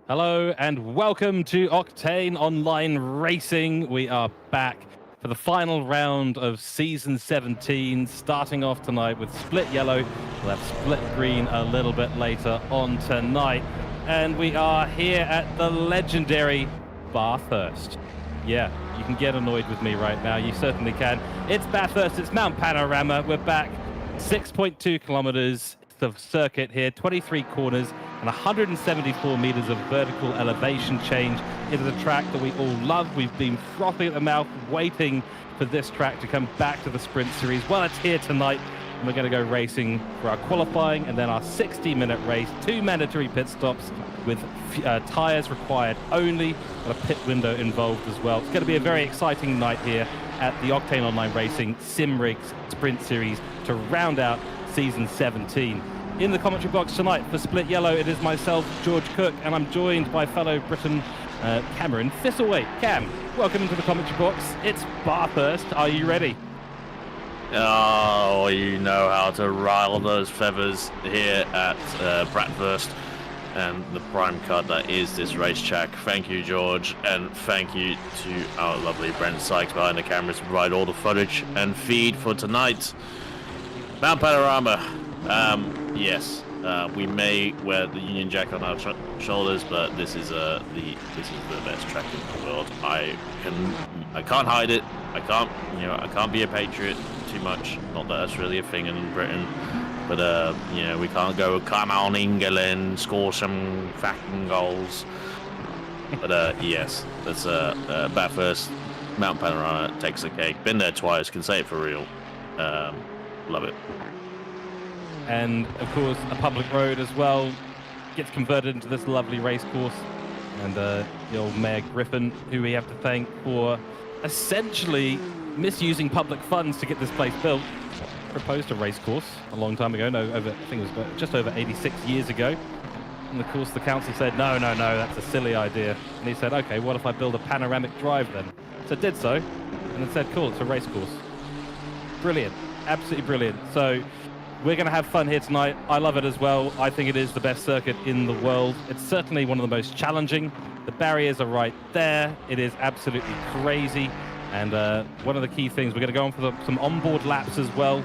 Hello and welcome to Octane Online Racing. We are back for the final round of Season 17, starting off tonight with Split Yellow. We'll have Split Green a little bit later on tonight. And we are here at the legendary Bathurst. Yeah, you can get annoyed with me right now. You certainly can. It's Bathurst, it's Mount Panorama. We're back 6.2 kilometers. The circuit here, 23 corners and 174 meters of vertical elevation change. It is a track that we all love. We've been frothing at the mouth waiting for this track to come back to the Sprint Series. Well, it's here tonight, and we're going to go racing for our qualifying and then our 60-minute race, 2 mandatory pit stops with tyres required only, and a pit window involved as well. It's going to be a very exciting night here at the Octane Online Racing Simrigs Sprint Series to round out Season 17. In the commentary box tonight for Split Yellow, it is myself, George Cook, and I'm joined by fellow Briton Cameron Thistlewaite. Cam, welcome into the commentary box. It's Bathurst. Are you ready? Oh, you know how to rile those feathers here at Bathurst and the prime cut that is this racetrack. Thank you, George, and thank you to our lovely Brent Sykes behind the cameras to provide all the footage and feed for tonight. Mount Panorama, yes, we may wear the Union Jack on our shoulders, but this is the best track in the world. I can't hide it. I can't be a patriot too much. Not that that's really a thing in Britain, but we can't go, come on England, score some fucking goals. But yes, that's Bathurst, Mount Panorama takes the cake. Been there twice, can say it for real. Love it. And of course, a public road as well gets converted into this lovely race course. And the old Mayor Griffin, who we have to thank for essentially misusing public funds to get this place built, proposed a race course a long time ago. I think it was just over 86 years ago. And of course, the council said, no, that's a silly idea. And he said, okay, what if I build a panoramic drive then? So did so, and then said, cool, it's a race course. Brilliant. Absolutely brilliant. So we're going to have fun here tonight. I love it as well. I think it is the best circuit in the world. It's certainly one of the most challenging. The barriers are right there. It is absolutely crazy. And one of the key things, we're going to go on for some onboard laps as well.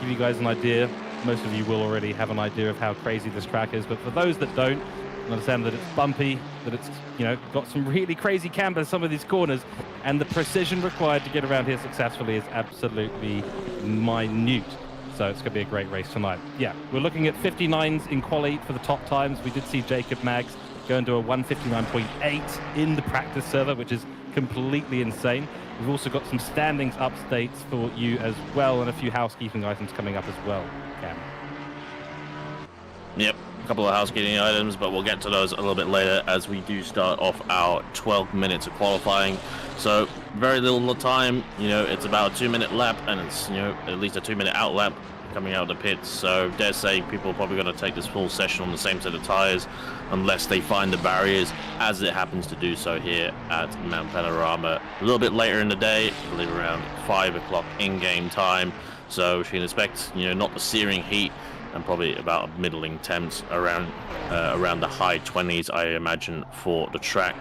Give you guys an idea. Most of you will already have an idea of how crazy this track is. But for those that don't, understand that it's bumpy, that it's got some really crazy camber, some of these corners, and the precision required to get around here successfully is absolutely minute. So it's going to be a great race tonight. Yeah, we're looking at 59s in quali for the top times. We did see Jacob Maggs go into a 159.8 in the practice server, which is completely insane. We've also got some standings updates for you as well, and a few housekeeping items coming up as well, Cam. Yep, a couple of housekeeping items, but we'll get to those a little bit later as we do start off our 12 minutes of qualifying. So very little time, it's about a 2-minute lap, and it's at least a 2-minute out lap coming out of the pits. So dare say people are probably going to take this full session on the same set of tires unless they find the barriers, as it happens to do so here at Mount Panorama. A little bit later in the day, I believe around 5 o'clock in-game time. So we can expect not the searing heat, and probably about a middling temps around the high 20s, I imagine, for the track.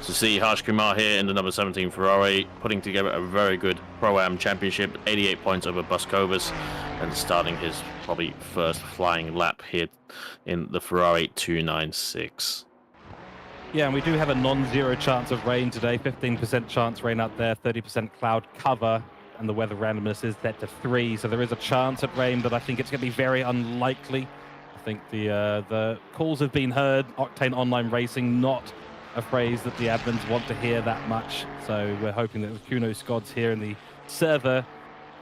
To see Harsh Kumar here in the number 17 Ferrari, putting together a very good Pro-Am championship, 88 points over Buskovas, and starting his probably first flying lap here in the Ferrari 296. Yeah, and we do have a non-zero chance of rain today, 15% chance rain out there, 30% cloud cover, and the weather randomness is set to 3, so there is a chance of rain, but I think it's going to be very unlikely. I think the calls have been heard. Octane Online Racing, not a phrase that the admins want to hear that much, so we're hoping that with Kuno Scods here in the server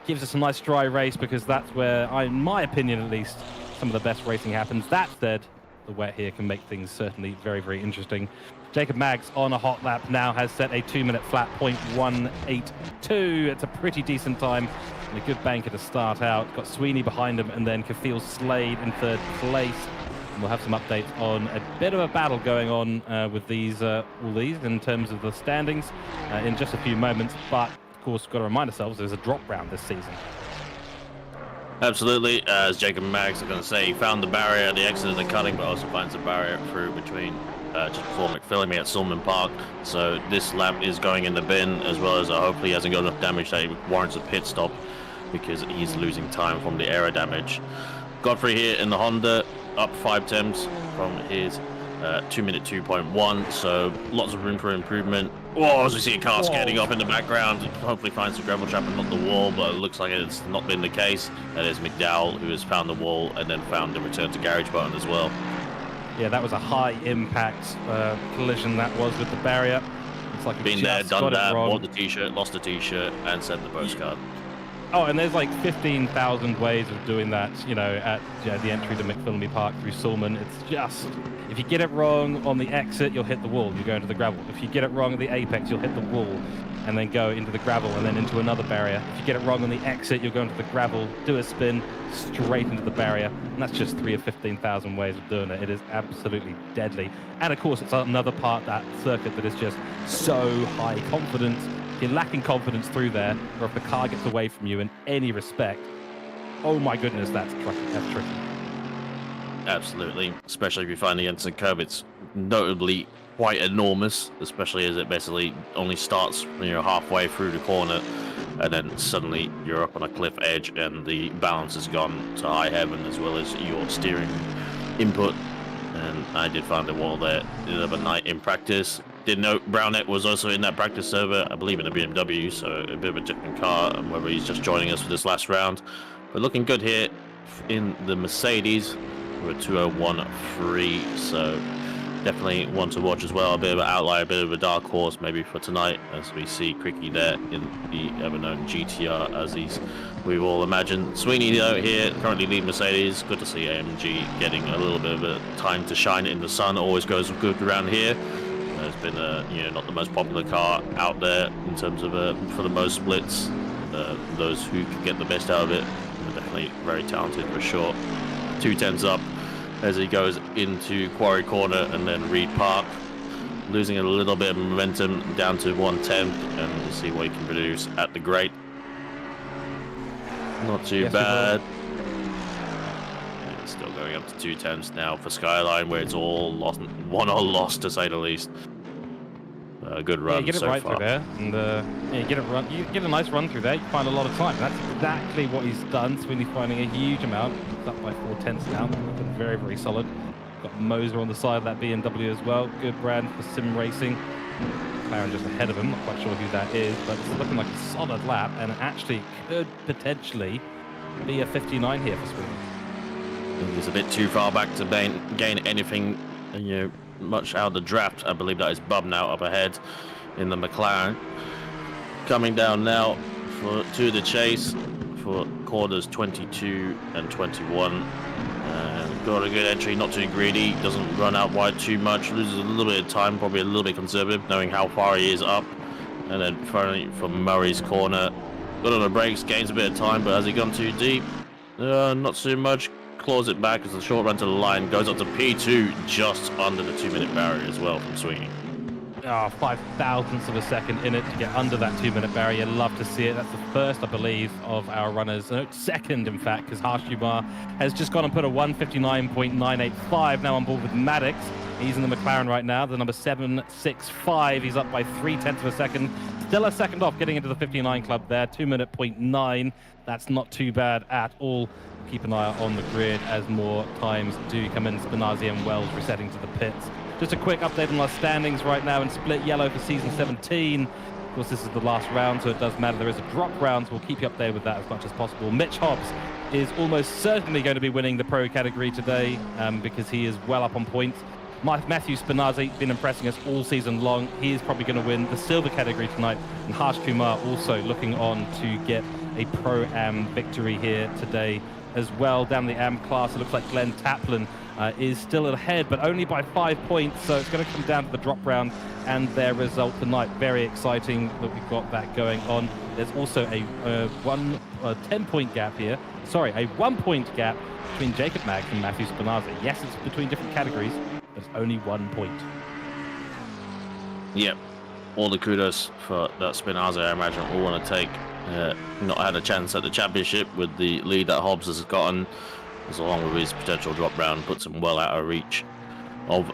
gives us a nice dry race, because that's where, in my opinion at least, some of the best racing happens. That said, the wet here can make things certainly very, very interesting. Jacob Maggs on a hot lap now has set a 2-minute flat .182. It's a pretty decent time and a good banker to start out. Got Sweeney behind him and then Kafil Slade in 3rd place. And we'll have some updates on a bit of a battle going on with all these in terms of the standings in just a few moments. But of course, we've got to remind ourselves there's a drop round this season. Absolutely, as Jacob Maggs are going to say, he found the barrier at the exit of the cutting, but also finds the barrier through between just before McPhillamy at Sulman Park. So this lap is going in the bin, as well as hopefully he hasn't got enough damage that he warrants a pit stop, because he's losing time from the aero damage. Godfrey here in the Honda, up 5 temps from his 2-minute 2.1, so lots of room for improvement. Oh, as we see a car skating off in the background, hopefully finds the gravel trap and not the wall, but it looks like it's not been the case. That is McDowell, who has found the wall and then found the return to garage button as well. Yeah, that was a high impact collision that was with the barrier. It's like been there, done that, bought the t-shirt, lost the t-shirt, and sent the postcard. Oh, and there's like 15,000 ways of doing that, you know, at the entry to McPhillamy Park through Sulman. It's just, if you get it wrong on the exit, you'll hit the wall, you go into the gravel. If you get it wrong at the apex, you'll hit the wall and then go into the gravel and then into another barrier. If you get it wrong on the exit, you'll go into the gravel, do a spin, straight into the barrier. And that's just 3 of 15,000 ways of doing it. It is absolutely deadly. And of course, it's another part, that circuit, that is just so high confidence. If you're lacking confidence through there, or if the car gets away from you in any respect, oh my goodness, that's tricky. Absolutely, especially if you find the instant curve, it's notably quite enormous, especially as it basically only starts when you're halfway through the corner, and then suddenly you're up on a cliff edge and the balance has gone to high heaven, as well as your steering input. And I did find the wall there the other night in practice. Did note Brownette was also in that practice server, I believe in a BMW, so a bit of a different car, and whether he's just joining us for this last round. But looking good here in the Mercedes. We're at 2:01.3, so definitely one to watch as well. A bit of an outlier, a bit of a dark horse maybe for tonight, as we see Cricky there in the ever-known GTR, as we've all imagined. Sweeney though here, currently lead Mercedes. Good to see AMG getting a little bit of a time to shine in the sun. Always goes good around here. It's been not the most popular car out there in terms of for the most splits. Those who can get the best out of it are definitely very talented for sure. 210s up as he goes into Quarry Corner and then Reed Park, losing a little bit of momentum down to 110, and we'll see what he can produce at the Great. Not too bad. Yeah, still going up to 210s now for Skyline, where it's all lost, won or lost to say the least. Good run. Yeah, you get it right through there, and you get a nice run through there. You find a lot of time. That's exactly what he's done. Sweeney finding a huge amount. He's up by 4/10 now. Looking very, very solid. Got Moser on the side of that BMW as well. Good brand for sim racing. McLaren just ahead of him. Not quite sure who that is, but it's looking like a solid lap, and actually could potentially be a 59 here for Sweeney. He's a bit too far back to gain anything, much out of the draft. I believe that is Bub now up ahead in the McLaren. Coming down now to the chase for quarters 22 and 21. Got a good entry, not too greedy, doesn't run out wide too much, loses a little bit of time, probably a little bit conservative, knowing how far he is up. And then finally from Murray's corner, got on the brakes, gains a bit of time, but has he gone too deep? Not so much. Claws it back as the short run to the line goes up to P2, just under the 2-minute barrier as well from Sweeney. 5,000ths of a second in it to get under that 2-minute barrier. Love to see it. That's the first, I believe, of our runners. Second, in fact, because Harsh Jumar has just gone and put a 1:59.985 now on board with Maddox. He's in the McLaren right now, the number 765. He's up by 0.3 of a second. Still a second off, getting into the 59 club there. 2-minute 0.9. That's not too bad at all. Keep an eye on the grid as more times do come in. Spinazzi and Wells resetting to the pits. Just a quick update on our standings right now in split yellow for season 17. Of course, this is the last round, so it does matter. There is a drop round, so we'll keep you updated with that as much as possible. Mitch Hobbs is almost certainly going to be winning the pro category today because he is well up on points. Matthew Spinazzi been impressing us all season long. He is probably going to win the silver category tonight. And Harsh Kumar also looking on to get a pro-am victory here today as well. Down the AM class, it looks like Glenn Taplin is still ahead, but only by 5 points. So it's going to come down to the drop round and their result tonight. Very exciting that we've got that going on. There's also a 10-point gap here. Sorry, a 1-point gap between Jacob Maggs and Matthew Spinazzi. Yes, it's between different categories, but it's only 1 point. Yep. All the kudos for that Spinazzi, I imagine, will want to take. Not had a chance at the championship with the lead that Hobbs has gotten, as along with his potential drop round, puts him well out of reach of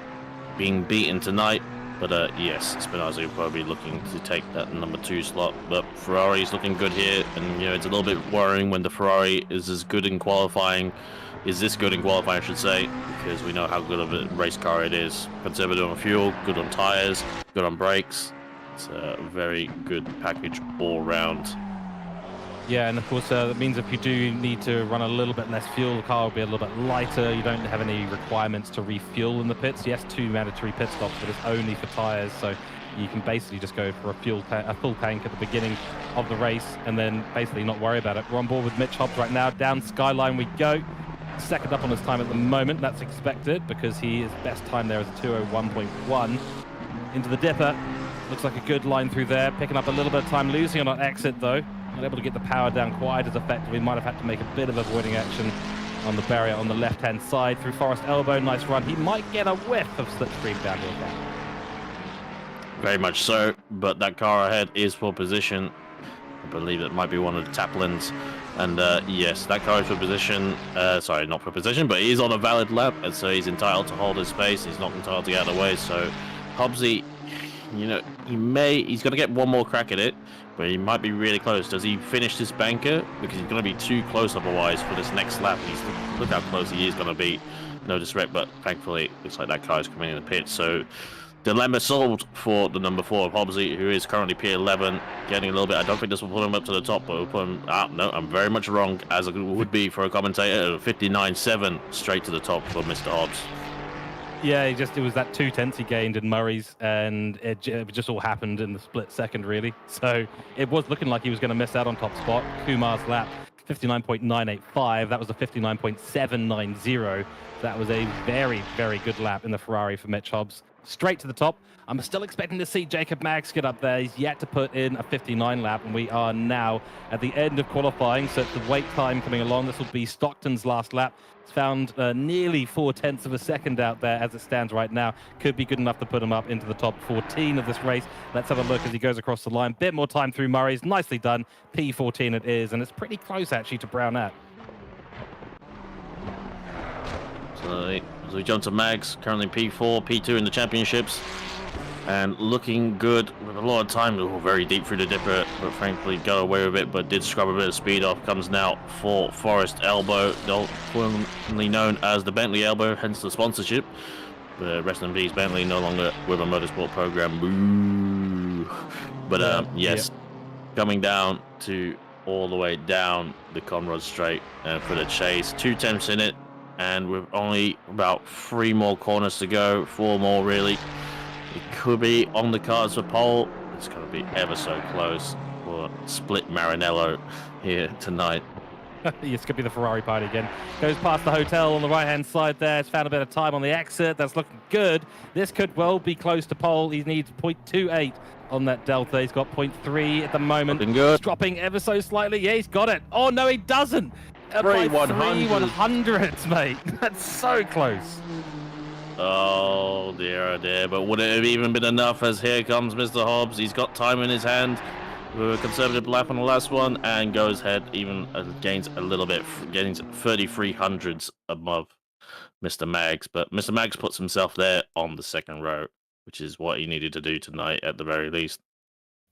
being beaten tonight. But yes, Spinazzi will probably be looking to take that number 2 slot. But Ferrari's looking good here, and it's a little bit worrying when the Ferrari is as good in qualifying, this good in qualifying, I should say, because we know how good of a race car it is. Conservative on fuel, good on tires, good on brakes. It's a very good package all round. Yeah, and of course, that means if you do need to run a little bit less fuel, the car will be a little bit lighter. You don't have any requirements to refuel in the pits. Yes, 2 mandatory pit stops, but it's only for tires. So you can basically just go for a full tank at the beginning of the race and then basically not worry about it. We're on board with Mitch Hobbs right now. Down Skyline we go. Second up on his time at the moment. That's expected because his best time there is a 2:01.1. Into the dipper. Looks like a good line through there. Picking up a little bit of time, losing on an exit though. Not able to get the power down quite as effectively. Might have had to make a bit of avoiding action on the barrier on the left-hand side. Through Forest Elbow, nice run. He might get a whiff of slipstream down here. Very much so, but that car ahead is for position. I believe it might be one of the Taplins. And yes, that car is for position. Sorry, not for position, but he's on a valid lap, and so he's entitled to hold his space. He's not entitled to get out of the way. So Hobbsy, he's going to get one more crack at it, but he might be really close. Does he finish this banker? Because he's going to be too close otherwise for this next lap. Look how close he is going to be. No disrespect, but thankfully it looks like that car is coming in the pit. So dilemma solved for the number 4 of Hobbsy, who is currently P11, getting a little bit. I don't think this will put him up to the top, but we'll put him. No, I'm very much wrong, as it would be for a commentator. 59.7 straight to the top for Mr. Hobbs. Yeah, it was that 0.2 he gained in Murray's, and it just all happened in the split second, really. So it was looking like he was going to miss out on top spot. Kumar's lap, 59.985. That was a 59.790. That was a very, very good lap in the Ferrari for Mitch Hobbs. Straight to the top. I'm still expecting to see Jacob Maggs get up there. He's yet to put in a 59 lap, and we are now at the end of qualifying. So it's the wait time coming along. This will be Stockton's last lap. It's found nearly 0.4 of a second out there as it stands right now. Could be good enough to put him up into the top 14 of this race. Let's have a look as he goes across the line. Bit more time through Murray's. Nicely done. P14 it is, and it's pretty close actually to Brownette. So we jump to Mags, currently P4, P2 in the championships, and looking good with a lot of time. Very deep through the dipper, but frankly got away with it, but did scrub a bit of speed off. Comes now for Forest Elbow, formerly known as the Bentley Elbow, hence the sponsorship. But rest in peace, Bentley, no longer with a motorsport program. Boo. But yes, coming down to all the way down the Conrad Straight for the chase. 2 temps in it. And with only about 3 more corners to go, 4 more really. It could be on the cards for pole. It's going to be ever so close for Split Maranello here tonight. It's going to be the Ferrari party again. Goes past the hotel on the right-hand side there. It's found a bit of time on the exit. That's looking good. This could well be close to pole. He needs 0.28 on that delta. He's got 0.3 at the moment. Looking good. He's dropping ever so slightly. Yeah, he's got it. Oh, no, he doesn't. By 3/100ths, mate. That's so close. Oh dear, but would it have even been enough as here comes Mr. Hobbs? He's got time in his hand with a conservative lap on the last one and goes ahead, even gains a little bit, gains 3300ths above Mr. Maggs. But Mr. Maggs puts himself there on the second row, which is what he needed to do tonight at the very least.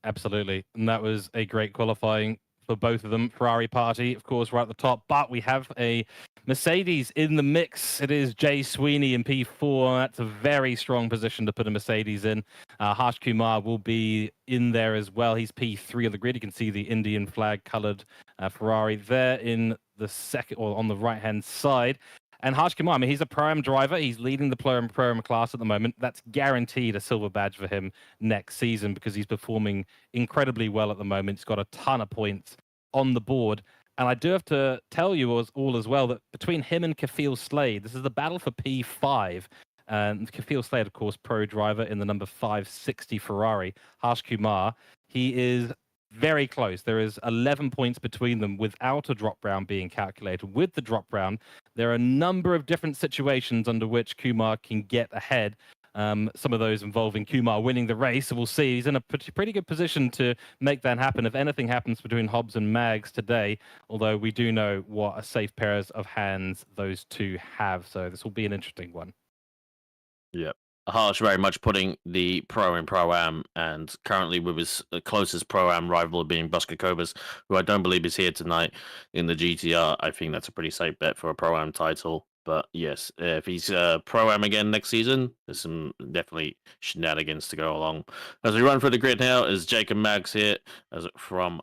Absolutely. And that was a great qualifying for both of them. Ferrari party, of course, right at the top, but we have a Mercedes in the mix. It is Jay Sweeney in P4. That's a very strong position to put a Mercedes in. Harsh Kumar will be in there as well. He's P3 on the grid. You can see the Indian flag colored Ferrari there in the second, or on the right-hand side. And Harsh Kumar, I mean, he's a Pro-Am driver. He's leading the Pro-Am class at the moment. That's guaranteed a silver badge for him next season because he's performing incredibly well at the moment. He's got a ton of points on the board. And I do have to tell you all as well that between him and Kafil Slade, this is the battle for P5. And Kafil Slade, of course, pro driver in the number 560 Ferrari. Harsh Kumar, he is very close. There is 11 points between them without a drop round being calculated. With the drop round, there are a number of different situations under which Kumar can get ahead. Some of those involving Kumar winning the race. So we'll see. He's in a pretty good position to make that happen if anything happens between Hobbs and Maggs today, although we do know what a safe pairs of hands those two have. So this will be an interesting one. Yep. Harsh very much putting the pro in pro-am, and currently with his closest pro-am rival being Buskakobus, who I don't believe is here tonight in the GTR. I think that's a pretty safe bet for a pro-am title. But yes, if he's pro-am again next season, there's some definitely shenanigans to go along. As we run through the grid now, is Jacob Mags here, as from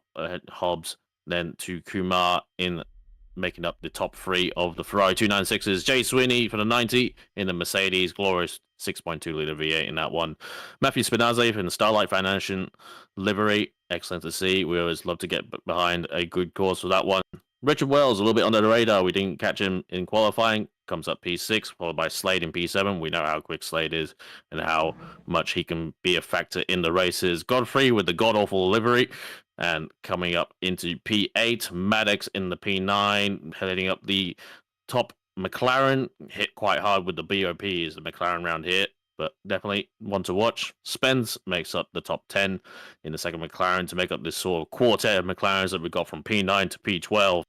Hobbs, then to Kumar in making up the top three of the Ferrari 296s. Jay Sweeney for the 90 in the Mercedes glorious 6.2 litre V8 in that one. Matthew Spinazzi in the Starlight Foundation livery. Excellent to see. We always love to get behind a good course for that one. Richard Wells, a little bit under the radar. We didn't catch him in qualifying. Comes up P6, followed by Slade in P7. We know how quick Slade is and how much he can be a factor in the races. Godfrey with the god-awful livery. And coming up into P8, Maddox in the P9, heading up the top McLaren. Hit quite hard with the BOP is the McLaren round here, but definitely one to watch. Spence makes up the top 10 in the second McLaren to make up this sort of quartet of McLarens that we got from P9 to P12.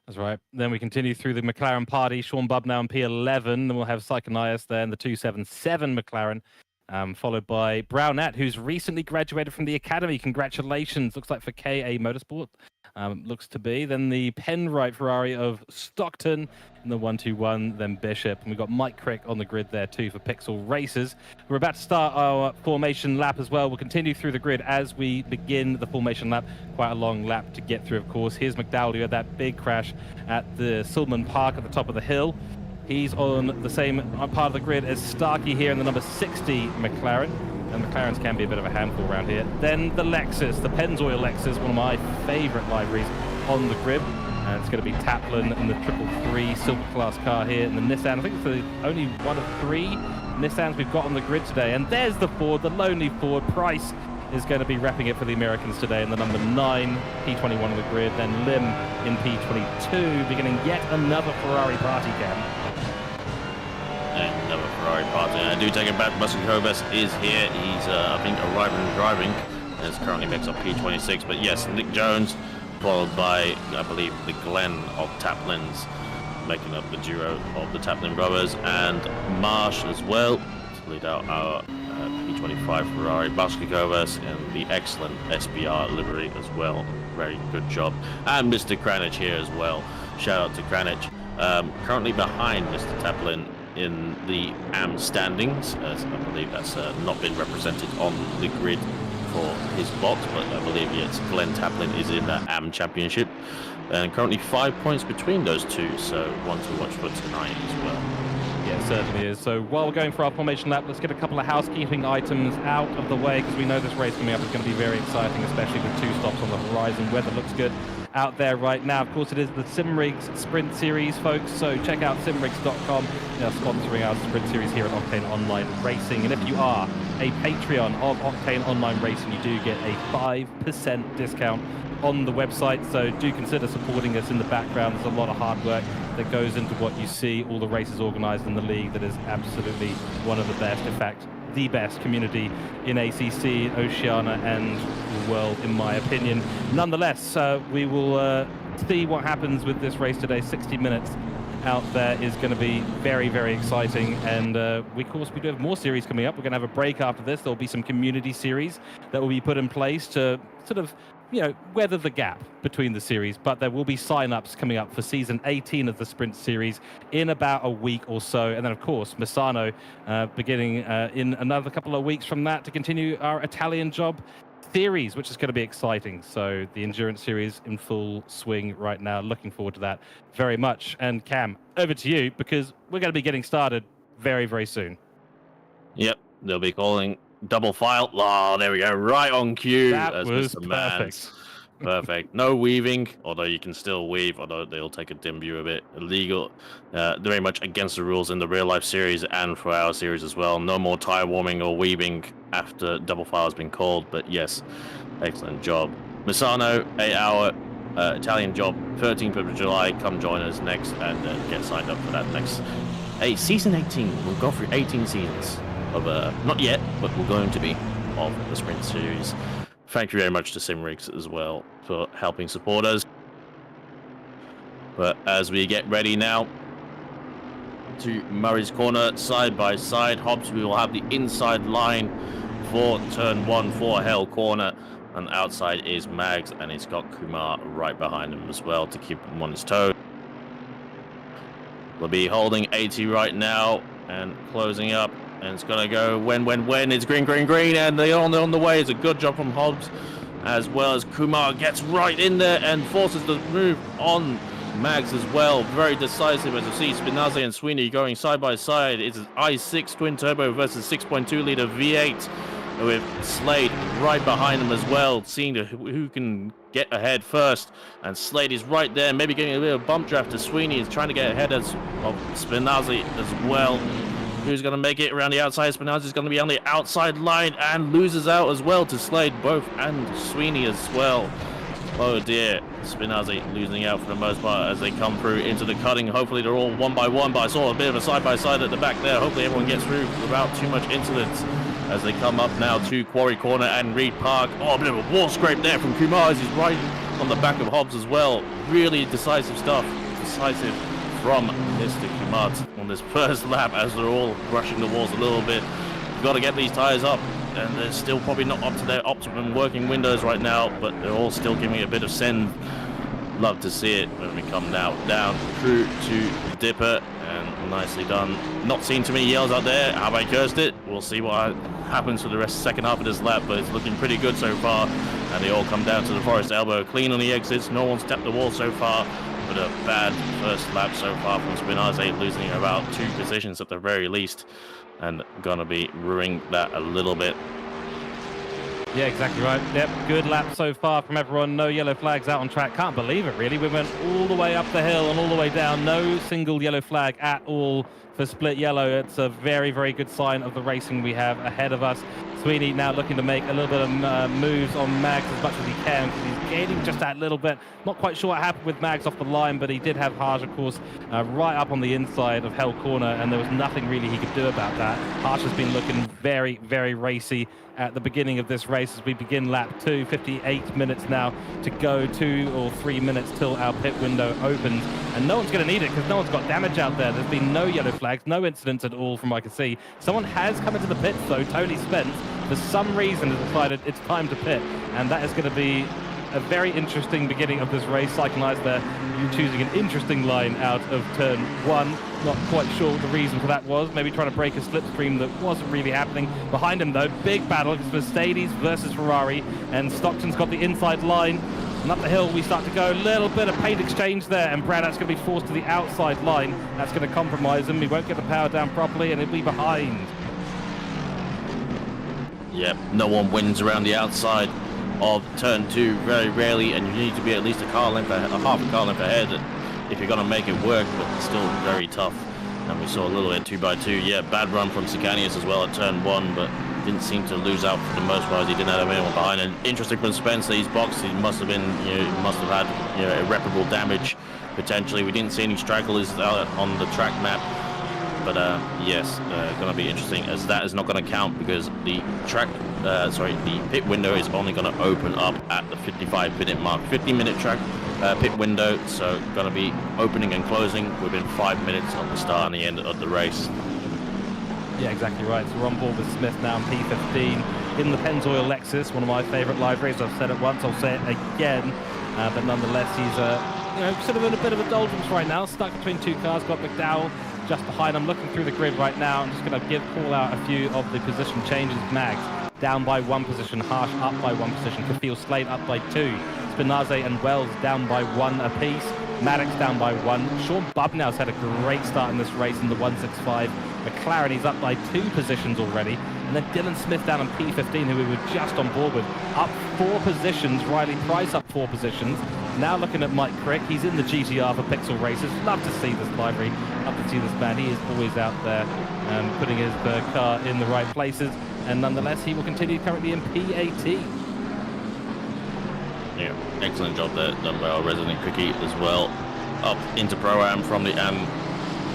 That's right. Then we continue through the McLaren party. Sean Bubb now in P11. Then we'll have Psychonias there in the 277 McLaren. Followed by Brownette, who's recently graduated from the academy. Congratulations. Looks like for KA Motorsport. Looks to be. Then the Penrite Ferrari of Stockton in the 121. Then Bishop. And we've got Mike Crick on the grid there too for Pixel Racers. We're about to start our formation lap as well. We'll continue through the grid as we begin the formation lap. Quite a long lap to get through, of course. Here's McDowell, who had that big crash at the Silman Park at the top of the hill. He's on the same part of the grid as Starkey here in the number 60 McLaren. And McLarens can be a bit of a handful around here. Then the Lexus, the Pennzoil Lexus, one of my favourite liveries on the grid. And it's going to be Taplin in the 333 Silver Class car here. And the Nissan, I think it's the only one of three Nissans we've got on the grid today. And there's the Ford, the lonely Ford. Price is going to be repping it for the Americans today in the number 9, P21 on the grid. Then Lim in P22, beginning yet another Ferrari party cam. Another Ferrari party. I do take it back. Buskakobus is here. He's, I think, arriving and driving. And is currently makes up P26. But yes, Nick Jones, followed by, I believe, the Glenn of Taplins, making up the duo of the Taplin brothers, and Marsh as well to lead out our P25 Ferrari. Buskakobus and the excellent SBR livery as well. Very good job. And Mr. Kranich here as well. Shout out to Kranich. Currently behind Mr. Taplin in the AM standings, as I believe that's not been represented on the grid for his box, but I believe yes, Glenn Taplin is in that AM championship, and currently 5 points between those two, so one to watch for tonight as well. Yeah, it certainly is. So while we're going for our formation lap, let's get a couple of housekeeping items out of the way, because we know this race coming up is going to be very exciting, especially with 2 stops on the horizon. Weather looks good out there right now. Of course, it is the Simrigs Sprint Series, folks, so check out simrigs.com. They're sponsoring our Sprint Series here at Octane Online Racing. And if you are a Patreon of Octane Online Racing, you do get a 5% discount on the website, so do consider supporting us in the background. There's a lot of hard work that goes into what you see, all the races organised in the league. That is absolutely one of the best, in fact, the best community in ACC, Oceania, and the world, in my opinion. Nonetheless, we will see what happens with this race today. 60 minutes out there is going to be very, very exciting. And of course, we do have more series coming up. We're going to have a break after this. There'll be some community series that will be put in place to sort of, you know, weather the gap between the series, but there will be sign-ups coming up for season 18 of the Sprint Series in about a week or so. And then, of course, Misano beginning in another couple of weeks from that to continue our Italian Job series, which is going to be exciting. So the Endurance Series in full swing right now. Looking forward to that very much. And Cam, over to you, because we're going to be getting started very, very soon. Yep, they'll be calling double file. Oh, there we go. Right on cue. That as was Mr. perfect. Perfect. No weaving, although you can still weave, although they'll take a dim view of it. Illegal. Very much against the rules in the real life series and for our series as well. No more tire warming or weaving after double file has been called. But yes, excellent job. Misano, 8-hour Italian Job, 13th of July. Come join us next and get signed up for that next. Hey, season 18. We'll go through 18 seasons of not yet, but we're going to be of the Sprint Series. Thank you very much to Simrigs as well for helping support us. But as we get ready now, to Murray's corner, side by side. Hobbs, we will have the inside line for turn 1 for Hell Corner. And outside is Mags, and he's got Kumar right behind him as well to keep him on his toes. We'll be holding 80 right now and closing up. And it's going to go when. It's green, and they're on the way. It's a good job from Hobbs, as well as Kumar gets right in there and forces the move on Mags as well. Very decisive, as you see Spinazzi and Sweeney going side by side. It's an i6 twin turbo versus 6.2 liter V8 with Slade right behind them as well, seeing who can get ahead first. And Slade is right there, maybe getting a little bump draft to Sweeney. Is trying to get ahead of Spinazzi as well. Who's going to make it around the outside? Spinazzi is going to be on the outside line and loses out as well to Slade, both, and Sweeney as well. Oh dear, Spinazzi losing out for the most part as they come through into the cutting. Hopefully they're all one by one, but I saw a bit of a side-by-side at the back there. Hopefully everyone gets through without too much incidents as they come up now to Quarry Corner and Reed Park. Oh, a bit of a wall scrape there from Kumar as he's right on the back of Hobbs as well. Really decisive stuff. Decisive from Mr. Kumar on this first lap as they're all brushing the walls a little bit. You've got to get these tyres up, and they're still probably not up to their optimum working windows right now, but they're all still giving it a bit of send. Love to see it when we come now down through to Dipper, and nicely done. Not seen too many yells out there. Have I cursed it? We'll see what happens for the rest of the second half of this lap, but it's looking pretty good so far. And they all come down to the Forest Elbow, clean on the exits. No one's tapped the wall so far, but a bad first lap so far from Spinazzi, losing about 2 positions at the very least, and gonna be ruining that a little bit. Yeah, exactly right. Yep, good lap so far from everyone. No yellow flags out on track. Can't believe it, really. We went all the way up the hill and all the way down. No single yellow flag at all for split yellow. It's a very, very good sign of the racing we have ahead of us. Sweeney now looking to make a little bit of moves on Mags as much as he can, because he's gaining just that little bit. Not quite sure what happened with Mags off the line, but he did have Harsh, of course, right up on the inside of Hell Corner, and there was nothing really he could do about that. Harsh has been looking very, very racy at the beginning of this race as we begin lap 2. 58 minutes now to go, 2 or 3 minutes till our pit window opens, and no one's going to need it because no one's got damage out there. There's been no yellow flags, no incidents at all from what I can see. Someone has come into the pits though. Tony Spence, for some reason, has decided it's time to pit, and that is going to be a very interesting beginning of this race. Cyclonize there, choosing an interesting line out of turn 1. Not quite sure what the reason for that was. Maybe trying to break a slipstream that wasn't really happening. Behind him, though, big battle. It's Mercedes versus Ferrari, and Stockton's got the inside line. And up the hill, we start to go. A little bit of paint exchange there, and Braddock's going to be forced to the outside line. That's going to compromise him. He won't get the power down properly, and he'll be behind. Yep, no one wins around the outside of turn 2 very rarely, and you need to be at least a half a car length ahead if you're going to make it work, but it's still very tough. And we saw a little bit 2x2. Yeah, bad run from Sicanius as well at turn 1, but didn't seem to lose out for the most part. He didn't have anyone behind. And interesting from Spencer, he's boxed. He must have been, must have had, irreparable damage potentially. We didn't see any stragglers out on the track map. But yes, going to be interesting, as that is not going to count because the the pit window is only going to open up at the 55-minute mark. 50-minute track pit window, so going to be opening and closing within 5 minutes of the start and the end of the race. Yeah, exactly right. So we're on board with Smith now in P15 in the Pennzoil Lexus, one of my favourite liveries. I've said it once, I'll say it again. But nonetheless, he's sort of in a bit of a doldrums right now, stuck between 2 cars. Got McDowell just behind. I'm looking through the grid right now. I'm just going to call out a few of the position changes. Mags down by 1 position, Harsh up by 1 position, Kafil Slade up by 2, Spinaze and Wells down by 1 apiece, Maddox down by 1. Sean Bubnow's had a great start in this race in the 165. McLaren, he's up by 2 positions already. And then Dylan Smith down on P15, who we were just on board with, up 4 positions. Riley Price up 4 positions. Now looking at Mike Crick, he's in the GTR for Pixel Races. Love to see this livery, love to see this man. He is always out there putting his car in the right places. And nonetheless, he will continue currently in P18. Yeah, excellent job there done by our resident Quickie as well. Up into Pro-Am from the AM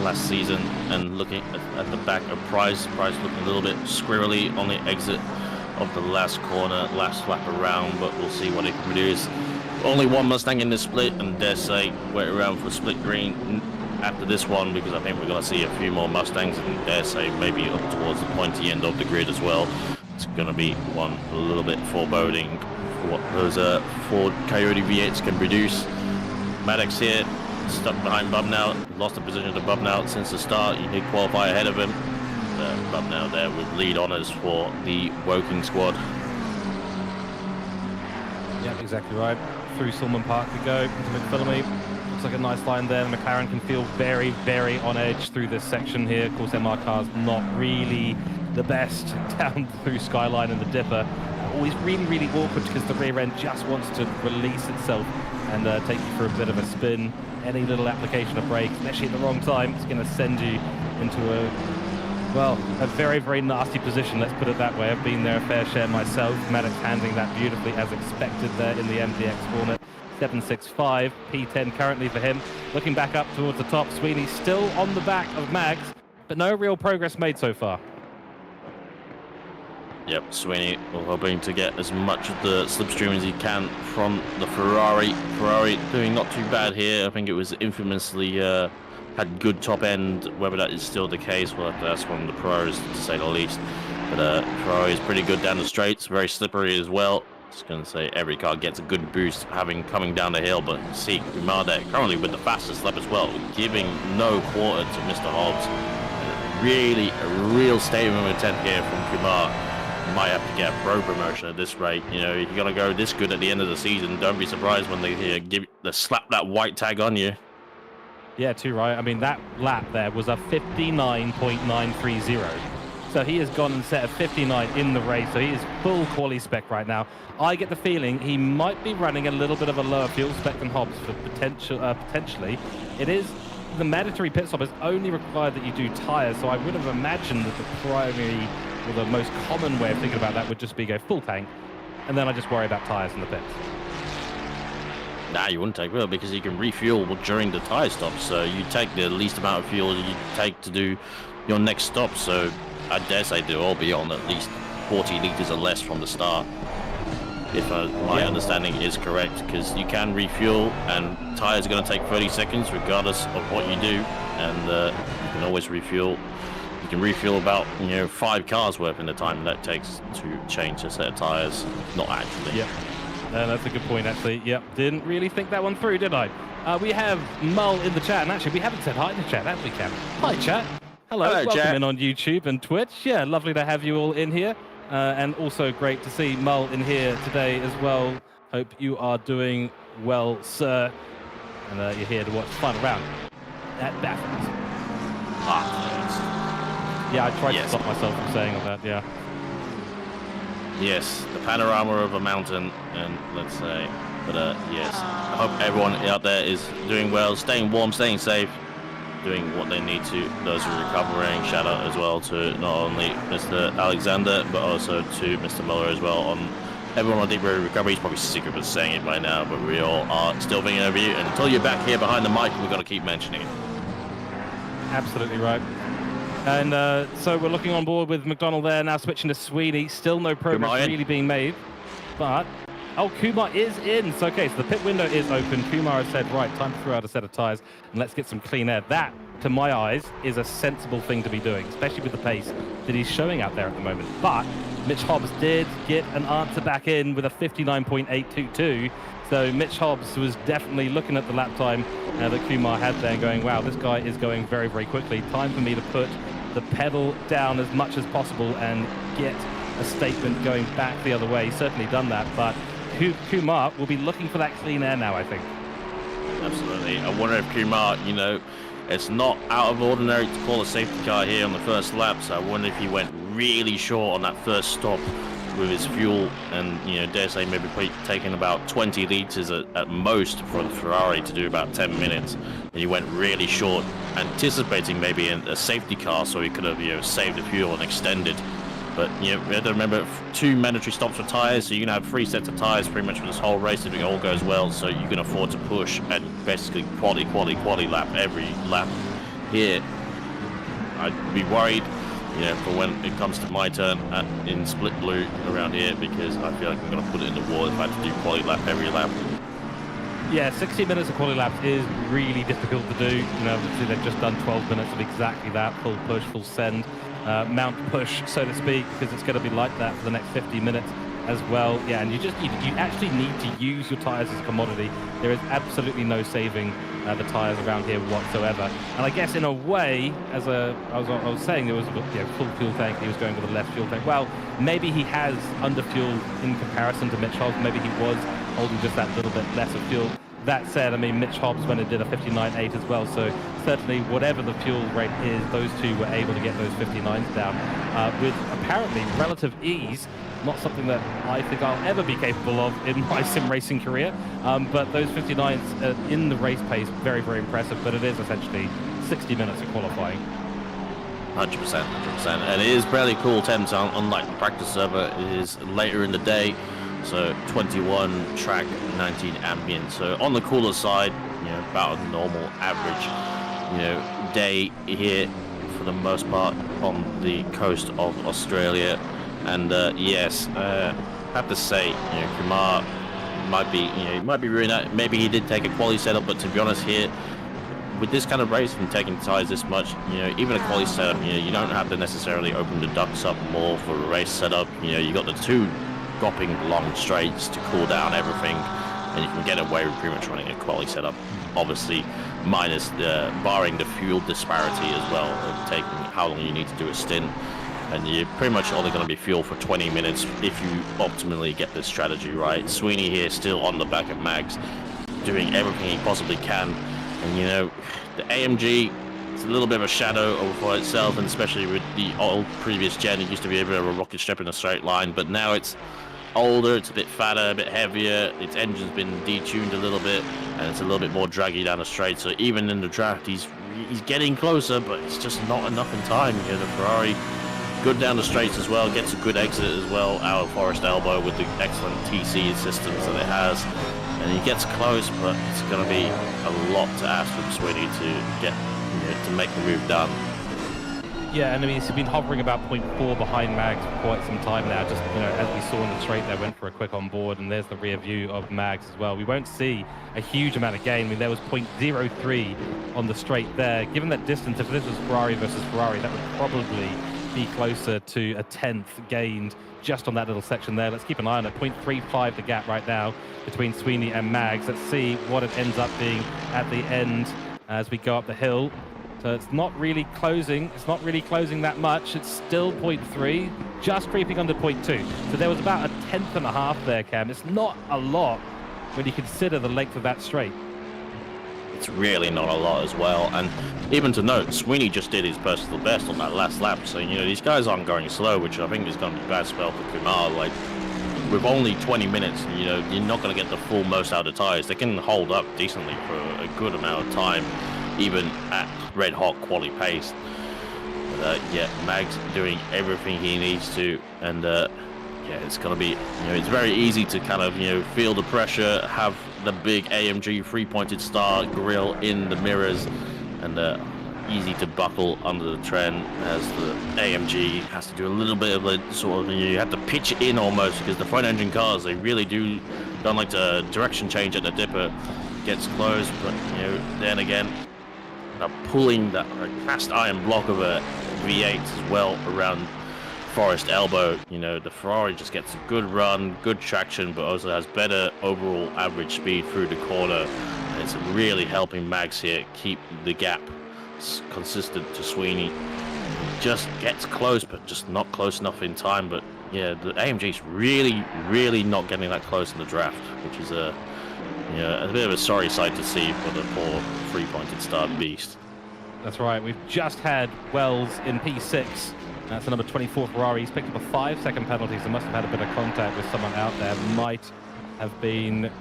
last season, and looking at the back of Price. Price looking a little bit squirrely on the exit of the last corner, last lap around, but we'll see what he can produce. Only 1 Mustang in this split, and dare say wait around for split green. after this one, because I think we're going to see a few more Mustangs and dare say maybe up towards the pointy end of the grid as well. It's going to be one a little bit foreboding for what those Ford Coyote V8s can produce. Maddox here, stuck behind Bubnout, lost the position to Bubnout since the start. You did qualify ahead of him. Bubnout there with lead honours for the Woking squad. Yeah, exactly right. Through Sulman Park we go into McPhillamy. Looks like a nice line there. The McLaren can feel very, very on edge through this section here. Of course, MR car's not really the best down through Skyline and the Dipper. Always really, really awkward because the rear end just wants to release itself and take you for a bit of a spin. Any little application of brakes, especially at the wrong time, it's going to send you into a very, very nasty position, let's put it that way. I've been there a fair share myself. Maddox handling that beautifully as expected there in the MDX Hornet. 765, P10 currently for him. Looking back up towards the top, Sweeney still on the back of Mags, but no real progress made so far. Yep, Sweeney hoping to get as much of the slipstream as he can from the Ferrari. Ferrari doing not too bad here. I think it was infamously had good top end. Whether that is still the case, well, that's one of the pros to say the least. But Ferrari is pretty good down the straights, very slippery as well. Just going to say every car gets a good boost coming down the hill, but see Kumar there currently with the fastest lap as well, giving no quarter to Mr. Hobbs. Really a real statement of intent here from Kumar. Might have to get a pro promotion at this rate. You know, you're gonna go this good at the end of the season. Don't be surprised when they slap that white tag on you. Yeah, too right. I mean, that lap there was a 59.930. So he has gone and set a 59 in the race. So he is full quali spec right now. I get the feeling he might be running a little bit of a lower fuel spec than Hobbs for potentially. It is the mandatory pit stop is only required that you do tyres. So I would have imagined that the primary or the most common way of thinking about that would just be go full tank, and then I just worry about tyres in the pits. Nah, you wouldn't take fuel because you can refuel during the tyre stop. So you take the least amount of fuel you take to do your next stop. So I dare say they'll all be on at least 40 litres or less from the start, if my understanding is correct, because you can refuel and tyres are going to take 30 seconds regardless of what you do, and you can always refuel. You can refuel about 5 cars worth in the time that takes to change a set of tyres. Not actually. Yeah, that's a good point actually. Yep, didn't really think that one through, did I? We have Mull in the chat, and actually we haven't said hi in the chat, have we, Cam? Hi chat. Hello, welcome chat. in on YouTube and Twitch. Yeah, lovely to have you all in here. And also great to see Mull in here today as well. Hope you are doing well, sir. And you're here to watch the final round at Bathurst. Yeah, I tried to stop myself from saying all that, yeah. Yes, the panorama of a mountain, and let's say, but yes, I hope everyone out there is doing well, staying warm, staying safe, doing what they need to. Those who are recovering, shout out as well to not only Mr. Alexander, but also to Mr. Muller as well. On everyone on Deep Road Recovery, he's probably sick of us saying it by now, but we all are still thinking of you. And until you're back here behind the mic, we've got to keep mentioning it. Absolutely right. And so we're looking on board with McDonald there, now switching to Sweeney. Still no progress really being made, but Kumar is in. So, okay, so the pit window is open. Kumar has said, right, time to throw out a set of tyres and let's get some clean air. That, to my eyes, is a sensible thing to be doing, especially with the pace that he's showing out there at the moment. But Mitch Hobbs did get an answer back in with a 59.822. So Mitch Hobbs was definitely looking at the lap time that Kumar had there and going, wow, this guy is going very, very quickly. Time for me to put the pedal down as much as possible and get a statement going back the other way. He's certainly done that, but Kumar will be looking for that clean air now, I think. Absolutely. I wonder if Kumar, it's not out of ordinary to call a safety car here on the first lap, so I wonder if he went really short on that first stop with his fuel and, dare say maybe taking about 20 litres at most for the Ferrari to do about 10 minutes. And he went really short, anticipating maybe a safety car so he could have, saved the fuel and extended. But, we have to remember 2 mandatory stops for tyres, so you can have 3 sets of tyres pretty much for this whole race if it all goes well, so you can afford to push at basically quality lap every lap here. I'd be worried, for when it comes to my turn in split blue around here, because I feel like I'm going to put it in the wall if I have to do quality lap every lap. Yeah, 60 minutes of quality laps is really difficult to do. You know, obviously they've just done 12 minutes of exactly that, full push, full send, mount push, so to speak, because it's going to be like that for the next 50 minutes as well. Yeah, and you actually need to use your tires as a commodity. There is absolutely no saving the tires around here whatsoever. And I guess in a way, as I was saying, there was a full fuel tank. He was going with a less fuel tank. Well, maybe he has underfueled in comparison to Mitch Hobbs. Maybe he was holding just that little bit less of fuel. That said, I mean, Mitch Hobbs went and did a 59.8 as well, so certainly whatever the fuel rate is, those two were able to get those 59s down with apparently relative ease. Not something that I think I'll ever be capable of in my sim racing career, but those 59s in the race pace, very, very impressive, but it is essentially 60 minutes of qualifying. 100%, 100%. And it is fairly cool temps, unlike the practice server. It is later in the day, so 21 track, 19 ambient. So on the cooler side, you know, about a normal average, you know, day here for the most part on the coast of Australia. And yes, I have to say, you know, Kumar might be ruining that. Maybe he did take a quality setup, but to be honest here, with this kind of race and taking tires this much, you know, even a quality setup, you know, you don't have to necessarily open the ducts up more for a race setup. You know, you got the two dropping long straights to cool down everything, and you can get away with pretty much running a quality setup. Obviously, minus barring the fuel disparity as well, of taking how long you need to do a stint. And you're pretty much only going to be fuel for 20 minutes if you optimally get this strategy right. Sweeney here still on the back of Mags, doing everything he possibly can. And you know, the AMG, it's a little bit of a shadow over itself, and especially with the old previous gen, it used to be a bit of a rocket ship in a straight line, but now it's older, it's a bit fatter, a bit heavier, its engine's been detuned a little bit, and it's a little bit more draggy down the straight. So even in the draft, he's getting closer, but it's just not enough in time. You know, the Ferrari, good down the straights as well, gets a good exit as well out of Forest Elbow with the excellent TC systems that it has. And he gets close, but it's going to be a lot to ask from Sweeney to get, you know, to make the move done. Yeah, and I mean, he's been hovering about 0.4 behind Mags for quite some time now. Just, you know, as we saw in the straight there, went for a quick on board, and there's the rear view of Mags as well. We won't see a huge amount of gain. I mean, there was 0.03 on the straight there. Given that distance, if this was Ferrari versus Ferrari, that would probably be closer to a 10th gained just on that little section there. Let's keep an eye on it. 0.35 the gap right now between Sweeney and Mags. Let's see what it ends up being at the end as we go up the hill. So it's not really closing. It's not really closing that much. It's still 0.3, just creeping under 0.2. So there was about a 10th and a half there, Cam. It's not a lot when you consider the length of that straight. It's really not a lot as well. And even to note, Sweeney just did his personal best on that last lap. So, you know, these guys aren't going slow, which I think is going to be a bad spell for Kumar. Like, with only 20 minutes, you know, you're not going to get the full most out of the tires. They can hold up decently for a good amount of time, even at red hot quality pace. But, yeah, Mag's doing everything he needs to, and yeah, it's going to be, you know, it's very easy to kind of, you know, feel the pressure, have the big AMG 3-pointed star grille in the mirrors, and easy to buckle under the trend as the AMG has to do a little bit of a sort of, you have to pitch it in almost, because the front engine cars, they really don't like to direction change at the dipper. Gets close, but, you know, then again, pulling that cast iron block of a V8 as well around Forest Elbow. You know, the Ferrari just gets a good run, good traction, but also has better overall average speed through the corner. And it's really helping Mags here keep the gap consistent to Sweeney. Just gets close, but just not close enough in time. But yeah, the AMG's really not getting that close in the draft, which is a bit of a sorry sight to see for the poor 3-pointed star beast. That's right. We've just had Wells in P6. That's the number 24 Ferrari. He's picked up a 5-second penalty, so must have had a bit of contact with someone out there. Might have been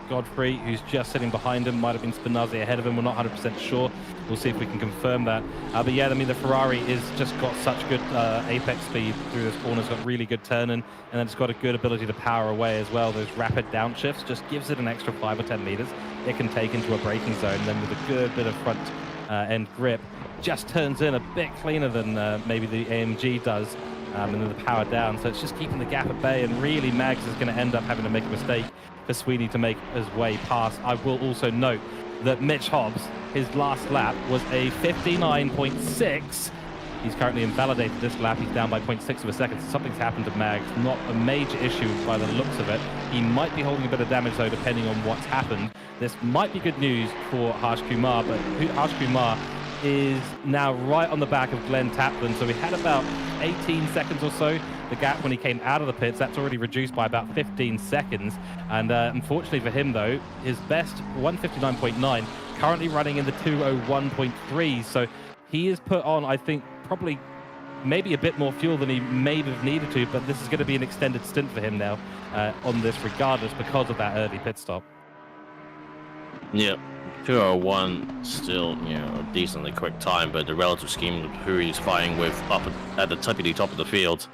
Godfrey, who's just sitting behind him. Might have been Spinazzi ahead of him. We're not 100% sure. We'll see if we can confirm that. But yeah, I mean, the Ferrari is just got such good apex speed through this corner. It's got really good turning, and then it's got a good ability to power away as well. Those rapid downshifts just gives it an extra 5 or 10 meters it can take into a braking zone. And then with a good bit of front end grip, just turns in a bit cleaner than maybe the AMG does, and then the power down. So it's just keeping the gap at bay, and really Mags is going to end up having to make a mistake for Sweeney to make his way past. I will also note that Mitch Hobbs, his last lap was a 59.6. He's currently invalidated this lap. He's down by 0.6 of a second. So something's happened to Mags. Not a major issue by the looks of it. He might be holding a bit of damage, though, depending on what's happened. This might be good news for Harsh Kumar, but Harsh Kumar is now right on the back of Glenn Taplin. So we had about 18 seconds or so. The gap when he came out of the pits, that's already reduced by about 15 seconds. And unfortunately for him, though, his best 159.9, currently running in the 201.3. So he is put on, I think, probably maybe a bit more fuel than he may have needed to, but this is going to be an extended stint for him now on this regardless because of that early pit stop. Yep, 201 still, a decently quick time, but the relative scheme of who he's fighting with up at the tippity top of the field,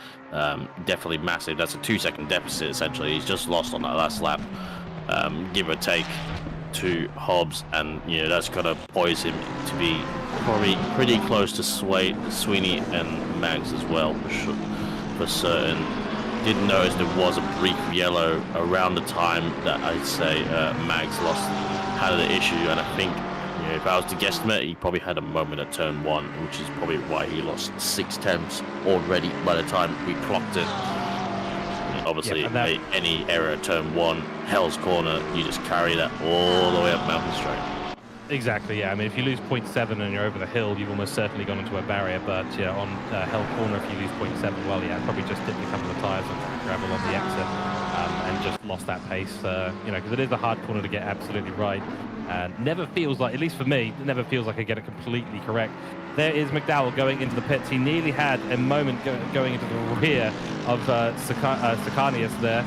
definitely massive. That's a 2-second deficit essentially. He's just lost on that last lap, give or take, to Hobbs, and that's gonna poise him to be probably pretty close to Sweeney and Mags as well, for certain. Did notice there was a brief yellow around the time that I'd say Mags had the issue, and I think if I was to guesstimate, he probably had a moment at turn 1, which is probably why he lost 6/10 already by the time we clocked it. Obviously, any error at turn 1, Hell's Corner, you just carry that all the way up Mountain Straight. Exactly, yeah. I mean, if you lose 0.7 and you're over the hill, you've almost certainly gone into a barrier. But yeah, on Hell Corner, if you lose 0.7, well, yeah, probably just dipped a couple of tyres of gravel on the exit and just lost that pace. Because it is a hard corner to get absolutely right. Never feels like, at least for me, it never feels like I get it completely correct. There is McDowell going into the pits. He nearly had a moment going into the rear of Sakanius there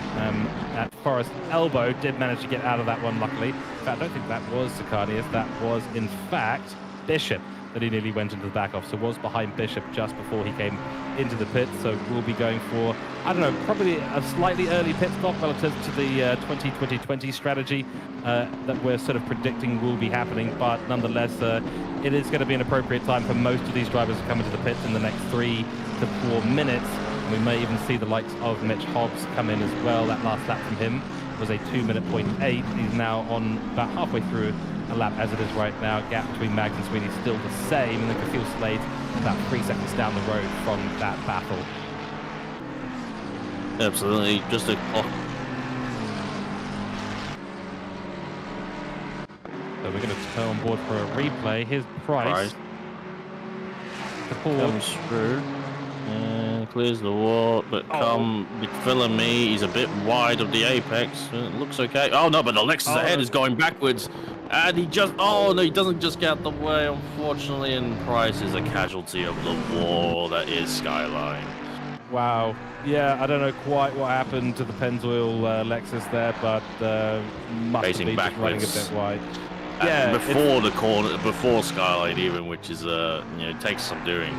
at Forest Elbow. Did manage to get out of that one, luckily. In fact, I don't think that was Sakanius. That was, in fact, Bishop that he nearly went into the back of. So was behind Bishop just before he came into the pits. So we'll be going for, I don't know, probably a slightly early pit stop relative to the 2020 strategy that we're sort of predicting will be happening. But nonetheless, it is going to be an appropriate time for most of these drivers to come into the pits in the next 3 to 4 minutes. And we may even see the likes of Mitch Hobbs come in as well. That last lap from him was a 2:08. He's now on about halfway through a lap as it is right now. Gap between Mags and Sweeney still the same, and then Kafil Slade about 3 seconds down the road from that battle. Absolutely, just a So we're going to turn on board for a replay. Here's Price. Comes through and clears the wall, but McPhillamy, he's a bit wide of the apex. It looks okay. Oh no, but Alexis ahead is going backwards, and he just he doesn't just get out the way, unfortunately, and Price is a casualty of the wall that is Skyline. Wow. Yeah, I don't know quite what happened to the Pennzoil Lexus there, but must have been just running a bit wide. Yeah, before the corner, before Skyline even, which is it takes some doing.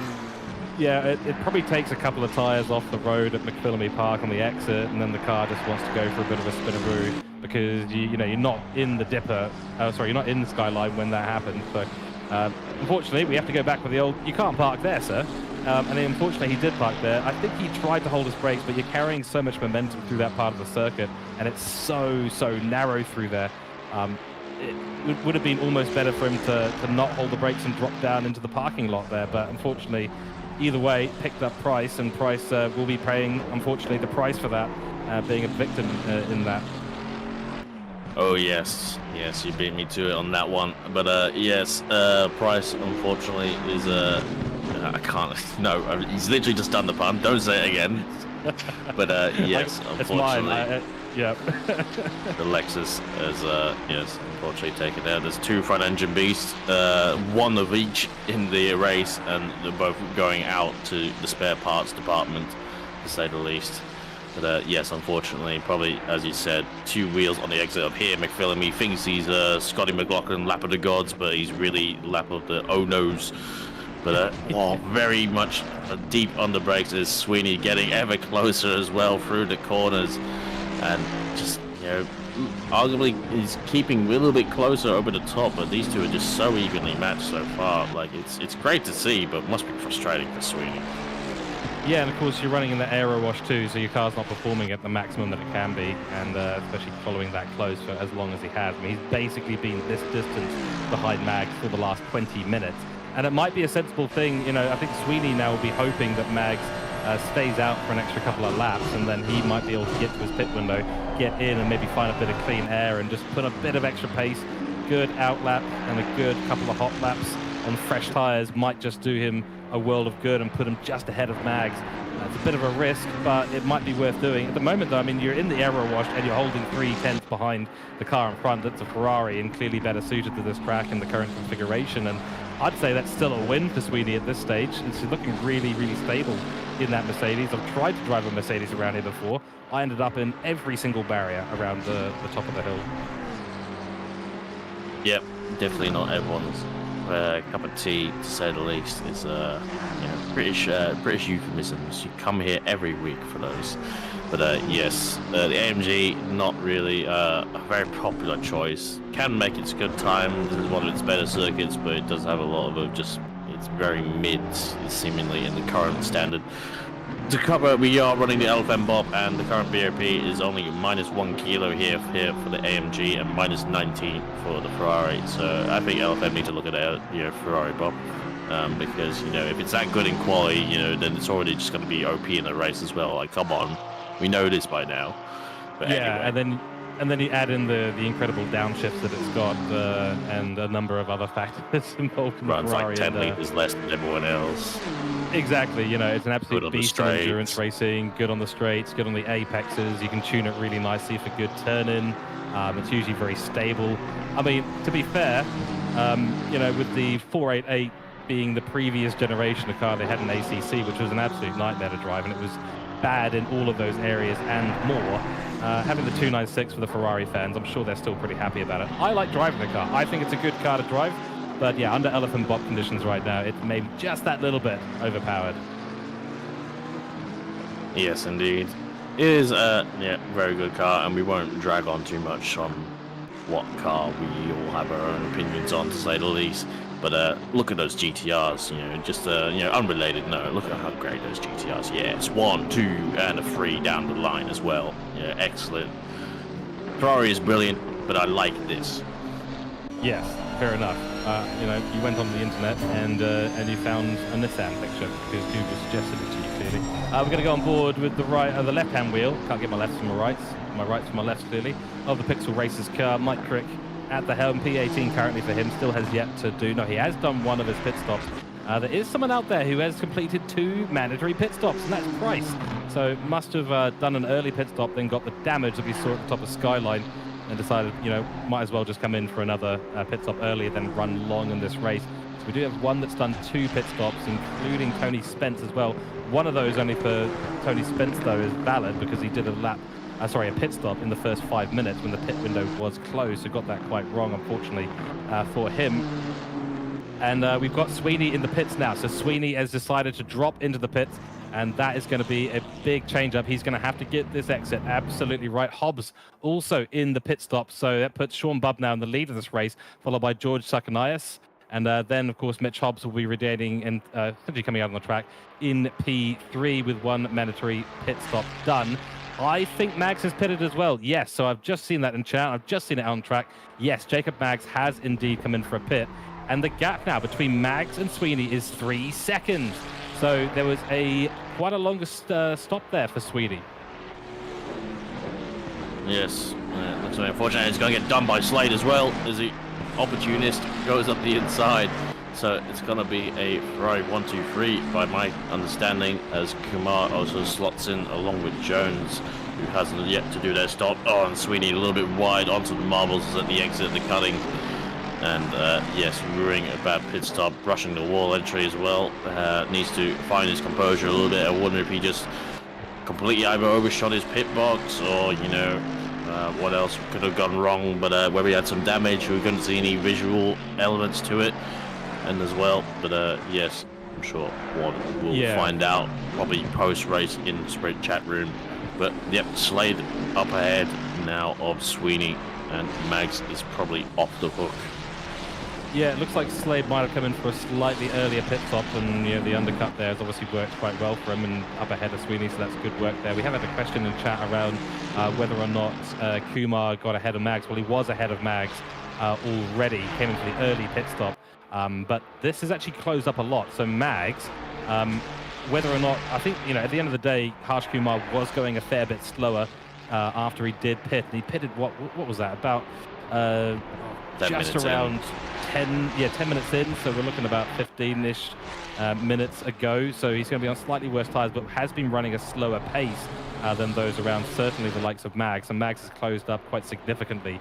Yeah, it probably takes a couple of tyres off the road at McPhillamy Park on the exit, and then the car just wants to go for a bit of a spinaroo because you're not in the dipper. You're not in the Skyline when that happens. So unfortunately, we have to go back with the old. You can't park there, sir. And unfortunately, he did park there. I think he tried to hold his brakes, but you're carrying so much momentum through that part of the circuit, and it's so narrow through there. It would have been almost better for him to not hold the brakes and drop down into the parking lot there, but unfortunately, either way, picked up Price, and Price will be paying, unfortunately, the price for that, being a victim in that. Oh, yes, you beat me to it on that one. But yes, Price, unfortunately, is I can't, no, he's literally just done the pun. Don't say it again. But yes, unfortunately. Yeah. The Lexus has unfortunately taken out. There's 2 front engine beasts, one of each in the race, and they're both going out to the spare parts department, to say the least. But yes, unfortunately, probably, as you said, 2 wheels on the exit up here. McPhillamy thinks he's Scotty McLaughlin, lap of the gods, but he's really lap of the oh-no's. But very much deep on the brakes is Sweeney, getting ever closer as well through the corners. And just, arguably he's keeping a little bit closer over the top, but these two are just so evenly matched so far. Like, it's great to see, but must be frustrating for Sweeney. Yeah, and of course you're running in the aero wash too, so your car's not performing at the maximum that it can be, and especially following that close for as long as he has. I mean, he's basically been this distance behind Mags for the last 20 minutes, and it might be a sensible thing. You know, I think Sweeney now will be hoping that Mags stays out for an extra couple of laps, and then he might be able to get to his pit window, get in, and maybe find a bit of clean air and just put a bit of extra pace. Good out lap and a good couple of hot laps on fresh tyres might just do him a world of good and put him just ahead of Mags. It's a bit of a risk, but it might be worth doing. At the moment, though, I mean, you're in the aero wash and you're holding 3/10 behind the car in front. That's a Ferrari and clearly better suited to this track and the current configuration. And I'd say that's still a win for Sweeney at this stage. It's looking really, really stable in that Mercedes. I've tried to drive a Mercedes around here before. I ended up in every single barrier around the top of the hill. Yep, definitely not everyone's cup of tea, to say the least. Is British euphemisms. You come here every week for those. But yes, the AMG, not really a very popular choice. Can make its good time. This is one of its better circuits, but it does have a lot of it's very mid, seemingly, in the current standard. To cover, we are running the LFM Bob, and the current BOP is only -1 kilo here for the AMG and -19 for the Ferrari. So I think LFM need to look at Ferrari Bob, because if it's that good in quality, then it's already just going to be OP in the race as well. Like, come on, we know this by now. But yeah, anyway. and then you add in the incredible downshifts that it's got, and a number of other factors involved in the Runs Ferrari. like 10 litres less than everyone else. Exactly, it's an absolute beast in endurance racing, good on the straights, good on the apexes. You can tune it really nicely for good turn-in. It's usually very stable. I mean, to be fair, with the 488 being the previous generation of car they had in ACC, which was an absolute nightmare to drive, and it was bad in all of those areas and more. Having the 296 for the Ferrari fans, I'm sure they're still pretty happy about it. I like driving the car. I think it's a good car to drive. But yeah, under Elephant Bob conditions right now, it's maybe just that little bit overpowered. Yes, indeed. It is a very good car, and we won't drag on too much on what car we all have our own opinions on, to say the least. But look at those GTRs, just unrelated note. Look at how great those GTRs. Yeah, it's 1, 2, and a 3 down the line as well. Yeah, excellent. Ferrari is brilliant, but I like this. Yes, fair enough. You went on the internet and you found a Nissan picture because Google suggested it to you, clearly. We're going to go on board with the left-hand wheel. Can't get my lefts from my rights. My rights from my lefts, clearly. Of the Pixel Racers car, Mike Crick at the helm. P18 currently for him. Still has yet to do. No, he has done one of his pit stops. There is someone out there who has completed 2 mandatory pit stops, and that's Price. So must have done an early pit stop, then got the damage that we saw at the top of Skyline, and decided, might as well just come in for another pit stop earlier than run long in this race. So we do have one that's done 2 pit stops, including Tony Spence as well. One of those only for Tony Spence, though, is valid because he did a pit stop in the first 5 minutes when the pit window was closed, so got that quite wrong, unfortunately, for him. And we've got Sweeney in the pits now. So Sweeney has decided to drop into the pits, and that is going to be a big change-up. He's going to have to get this exit absolutely right. Hobbs also in the pit stop, so that puts Sean Bubb now in the lead of this race, followed by George Sakanias. And then, of course, Mitch Hobbs will be redating and essentially coming out on the track in P3 with 1 mandatory pit stop done. I think Mags has pitted as well. Yes, so I've just seen that in chat. I've just seen it on track. Yes, Jacob Mags has indeed come in for a pit. And the gap now between Mags and Sweeney is 3 seconds. So there was quite a longer stop there for Sweeney. Yes, looks like unfortunately it's going to get done by Slade as well, as the opportunist goes up the inside. So it's going to be a Ferrari 1-2-3 by my understanding, as Kumar also slots in along with Jones, who hasn't yet to do their stop. Oh, and Sweeney a little bit wide onto the marbles at the exit, the cutting. And yes, ruining a bad pit stop, brushing the wall entry as well. Needs to find his composure a little bit. I wonder if he just completely either overshot his pit box or, what else could have gone wrong. But where we had some damage, we couldn't see any visual elements to it. And as well, but yes, I'm sure we'll find out probably post-race in the Sprint chat room. But yep, Slade up ahead now of Sweeney, and Mags is probably off the hook. Yeah, it looks like Slade might have come in for a slightly earlier pit stop, and the undercut there has obviously worked quite well for him and up ahead of Sweeney, so that's good work there. We have had a question in chat around whether or not Kumar got ahead of Mags. Well, he was ahead of Mags already, came into the early pit stop, but this has actually closed up a lot. So Mags, whether or not, I think, at the end of the day, Harsh Kumar was going a fair bit slower after he did pit, and he pitted, what was that, about just around 10 minutes in, so we're looking about 15-ish minutes ago, so he's going to be on slightly worse tyres, but has been running a slower pace than those around certainly the likes of Mags, and Mags has closed up quite significantly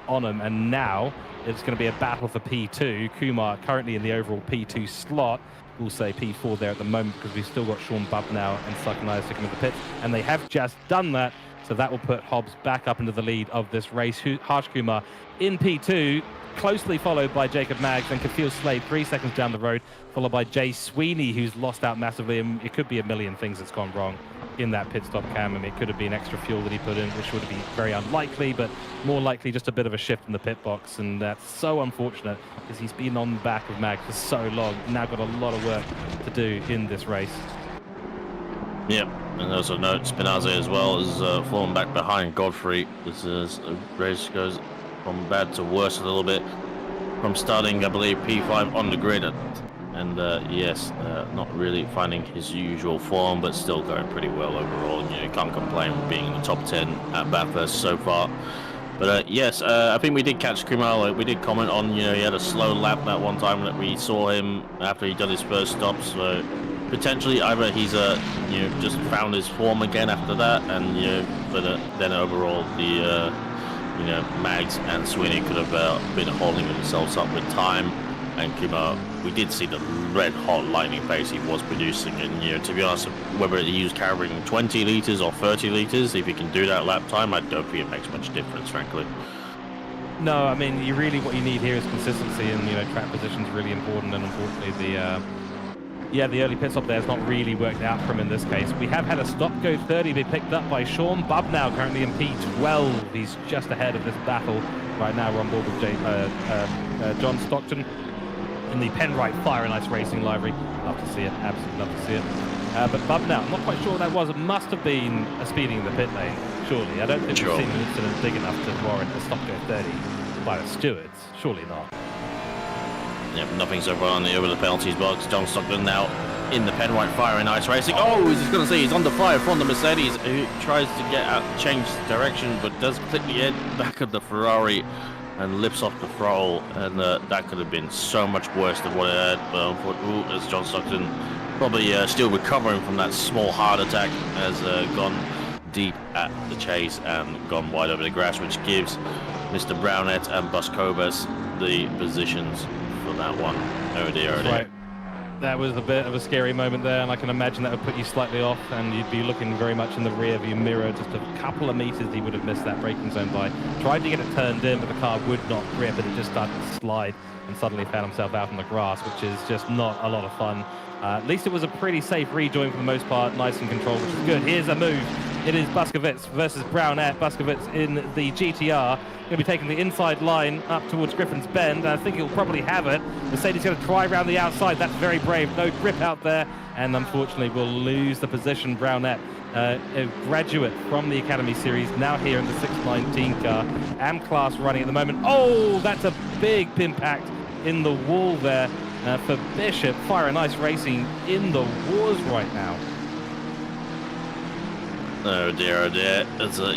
on him, and now it's going to be a battle for P2. Kumar currently in the overall P2 slot. We'll say P4 there at the moment because we've still got Sean Bubb now and Suckanai sticking with the pits, and they have just done that, so that will put Hobbs back up into the lead of this race. Harsh Kumar in P2, closely followed by Jacob Maggs and Kafil Slade 3 seconds down the road, followed by Jay Sweeney, who's lost out massively, and it could be a million things that's gone wrong in that pit stop, Cam. I mean, it could have been extra fuel that he put in, which would be very unlikely, but more likely just a bit of a shift in the pit box, and that's so unfortunate because he's been on the back of Mag for so long, now got a lot of work to do in this race. Yep, and also note Spinazzi as well is falling back behind Godfrey. This is a race goes from bad to worse a little bit, from starting, I believe, P5 on the grid, and yes, not really finding his usual form, but still going pretty well overall. You can't complain with being in the top 10 at Bathurst so far. But yes, I think we did catch Kumar. We did comment on, he had a slow lap that one time that we saw him after he done his first stop. So potentially either he's just found his form again after that, and but then overall the Mags and Sweeney could have been holding themselves up with time, and Kumar, we did see the red hot lightning pace he was producing, and to be honest, whether he was carrying 20 litres or 30 litres, if he can do that lap time, I don't think it makes much difference, frankly. No, I mean, what you need here is consistency, and track position is really important, and unfortunately the early pit stop there has not really worked out for him in this case. We have had a stop go 30 be picked up by Sean Bubb now, currently in P12. He's just ahead of this battle right now. We're on board with John Stockton in the Penrite Fire and Ice Racing livery. Love to see it, absolutely love to see it. But Bubb now, I'm not quite sure what that was. It must have been a speeding in the pit lane, surely. I don't think we've seen an incident big enough to warrant a stop go 30 by the stewards. Surely not. Yep, nothing so far over the penalties box. John Stockton now in the Penrite Fire and Ice Racing. Oh, he's going to see he's under fire from the Mercedes, who tries to get out, change direction, but does clip the end back of the Ferrari and lips off the throttle, and that could have been so much worse than what it had. But unfortunately, as John Stockton probably still recovering from that small heart attack, has gone deep at the chase and gone wide over the grass, which gives Mr. Brownette and Buscovas the positions for that one. Oh dear, oh dear. Right. That was a bit of a scary moment there, and I can imagine that would put you slightly off, and you'd be looking very much in the rear view mirror. Just a couple of meters he would have missed that braking zone by. Tried to get it turned in, but the car would not grip, and it just started to slide, and suddenly found himself out on the grass, which is just not a lot of fun. At least it was a pretty safe rejoin for the most part, nice and controlled, which is good. Here's a move. It is Buscovitz versus Brownette. Buscovitz in the GTR. Going to be taking the inside line up towards Griffin's Bend. I think he'll probably have it. Mercedes going to try around the outside. That's very brave. No grip out there. And unfortunately, we'll lose the position. Brownette, a graduate from the Academy Series, now here in the 619 car. AM-Class running at the moment. Oh, that's a big impact in the wall there for Bishop. Fire and Ice Racing in the wars right now. Oh dear, oh dear.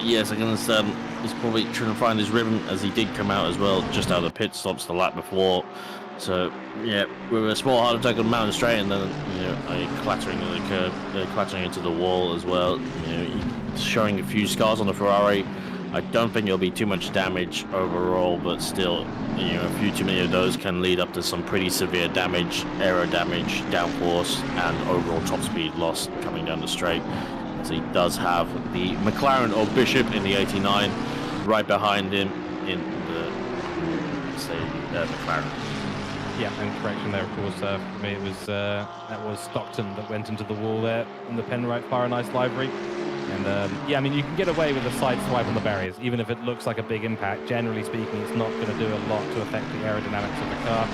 Yes, I can understand. He's probably trying to find his rhythm, as he did come out as well, just out of the pit stops the lap before. So, yeah, with a small heart attack on Mountain Straight, and then, clattering into the curb, clattering into the wall as well. Showing a few scars on the Ferrari. I don't think there'll be too much damage overall, but still, a few too many of those can lead up to some pretty severe damage, aero damage, downforce, and overall top speed loss coming down the straight. So he does have the McLaren or Bishop in the 89 right behind him in the McLaren. Yeah, and correction there, of course, for me it was that was Stockton that went into the wall there in the Penrite Fire and Ice livery. And yeah, I mean, you can get away with a side swipe on the barriers, even if it looks like a big impact. Generally speaking, it's not going to do a lot to affect the aerodynamics of the car.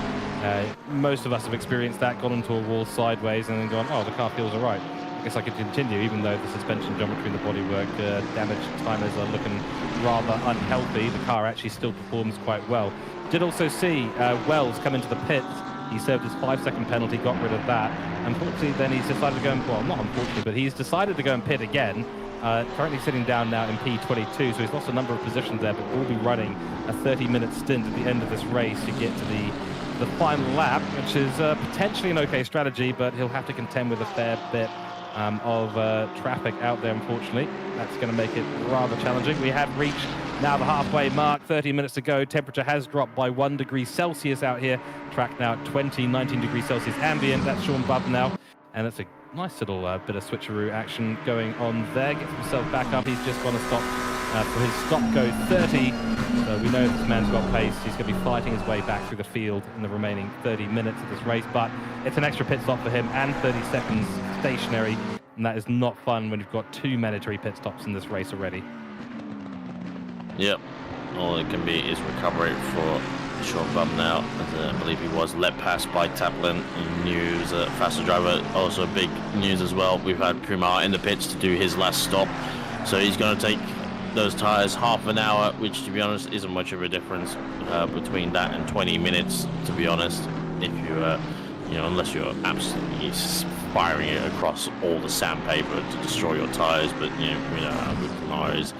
Most of us have experienced that, gone into a wall sideways and then gone, oh, the car feels all right. I guess I could continue, even though the suspension geometry and the bodywork damage timers are looking rather unhealthy. The car actually still performs quite well. Did also see Wells come into the pits. He served his 5-second penalty, got rid of that. Unfortunately, then he's decided to go and, well, not unfortunately, but he's decided to go and pit again. Currently sitting down now in P22, so he's lost a number of positions there, but will be running a 30-minute stint at the end of this race to get to the final lap, which is potentially an okay strategy, but he'll have to contend with a fair bit of traffic out there, unfortunately. That's going to make it rather challenging. We have reached now the halfway mark, 30 minutes to go. Temperature has dropped by 1 degree Celsius out here. Track now at 19 degrees Celsius ambient. That's Sean Bubb now. And that's a nice little bit of switcheroo action going on there. Gets himself back up. He's just going to stop for his stop go 30. So we know this man's got pace. He's going to be fighting his way back through the field in the remaining 30 minutes of this race. But it's an extra pit stop for him and 30 seconds stationary. And that is not fun when you've got 2 mandatory pit stops in this race already. Yep. All it can be is recovery for Sean Bubb now. As, I believe he was let past by Taplin. He knew he was a faster driver. Also big news as well. We've had Kumar in the pits to do his last stop. So he's going to take those tyres half an hour, which to be honest isn't much of a difference between that and 20 minutes, to be honest. If you unless you're absolutely firing it across all the sandpaper to destroy your tyres, but you know how good Kumar is.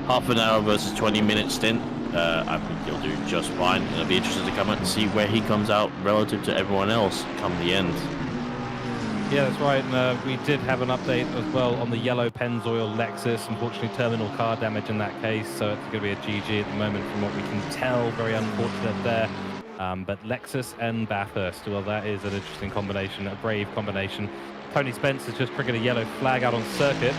Half an hour versus 20-minute stint, I think he'll do just fine. It'll be interesting to come out and see where he comes out relative to everyone else come the end. Yeah, that's right. And we did have an update as well on the yellow Pennzoil Lexus. Unfortunately, terminal car damage in that case, so it's going to be a GG at the moment from what we can tell. Very unfortunate there. But Lexus and Bathurst, well, that is an interesting combination, a brave combination. Tony Spence has just triggered a yellow flag out on circuit,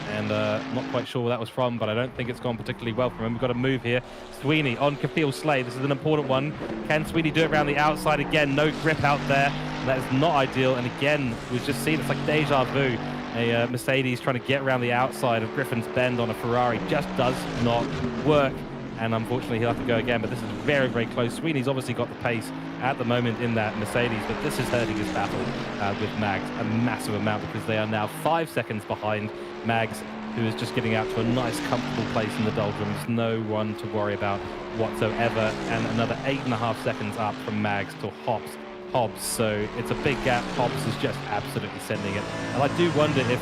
and not quite sure where that was from, but I don't think it's gone particularly well for him. We've got a move here. Sweeney on Kafil Slade. This is an important one. Can Sweeney do it around the outside again? No grip out there. That is not ideal. And again, we've just seen it's like deja vu. A Mercedes trying to get around the outside of Griffin's Bend on a Ferrari just does not work. And unfortunately, he'll have to go again. But this is very, very close. Sweeney's obviously got the pace at the moment in that Mercedes, but this is hurting his battle with Mags a massive amount, because they are now 5 seconds behind Mags, who is just getting out to a nice, comfortable place in the doldrums. No one to worry about whatsoever. And another 8.5 seconds up from Mags to Hobbs. So it's a big gap. Hobbs is just absolutely sending it. And I do wonder if,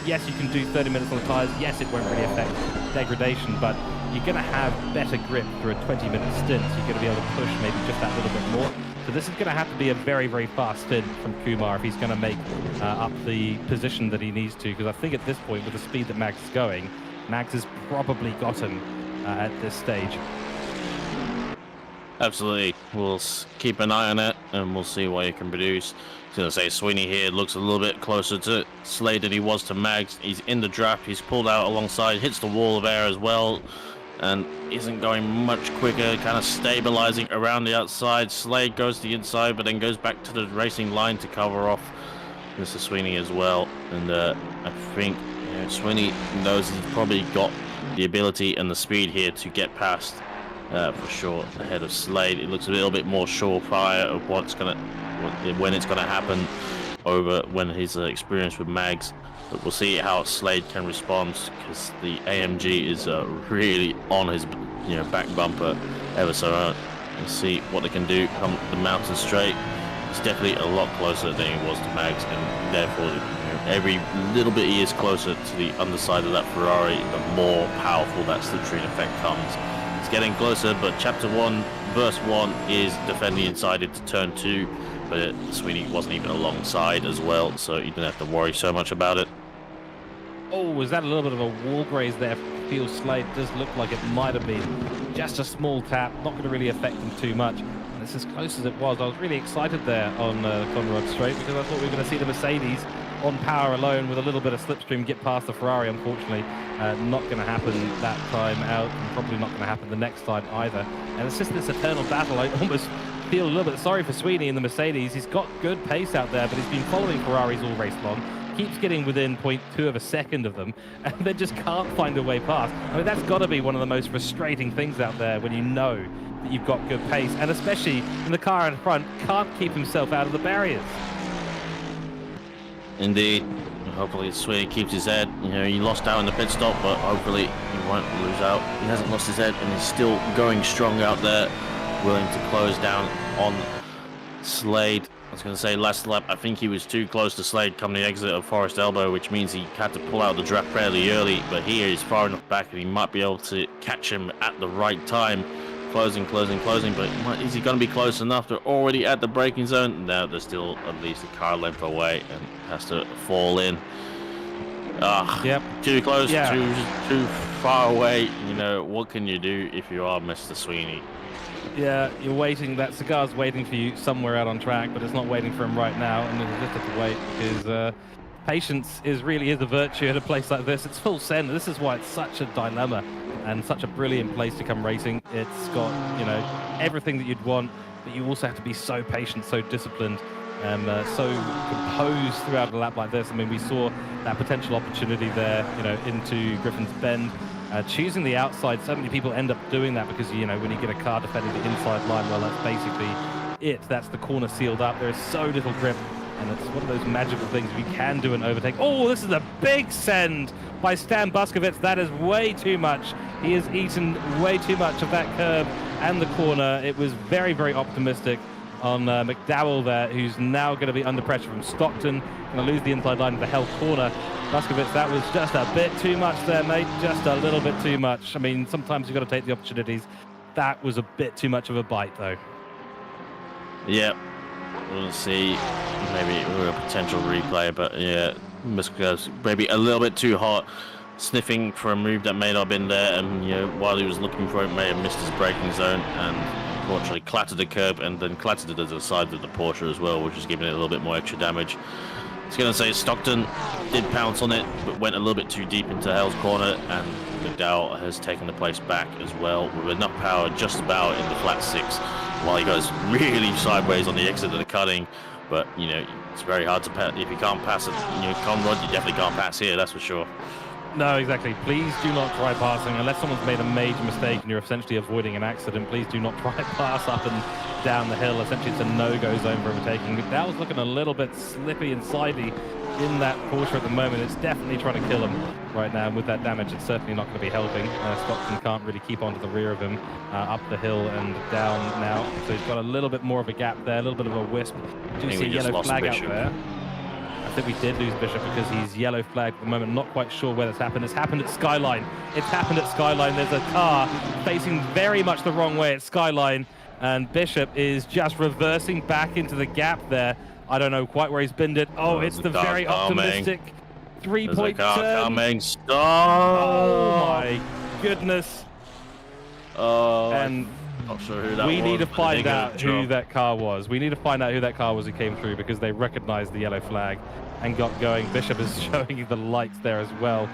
yes, you can do 30 minutes on the tyres. Yes, it won't really affect degradation, but you're going to have better grip for a 20-minute stint. So you're going to be able to push maybe just that little bit more. So this is going to have to be a very, very fast stint from Kumar if he's going to make up the position that he needs to. Because I think at this point, with the speed that Mags is going, Mags has probably got him at this stage. Absolutely. We'll keep an eye on it, and we'll see what he can produce. I was going to say, Sweeney here looks a little bit closer to Slade than he was to Mags. He's in the draft. He's pulled out alongside, hits the wall of air as well, and isn't going much quicker, kind of stabilizing around the outside. Slade goes to the inside, but then goes back to the racing line to cover off Mr. Sweeney as well. And I think Sweeney knows he's probably got the ability and the speed here to get past for sure ahead of Slade. It looks a little bit more surefire of when it's gonna happen over when his experience with Mags. But we'll see how Slade can respond, because the AMG is really on his back bumper ever so. We'll see what they can do come the mountain straight. It's definitely a lot closer than he was to Mags, and therefore every little bit he is closer to the underside of that Ferrari, the more powerful that slipstream effect comes. It's getting closer, but Chapter 1, Verse 1 is defending inside into Turn 2, but Sweeney wasn't even alongside as well, so you didn't have to worry so much about it. Oh, was that a little bit of a wall graze there? Field Slade does look like it might have been just a small tap, not going to really affect him too much. And it's as close as it was. I was really excited there on Conrad Straight, because I thought we were going to see the Mercedes on power alone with a little bit of slipstream get past the Ferrari. Unfortunately, not going to happen that time out, and probably not going to happen the next time either. And it's just this eternal battle. I almost feel a little bit sorry for Sweeney in the Mercedes. He's got good pace out there, but he's been following Ferraris all race long. keeps getting within 0.2 of a second of them, and then just can't find a way past. I mean, that's got to be one of the most frustrating things out there when you know that you've got good pace, and especially in the car in front can't keep himself out of the barriers. Indeed. Hopefully Sweeney keeps his head. You know, he lost out in the pit stop, but hopefully he won't lose out. He hasn't lost his head, and he's still going strong out there, willing to close down on Slade. I was going to say last lap, I think he was too close to Slade coming the exit of Forest Elbow, which means he had to pull out the draft fairly early, but here he's far enough back and he might be able to catch him at the right time. Closing, but is he going to be close enough? They're already at the braking zone. No, they're still at least a car length away and has to fall in. Yep. Too close, too far away. You know, what can you do if you are Mr. Sweeney? Yeah, you're waiting. That cigar's waiting for you somewhere out on track, but it's not waiting for him right now, and you'll just have to wait because patience really is a virtue at a place like this. It's full send. This is why it's such a dilemma and such a brilliant place to come racing. It's got, you know, everything that you'd want, but you also have to be so patient, so disciplined, and so composed throughout a lap like this. I mean, we saw that potential opportunity there, you know, into Griffin's Bend. Choosing the outside, so many people end up doing that because, you know, when you get a car defending the inside line, well, that's basically it. That's the corner sealed up. There is so little grip, and it's one of those magical things. We can do an overtake. Oh, this is a big send by Stan Buskovitz. That is way too much. He has eaten way too much of that curb and the corner. It was very, very optimistic on McDowell there, who's now going to be under pressure from Stockton. Going to lose the inside line of the held corner. Buskovitz, that was just a bit too much there, mate. Just a little bit too much. I mean, sometimes you've got to take the opportunities. That was a bit too much of a bite, though. Yeah. We'll see. Maybe a potential replay, but yeah, Buskovitz maybe a little bit too hot. Sniffing for a move that may not have been there, and, you know, while he was looking for it, may have missed his braking zone and unfortunately clattered the curb and then clattered it to the side of the Porsche as well, which is giving it a little bit more extra damage. I was going to say Stockton did pounce on it, but went a little bit too deep into Hell's corner, and McDowell has taken the place back as well with enough power just about in the flat six, while he goes really sideways on the exit of the cutting. But, you know, it's very hard to pass. If you can't pass it, you know, Conrad, you definitely can't pass here, that's for sure. No, exactly. Please do not try passing unless someone's made a major mistake and you're essentially avoiding an accident. Please do not try pass up and down the hill. Essentially, it's a no-go zone for overtaking. McDowell's looking a little bit slippy and sidey in that Porsche at the moment. It's definitely trying to kill him right now. And with that damage, it's certainly not going to be helping. Stockton can't really keep onto the rear of him up the hill and down now. So he's got a little bit more of a gap there, a little bit of a wisp. Do you see a yellow flag out there? I think we did lose Bishop because he's yellow flagged at the moment. Not quite sure where that's happened. It's happened at Skyline. It's happened at Skyline. There's a car facing very much the wrong way at Skyline, and Bishop is just reversing back into the gap there. I don't know quite where he's binned it. Oh, it's the very optimistic three-point turn. Coming. Stop! Oh my goodness! Oh, and not sure who that was. We need to find out who that car was. We need to find out who that car was who came through, because they recognized the yellow flag and got going. Bishop is showing you the lights there as well.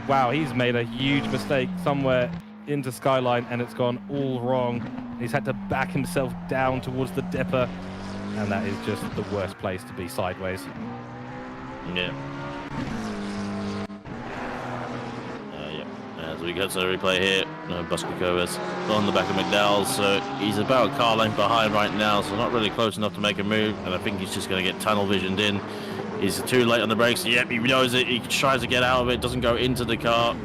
Wow, he's made a huge mistake somewhere into Skyline, and it's gone all wrong. He's had to back himself down towards the dipper, and that is just the worst place to be sideways. Yeah. As we go to the replay here, Buskovitz on the back of McDowell, so he's about a car length behind right now, so not really close enough to make a move, and I think he's just going to get tunnel visioned in. He's too late on the brakes. Yep, he knows it. He tries to get out of it, doesn't go into the car,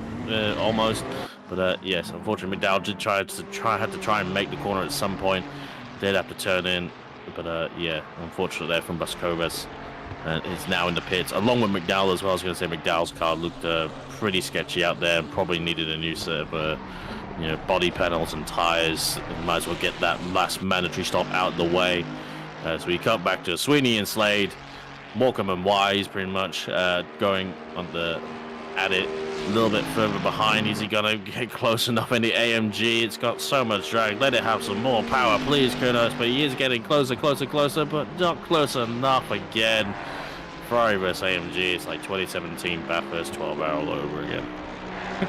almost. But yes, unfortunately, McDowell did had to try and make the corner at some point. Did have to turn in, but yeah, unfortunate there from Buskovitz. And is now in the pits, along with McDowell as well. I was going to say McDowell's car looked pretty sketchy out there and probably needed a new set of you know, body panels and tires. Might as well get that last mandatory stop out of the way. So we cut back to Sweeney and Slade, Morecambe and Wise pretty much going on at it a little bit further behind. Is he going to get close enough in the AMG? It's got so much drag. Let it have some more power, please, Kurnos. But he is getting closer, but not close enough again. Ferrari versus AMG, it's like 2017 Bathurst 12 barrel over again.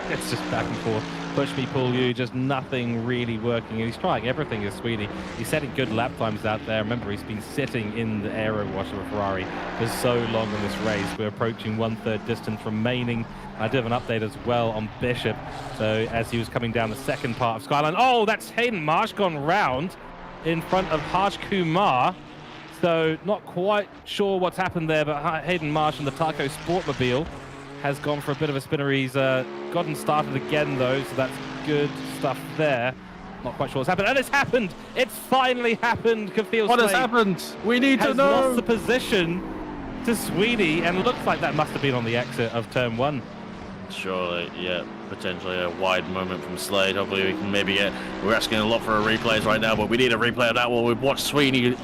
It's just back and forth. push me, pull you, just nothing really working. And he's trying everything, is Sweeney. He's setting good lap times out there. Remember, he's been sitting in the aero wash of a Ferrari for so long in this race. We're approaching 1/3 distance remaining. I did have an update as well on Bishop. So as he was coming down the second part of Skyline, oh, that's Hayden Marsh gone round in front of Harsh Kumar. So not quite sure what's happened there, but Hayden Marsh in the Taco Sportmobile has gone for a bit of a spinner. He's gotten started again though, so that's good stuff there. Not quite sure what's happened. And it's happened! It's finally happened! Kafil What has Slade happened? We need to has know! lost the position to Sweeney, and it looks like that must have been on the exit of turn 1. Surely, yeah, potentially a wide moment from Slade. Hopefully we can maybe get... We're asking a lot for replays right now, but we need a replay of that one. We've watched Sweeney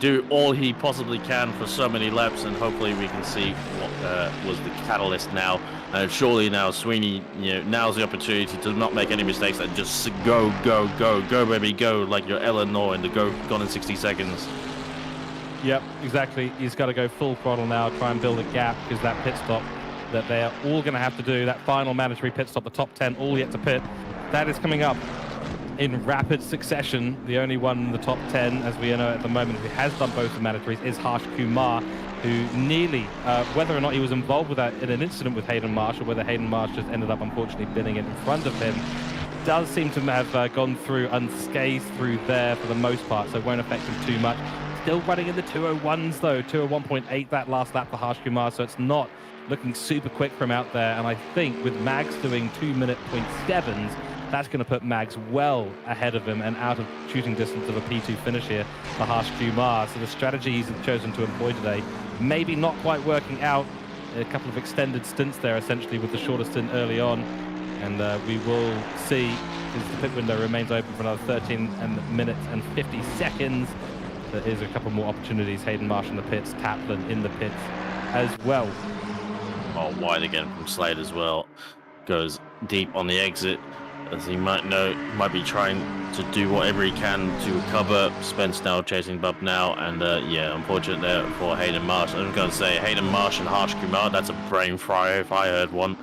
do all he possibly can for so many laps, and hopefully we can see what was the catalyst now. And surely now Sweeney, now's the opportunity to not make any mistakes and just go, go, go, go, baby, go, like you're Eleanor in the gone in 60 seconds. Yep, exactly. He's got to go full throttle now, try and build a gap, because that pit stop that they are all going to have to do, that final mandatory pit stop, the top 10 all yet to pit, that is coming up in rapid succession. The only one in the top 10, as we know at the moment, who has done both the mandatories is Harsh Kumar, who nearly, whether or not he was involved with that in an incident with Hayden Marsh, or whether Hayden Marsh just ended up unfortunately binning it in front of him, does seem to have gone through unscathed through there for the most part, so it won't affect him too much. Still running in the 201s though, 201.8 that last lap for Harsh Kumar, so it's not looking super quick from out there. And I think with Mags doing 2-minute .7s, that's going to put Mags well ahead of him and out of shooting distance of a P2 finish here for Harsh Kumar. So the strategy he's chosen to employ today, maybe not quite working out. A couple of extended stints there, essentially, with the shorter stint early on. And we will see, as the pit window remains open for another 13 minutes and 50 seconds. There is a couple more opportunities. Hayden Marsh in the pits, Taplin in the pits as well. Oh, wide again from Slade as well. Goes deep on the exit. As he might know, might be trying to do whatever he can to recover. Spence now chasing Bub now, and yeah, unfortunate there for Hayden Marsh. I'm going to say Hayden Marsh and Harsh Kumar, that's a brain fryer if I heard one.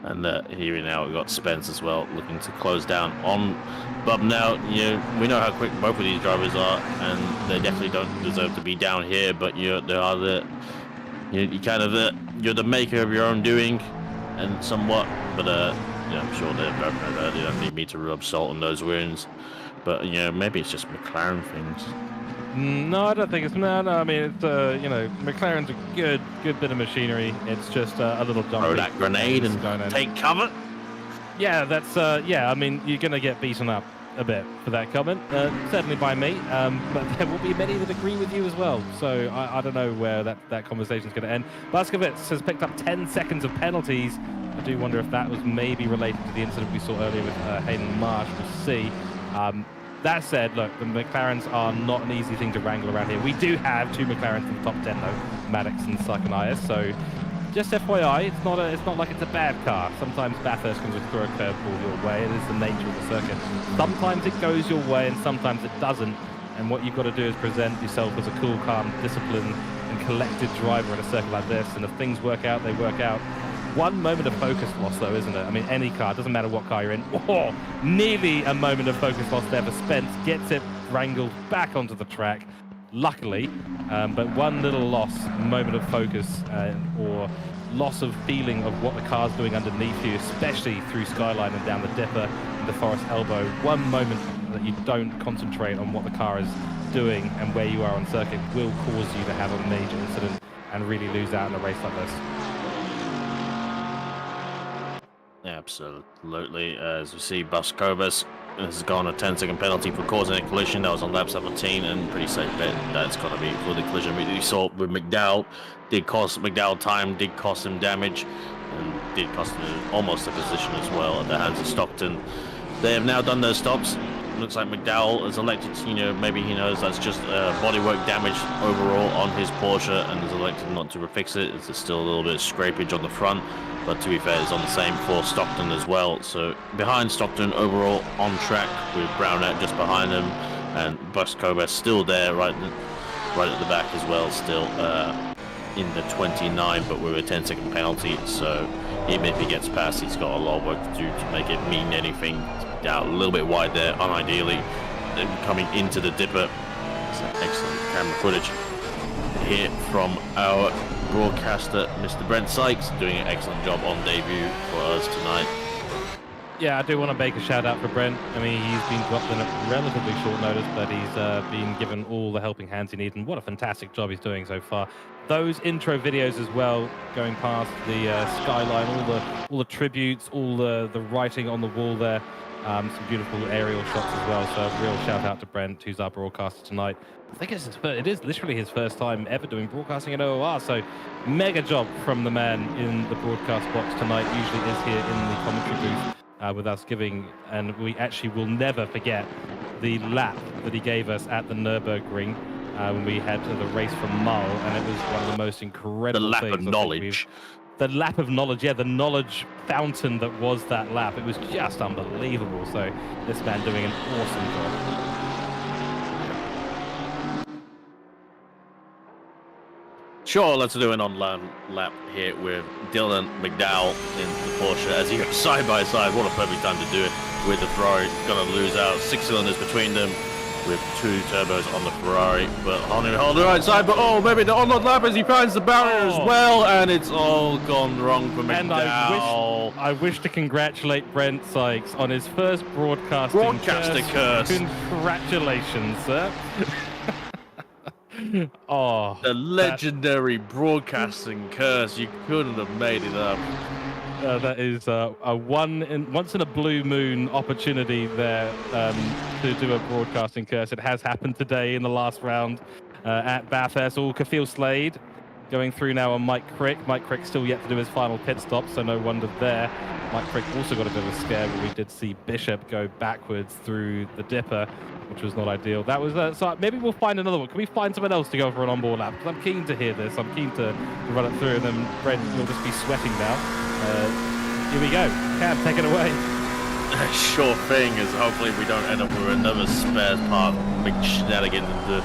And here now we've got Spence as well, looking to close down on Bub now. We know how quick both of these drivers are, and they definitely don't deserve to be down here, but they are you're the maker of your own doing, and somewhat, but I'm sure they don't need me to rub salt on those wounds. But maybe it's just McLaren things. No, I don't think it's no. I mean, it's McLaren's a good bit of machinery. It's just a little jumpy. Throw that grenade and take cover. Yeah, that's yeah. I mean, you're gonna get beaten up a bit for that comment, certainly by me. But there will be many that agree with you as well. So I don't know where that conversation's going to end. Blazkowicz has picked up 10 seconds of penalties. I do wonder if that was maybe related to the incident we saw earlier with Hayden Marsh. We'll see. That said, look, the McLarens are not an easy thing to wrangle around here. We do have 2 McLarens in the top 10 though, Maddox and Sakanias. So just FYI, it's not like it's a bad car. Sometimes Bathurst can just throw a curveball your way. It is the nature of the circuit. Sometimes it goes your way and sometimes it doesn't. And what you've got to do is present yourself as a cool, calm, disciplined and collected driver in a circuit like this. And if things work out, they work out. One moment of focus loss though, isn't it? I mean, any car, doesn't matter what car you're in. Oh, nearly a moment of focus loss there for Spence. Gets it wrangled back onto the track, luckily. But one little moment of focus or loss of feeling of what the car's doing underneath you, especially through Skyline and down the Dipper and the Forest Elbow. One moment that you don't concentrate on what the car is doing and where you are on circuit will cause you to have a major incident and really lose out in a race like this. Absolutely. As we see, Blazkowicz has gone a 10-second penalty for causing a collision. That was on lap 17, and pretty safe bet that's going to be for the collision we saw with McDowell. Did cost McDowell time, did cost him damage, and did cost him almost a position as well at the hands of Stockton. They have now done their stops. Looks like McDowell has elected, maybe he knows that's just bodywork damage overall on his Porsche and has elected not to fix it. There's still a little bit of scrapage on the front, but to be fair, it's on the same for Stockton as well. So behind Stockton overall on track with Brownette just behind him, and Blazkowicz still there right at the back as well, still in the 29, but with a 10-second penalty. So even if he gets past, he's got a lot of work to do to make it mean anything. Down a little bit wide there, unideally. Then coming into the dipper. Some excellent camera footage here from our broadcaster, Mr. Brent Sykes, doing an excellent job on debut for us tonight. Yeah, I do want to make a shout out for Brent. I mean, he's been dropped in at relatively short notice, but he's been given all the helping hands he needs, and what a fantastic job he's doing so far. Those intro videos as well, going past the skyline, all the tributes, all the writing on the wall there, some beautiful aerial shots as well. So a real shout out to Brent, who's our broadcaster tonight. I think it is literally his first time ever doing broadcasting at OOR, so mega job from the man in the broadcast box tonight. Usually is here in the commentary booth. With us giving, and we actually will never forget the lap that he gave us at the Nürburgring when we had the race from Mull, and it was one of the most incredible things. The lap of knowledge. The lap of knowledge, yeah, the knowledge fountain that was that lap. It was just unbelievable. So this man doing an awesome job. Sure, let's do an online lap here with Dylan McDowell in the Porsche as he goes side by side. What a perfect time to do it with the Ferrari. Going to lose out 6 cylinders between them with 2 turbos on the Ferrari. But on the right side, but maybe the online lap as he finds the barrier as well. And it's all gone wrong for McDowell. And I wish to congratulate Brent Sykes on his first broadcaster curse. Congratulations, sir. Oh, the legendary broadcasting curse. You couldn't have made it up. That is a once in a blue moon opportunity there to do a broadcasting curse. It has happened today in the last round at Bathurst. Kafil Slade going through now on Mike Crick. Mike Crick still yet to do his final pit stop, so no wonder there. Mike Crick also got a bit of a scare when we did see Bishop go backwards through the dipper, which was not ideal. That was so maybe we'll find another one. Can we find someone else to go for an onboard lap? Because I'm keen to hear this. I'm keen to run it through, and then Brent will just be sweating now. Here we go. Cam, take it away. Sure thing, as hopefully we don't end up with another spare part McShenanigans into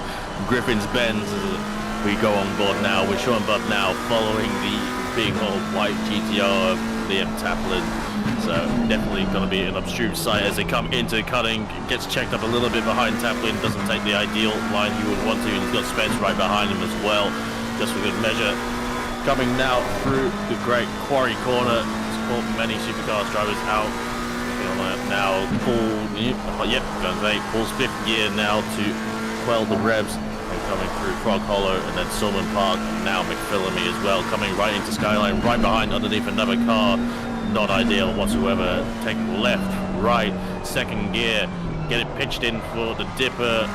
Griffin's Benz as we go on board now with Sean Bubb now following the big old white GTR of Liam Taplin. So definitely going to be an obstructed sight as they come into cutting. Gets checked up a little bit behind Taplin. Doesn't take the ideal line he would want to. And he's got Spence right behind him as well, just for good measure. Coming now through the great quarry corner. It's caught many supercars drivers out. Now pulls 5th gear now to quell the revs. And coming through Frog Hollow and then Silman Park. And now McPhillamy as well. Coming right into Skyline, right behind underneath another car. Not ideal whatsoever. Taking left, right, 2nd gear. Get it pitched in for the dipper. A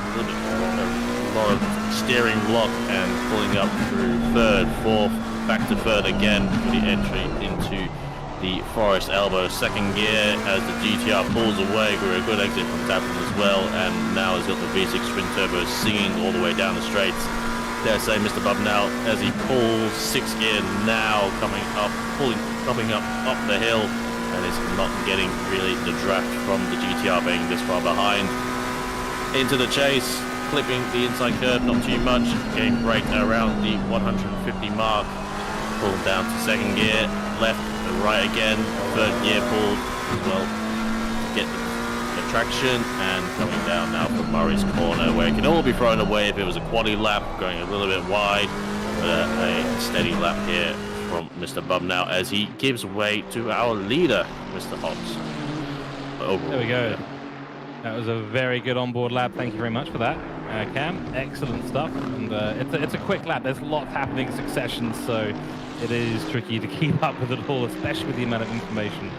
lot of steering block and pulling up through 3rd, 4th, back to 3rd again for the entry into the Forest Elbow. 2nd gear as the GTR pulls away. We're a good exit from Taplin as well. And now has got the V6 Sprint Turbo singing all the way down the straights. Dare say Mr. Bubb now as he pulls 6th gear now coming up the hill, and it's not getting really the draft from the GTR being this far behind. Into the chase, clipping the inside curve, not too much, getting braked around the 150 mark, pulled down to 2nd gear, left and right again, 3rd gear pulled as well, get the traction, and coming down now from Murray's corner where it can all be thrown away if it was a quaddy lap, going a little bit wide, but a steady lap here from Mr. Bubb now as he gives way to our leader, Mr. Hobbs. There we go. That was a very good onboard lap. Thank you very much for that, Cam. Excellent stuff. And it's a quick lap. There's lots happening in succession, so it is tricky to keep up with it all, especially with the amount of information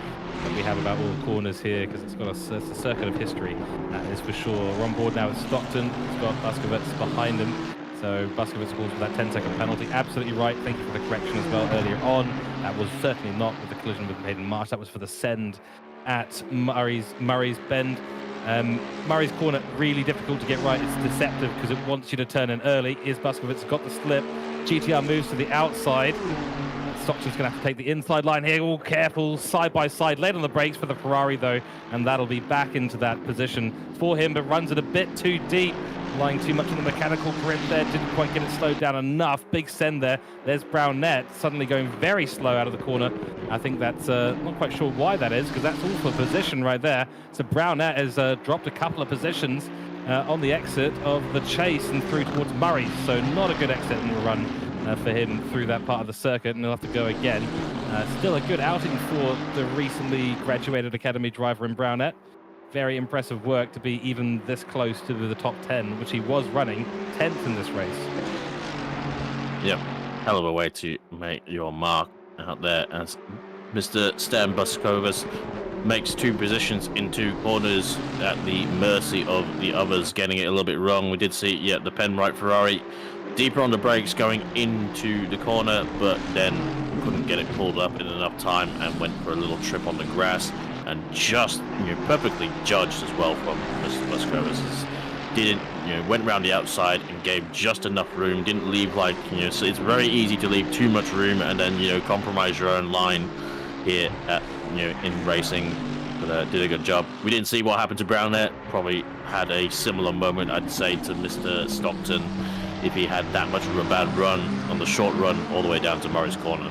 that we have about all the corners here, because it's got a circuit of history, that is for sure. We're on board now with Stockton. It's got Buskovitz behind him. So Buskovitz calls for that 10-second penalty. Absolutely right. Thank you for the correction as well earlier on. That was certainly not with the collision with Hayden Marsh. That was for the send at Murray's Bend. Murray's corner, really difficult to get right. It's deceptive because it wants you to turn in early. Is Buskovitz got the slip? GTR moves to the outside. Stockton's going to have to take the inside line here. All careful, side by side. Late on the brakes for the Ferrari, though, and that'll be back into that position for him, but runs it a bit too deep. relying too much on the mechanical grip there, didn't quite get it slowed down enough. Big send there. There's Brownette suddenly going very slow out of the corner. I think that's not quite sure why that is, because that's all for position right there. So Brownette has dropped a couple of positions on the exit of the chase and through towards Murray. So not a good exit in the run for him through that part of the circuit, and he'll have to go again. Still a good outing for the recently graduated Academy driver in Brownette. Very impressive work to be even this close to the top 10, which he was running 10th in this race. Yep, hell of a way to make your mark out there as Mr. Stan Buskovas makes 2 positions in 2 corners at the mercy of the others getting it a little bit wrong. We did see, the Penrite Ferrari deeper on the brakes going into the corner, but then couldn't get it pulled up in enough time and went for a little trip on the grass. And just perfectly judged as well from Mr. Buskovas. Didn't went around the outside and gave just enough room. Didn't leave so it's very easy to leave too much room and then compromise your own line here at in racing. But did a good job. We didn't see what happened to Brownette. Probably had a similar moment, I'd say, to Mr. Stockton if he had that much of a bad run on the short run all the way down to Murray's corner.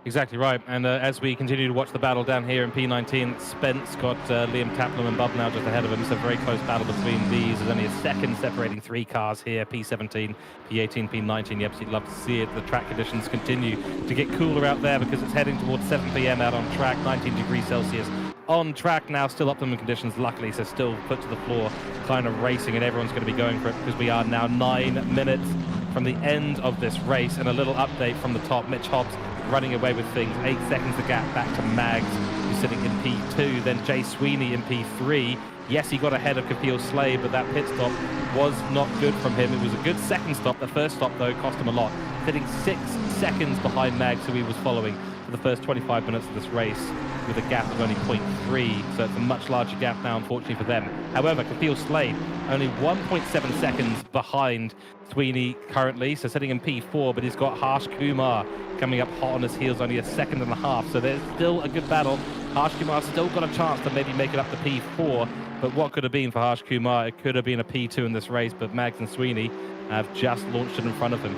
Exactly right, and as we continue to watch the battle down here in P19, Spence got Liam Taplin and Bob now just ahead of him. It's a very close battle between these. There's only a second separating 3 cars here, P17, P18, P19. You absolutely love to see it. The track conditions continue to get cooler out there because it's heading towards 7 p.m. out on track, 19 degrees Celsius. On track now, still optimum conditions, luckily, so still put to the floor, kind of racing, and everyone's going to be going for it because we are now 9 minutes from the end of this race. And a little update from the top, Mitch Hobbs running away with things, 8 seconds the gap back to Mags, who's sitting in P2, then Jay Sweeney in P3. Yes, he got ahead of Kapil Slade, but that pit stop was not good from him. It was a good second stop. The first stop, though, cost him a lot, sitting 6 seconds behind Mags, who he was following for the first 25 minutes of this race, with a gap of only 0.3, so it's a much larger gap now, unfortunately, for them. However, Kapil Slade only 1.7 seconds behind Sweeney currently, so sitting in P4, but he's got Harsh Kumar coming up hot on his heels, only a second and a half, so there's still a good battle. Harsh Kumar's still got a chance to maybe make it up to P4, but what could have been for Harsh Kumar? It could have been a P2 in this race, but Mags and Sweeney have just launched it in front of him.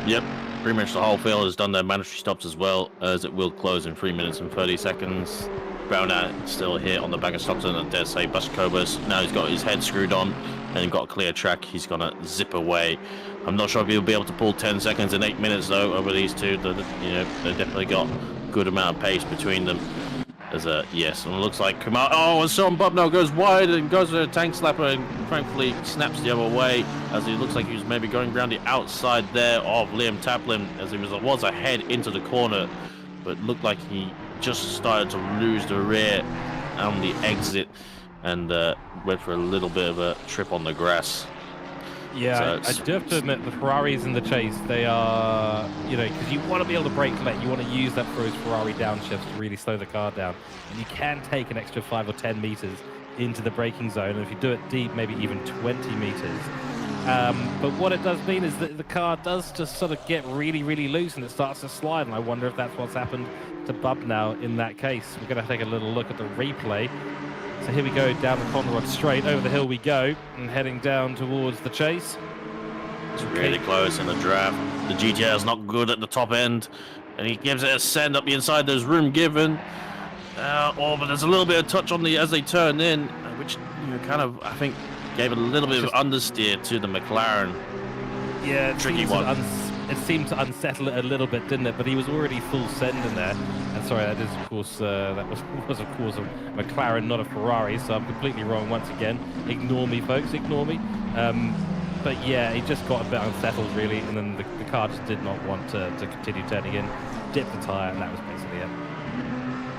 Yep. Pretty much the whole field has done their mandatory stops as well, as it will close in 3 minutes and 30 seconds. Brownette still here on the back of Stockton, and dare say Buskovas. Now he's got his head screwed on and got a clear track. He's going to zip away. I'm not sure if he'll be able to pull 10 seconds in 8 minutes, though, over these two. They've definitely got a good amount of pace between them. There's a yes, and it looks like Kumar. Oh, and Sean Bubno goes wide and goes for a tank slapper and thankfully snaps the other way as he looks like he was maybe going around the outside there of Liam Taplin as he was ahead into the corner, but looked like he just started to lose the rear on the exit and went for a little bit of a trip on the grass. Yeah, I do have to admit, the Ferraris in the chase, they are, because you want to be able to brake late, you want to use that for his Ferrari downshifts to really slow the car down. And you can take an extra 5 or 10 meters into the braking zone, and if you do it deep, maybe even 20 meters. But what it does mean is that the car does just sort of get really, really loose and it starts to slide, and I wonder if that's what's happened to Bub now in that case. We're going to take a little look at the replay. So here we go, down the Conrod straight, over the hill we go, and heading down towards the chase. It's really close in the draft. The GTR is not good at the top end, and he gives it a send up the inside. There's room given. But there's a little bit of touch on as they turn in, which kind of, I think, gave a little bit of understeer to the McLaren. Yeah, tricky one. It seemed to unsettle it a little bit, didn't it? But he was already full send in there. And sorry, that is, of course, that was of course a McLaren, not a Ferrari. So I'm completely wrong once again. Ignore me, folks. Ignore me. But yeah, he just got a bit unsettled, really, and then the car just did not want to continue turning in. Dipped the tyre, and that was basically it.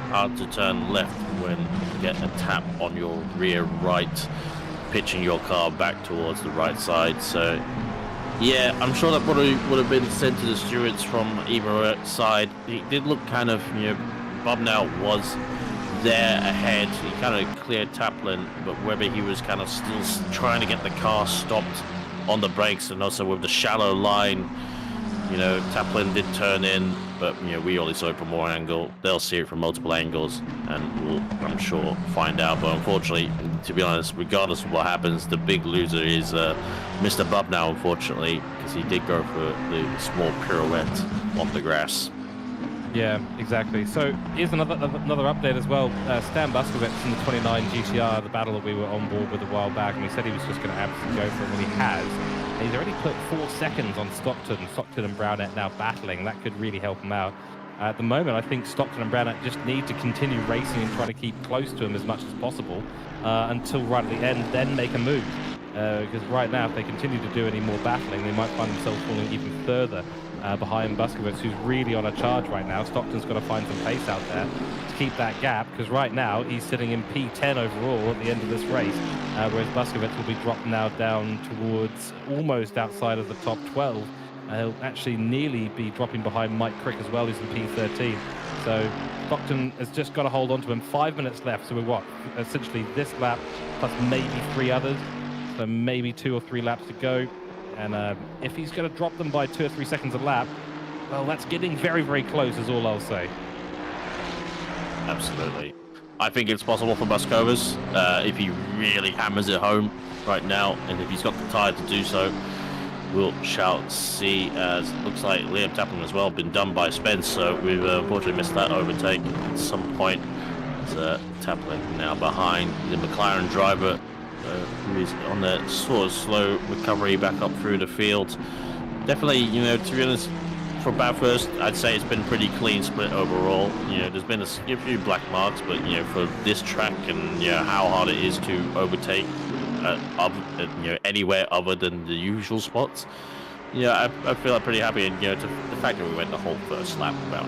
Hard to turn left when you get a tap on your rear right, pitching your car back towards the right side. So yeah, I'm sure that probably would have been sent to the stewards from either side. He did look kind of, Bob now was there ahead. He kind of cleared Taplin, but whether he was kind of still trying to get the car stopped on the brakes and also with the shallow line, You know, Taplin did turn in, but you know, we only saw it from one angle. They'll see it from multiple angles, and we'll, I'm sure, find out. But unfortunately, to be honest, regardless of what happens, the big loser is Mr. Bub now, unfortunately, because he did go for the small pirouette on the grass. Yeah, exactly. So here's another update as well. Stan Buskovitz in the 29 GTR, the battle that we were on board with a while back, and he said he was just going to absolutely go for it, and he has. And he's already put 4 seconds on Stockton. Stockton and Brownette now battling. That could really help him out. At the moment, I think Stockton and Brownette just need to continue racing and try to keep close to him as much as possible until right at the end, then make a move. Because right now, if they continue to do any more battling, they might find themselves falling even further behind Buskovitz, who's really on a charge right now. Stockton's got to find some pace out there to keep that gap, because right now he's sitting in P10 overall at the end of this race, whereas Buskovitz will be dropped now down towards almost outside of the top 12. He'll actually nearly be dropping behind Mike Crick as well, who's in P13. So Stockton has just got to hold on to him. 5 minutes left, so we're what? Essentially this lap plus maybe 3 others. So maybe 2 or 3 laps to go. And if he's going to drop them by 2 or 3 seconds a lap, well, that's getting very, very close is all I'll say. Absolutely. I think it's possible for Buskovitz if he really hammers it home right now, and if he's got the tyre to do so. We'll shall see, as it looks like Liam Taplin as well been done by Spence, so we've unfortunately missed that overtake at some point. As Taplin now behind the McLaren driver, who is on the sort of slow recovery back up through the field. Definitely, you know, to be honest, for Bathurst, I'd say it's been pretty clean split overall. You know, there's been a few black marks, but you know, for this track and you know how hard it is to overtake, you know, anywhere other than the usual spots. Yeah, I feel like pretty happy, and you know, the fact that we went the whole first lap without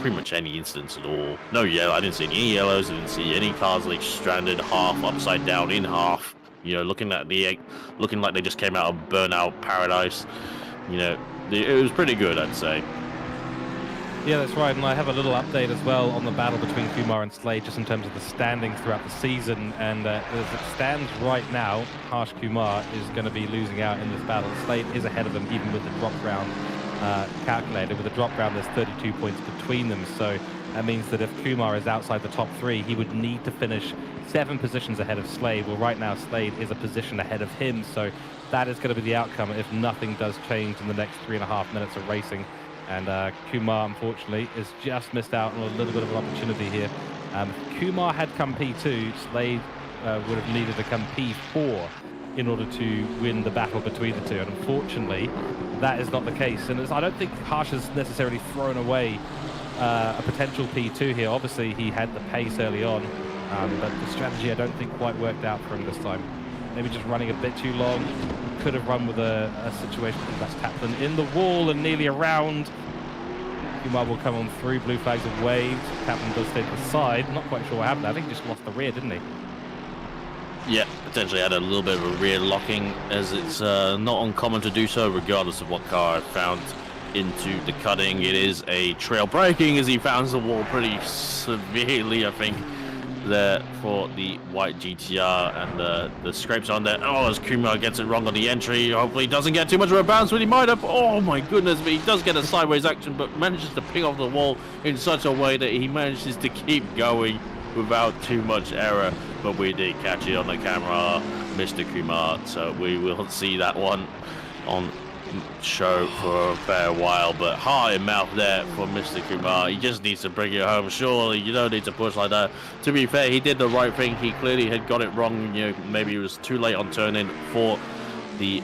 pretty much any incidents at all. No yellow, I didn't see any yellows, I didn't see any cars like stranded, half upside down, in half. You know, looking like they just came out of burnout paradise. You know, it was pretty good, I'd say. Yeah, that's right, and I have a little update as well on the battle between Kumar and Slade, just in terms of the standings throughout the season. And as it stands right now, Harsh Kumar is going to be losing out in this battle. Slade is ahead of him, even with the drop round calculated. With the drop round, there's 32 points between them, so that means that if Kumar is outside the top 3, he would need to finish 7 positions ahead of Slade. Well, right now, Slade is a position ahead of him, so that is going to be the outcome if nothing does change in the next 3.5 minutes of racing. And Kumar, unfortunately, has just missed out on a little bit of an opportunity here. If Kumar had come P2, Slade would have needed to come P4 in order to win the battle between the two. And unfortunately, that is not the case. And I don't think Harsh has necessarily thrown away a potential P2 here. Obviously, he had the pace early on, but the strategy I don't think quite worked out for him this time. Maybe just running a bit too long. Could have run with a situation that's Taplin in the wall and nearly around. Kumar will come on through. Blue flags have waved. Taplin does stay to the side. Not quite sure what happened. I think he just lost the rear, didn't he? Yeah, potentially had a little bit of a rear locking, as it's not uncommon to do so, regardless of what car I found into the cutting. It is a trail braking, as he founds the wall pretty severely, I think, there for the white GTR, and the scrapes on there. Oh, as Kumar gets it wrong on the entry, hopefully he doesn't get too much of a bounce, but he might have. Oh my goodness, but he does get a sideways action, but manages to ping off the wall in such a way that he manages to keep going without too much error. But we did catch it on the camera, Mr. Kumar, so we will see that one on show for a fair while. But heart in mouth there for Mr. Kumar. He just needs to bring it home. Surely you don't need to push like that. To be fair, he did the right thing. He clearly had got it wrong. You know, maybe he was too late on turn-in for the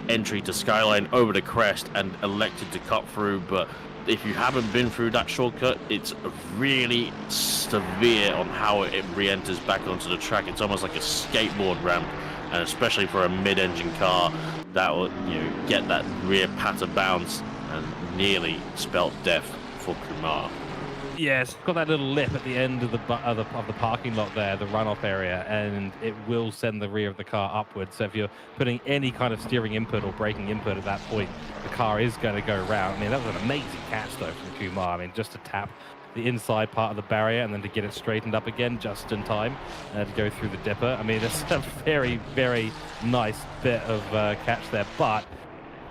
entry to Skyline over the crest and elected to cut through. But if you haven't been through that shortcut, it's really severe on how it re-enters back onto the track. It's almost like a skateboard ramp, and especially for a mid-engine car, that will, you know, get that rear patter bounce and nearly spelt death for Kumar. Yes, got that little lip at the end of the parking lot there, the runoff area, and it will send the rear of the car upwards. So if you're putting any kind of steering input or braking input at that point, the car is going to go around. I mean, that was an amazing catch though from Kumar. I mean, just to tap the inside part of the barrier and then to get it straightened up again just in time to go through the dipper. I mean, it's a very, very nice bit of catch there, but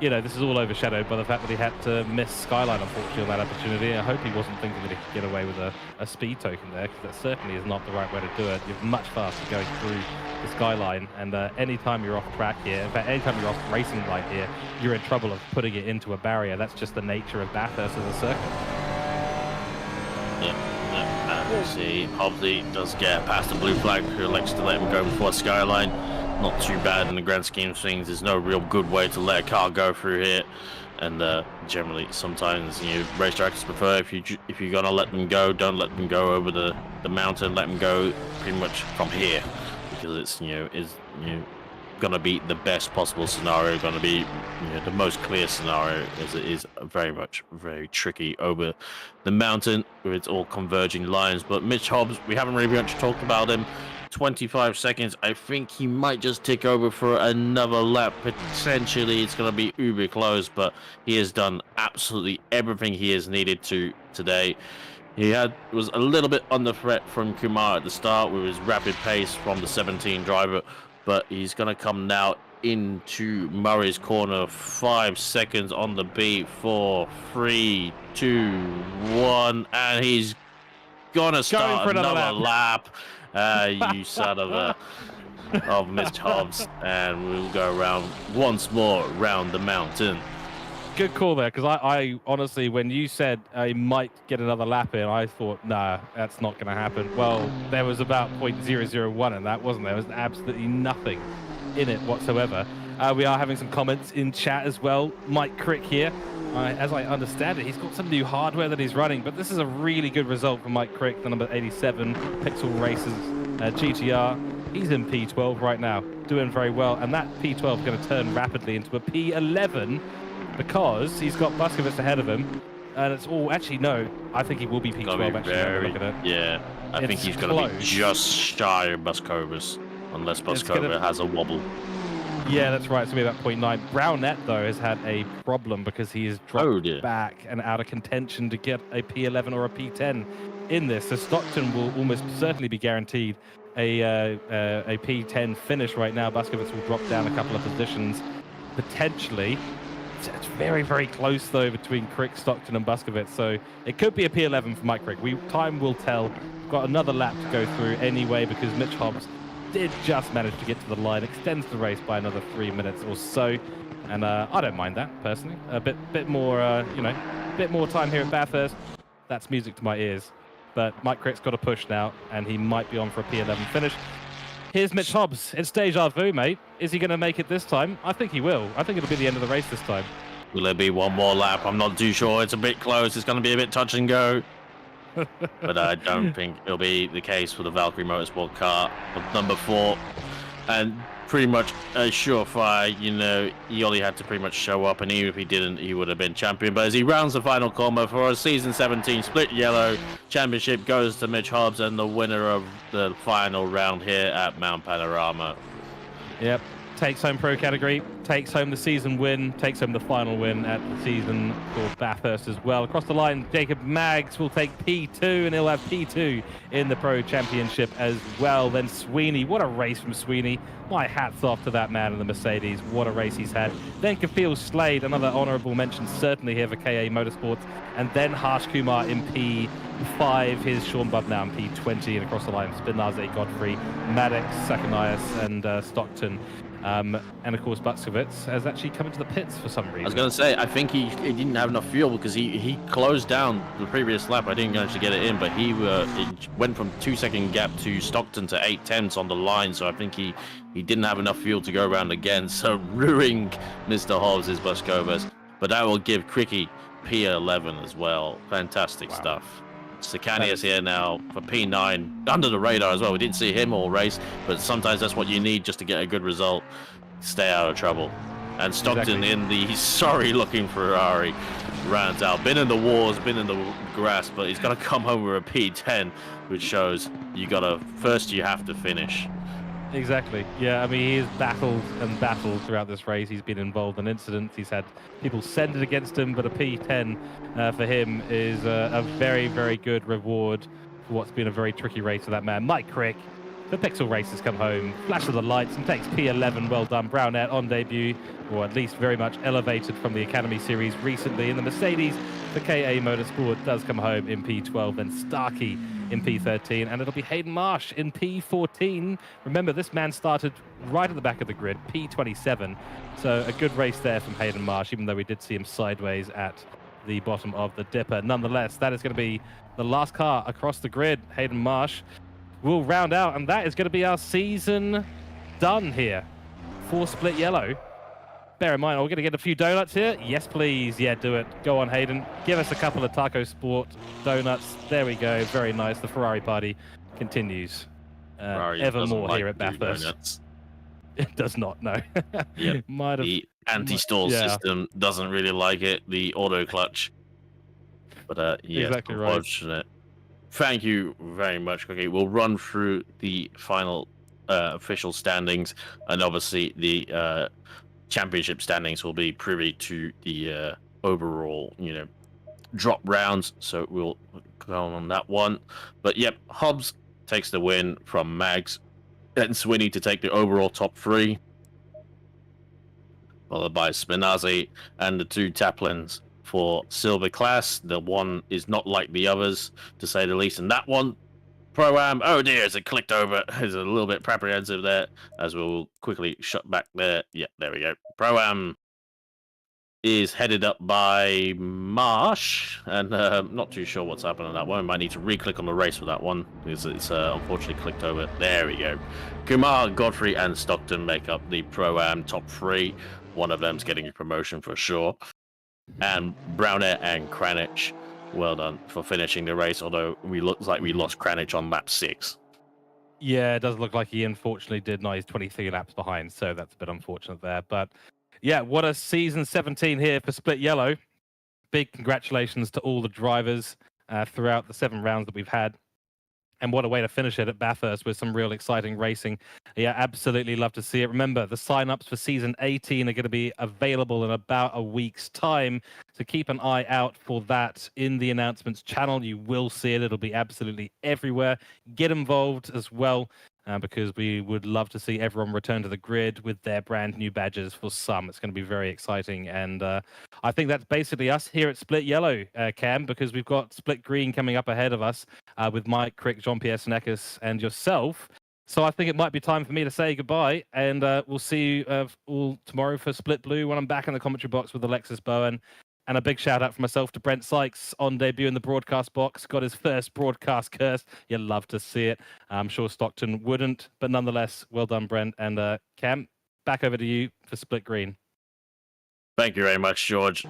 you know, this is all overshadowed by the fact that he had to miss Skyline, unfortunately, on that opportunity. I hope he wasn't thinking that he could get away with a speed token there, because that certainly is not the right way to do it. You're much faster going through the Skyline, and anytime you're off track here, in fact, anytime you're off racing line here, you're in trouble of putting it into a barrier. That's just the nature of Bathurst as a circuit. Yeah, see, Hobbsy does get past the blue flag, who elects to let him go before Skyline. Not too bad in the grand scheme of things. There's no real good way to let a car go through here, and generally, sometimes racetracks prefer if you're gonna let them go, don't let them go over the mountain. Let them go pretty much from here, because it's gonna be the best possible scenario, gonna be the most clear scenario, as it is very tricky over the mountain with its all converging lines. But Mitch Hobbs, we haven't really much talked about him. 25 seconds. I think he might just tick over for another lap. Potentially it's going to be uber close, but he has done absolutely everything he has needed to today. He was a little bit under threat from Kumar at the start with his rapid pace from the 17 driver, but he's going to come now into Murray's corner. 5 seconds on the beat. 4, 3, 2, 1, and he's gonna start another lap. You son of Mitch Hobbs, and we'll go around once more around the mountain. Good call there, because I honestly, when you said he might get another lap in, I thought, nah, that's not going to happen. Well, there was about 0.001 in that, wasn't there? There was absolutely nothing in it whatsoever. We are having some comments in chat as well. Mike Crick here. As I understand it, he's got some new hardware that he's running, but this is a really good result for Mike Crick, the number 87 Pixel Racers GTR. He's in P12 right now, doing very well, and that P12 is going to turn rapidly into a P11 because he's got Buskovitz ahead of him, and it's all actually no. I think he will be P12 actually. Look at it. Yeah, I think he's going to be just shy of Buskovitz, unless Buskovitz has a wobble. Yeah, that's right. It's going to be about 0.9. Brownette, though, has had a problem because he has dropped back and out of contention to get a P11 or a P10 in this. So Stockton will almost certainly be guaranteed a P10 finish right now. Buskovitz will drop down a couple of positions, potentially. It's very, very close, though, between Crick, Stockton, and Buskovitz. So it could be a P11 for Mike Crick. Time will tell. We've got another lap to go through anyway, because Mitch Hobbs did just manage to get to the line, extends the race by another 3 minutes or so, and I don't mind that personally. A bit more, bit more time here at Bathurst. That's music to my ears. But Mike Crick's got a push now, and he might be on for a P11 finish. Here's Mitch Hobbs. It's deja vu, mate. Is he going to make it this time? I think he will. I think it'll be the end of the race this time. Will there be one more lap? I'm not too sure. It's a bit close. It's going to be a bit touch and go. But I don't think it'll be the case for the Valkyrie Motorsport car of number 4. And pretty much a surefire, he only had to pretty much show up, and even if he didn't, he would have been champion. But as he rounds the final corner for a Season 17 Split Yellow Championship goes to Mitch Hobbs, and the winner of the final round here at Mount Panorama. Yep. Takes home pro category, takes home the season win, takes home the final win at the season for Bathurst as well. Across the line, Jacob Maggs will take P2, and he'll have P2 in the pro championship as well. Then Sweeney, what a race from Sweeney. My hat's off to that man in the Mercedes. What a race he's had. Then Kafil Slade, another honourable mention certainly here for KA Motorsports. And then Harsh Kumar in P5, here's Sean Bubb now in P20, and across the line, Spinaze, Godfrey, Maddox, Sakanias, and Stockton. And of course, Buskovitz has actually come into the pits for some reason. I was going to say, I think he didn't have enough fuel, because he closed down the previous lap. I didn't actually get it in, but he went from 2-second gap to Stockton to 8/10 on the line. So I think he didn't have enough fuel to go around again. So ruining Mr. Hobbs is Buskovitz. But that will give Cricky P11 as well. Fantastic stuff. Sakanias here now for P9, under the radar as well. We didn't see him all race, but sometimes that's what you need just to get a good result. Stay out of trouble. And Stockton in the sorry-looking Ferrari rounds out. Been in the wars, been in the grass, but he's got to come home with a P10, which shows you have to finish. Exactly. Yeah, I mean, he has battled and battled throughout this race. He's been involved in incidents. He's had people send it against him, but a P10 for him is a very, very good reward for what's been a very tricky race for that man. Mike Crick The Pixel Racers come home, flash of the lights, and takes P11. Well done, Brownette on debut, or at least very much elevated from the Academy Series recently. In the Mercedes, the KA Motorsport does come home in P12, then Starkey in P13, and it'll be Hayden Marsh in P14. Remember, this man started right at the back of the grid, P27, so a good race there from Hayden Marsh, even though we did see him sideways at the bottom of the dipper. Nonetheless, that is going to be the last car across the grid. Hayden Marsh will round out, and that is going to be our season done here for Split Yellow. Bear in mind, are we going to get a few donuts here? Yes, please. Yeah, do it. Go on, Hayden. Give us a couple of Taco Sport donuts. There we go. Very nice. The Ferrari party continues. Ever more here at Bathurst. Donuts. It does not, no. Yep. The anti-stall system doesn't really like it, the auto clutch. But yes, exactly unfortunate. right. Thank you very much. Okay, we'll run through the final official standings, and obviously the championship standings will be privy to the overall, drop rounds. So we'll go on that one. But yep, Hobbs takes the win from Mags, and Sweeney to take the overall top 3, followed by Spinazzi and the 2 Taplins for silver class. The one is not like the others, to say the least. And that one, Pro-Am, oh dear, as it clicked over, is a little bit apprehensive there, as we'll quickly shut back there. Yeah, there we go. Pro-Am is headed up by Marsh, and not too sure what's happened on that one. Might need to re-click on the race for that one, because it's unfortunately clicked over. There we go. Kumar, Godfrey, and Stockton make up the Pro-Am top 3. One of them's getting a promotion for sure. And Brownette and Kranich, well done for finishing the race, although looks like we lost Kranich on lap 6. Yeah, it does look like he unfortunately did. Now he's 23 laps behind, so that's a bit unfortunate there. But yeah, what a season 17 here for Split Yellow. Big congratulations to all the drivers throughout the 7 rounds that we've had. And what a way to finish it at Bathurst with some real exciting racing. Yeah, absolutely love to see it. Remember, the sign-ups for Season 18 are going to be available in about a week's time. So keep an eye out for that in the announcements channel. You will see it. It'll be absolutely everywhere. Get involved as well, because we would love to see everyone return to the grid with their brand new badges for some. It's going to be very exciting. And I think that's basically us here at Split Yellow, Cam, because we've got Split Green coming up ahead of us with Mike, Crick, Jean-Pierre Senekis, and yourself. So I think it might be time for me to say goodbye, and we'll see you all tomorrow for Split Blue when I'm back in the commentary box with Alexis Bowen. And a big shout out for myself to Brent Sykes on debut in the broadcast box. Got his first broadcast curse. You'll love to see it. I'm sure Stockton wouldn't, but nonetheless, well done, Brent. And Cam, back over to you for Split Green. Thank you very much, George.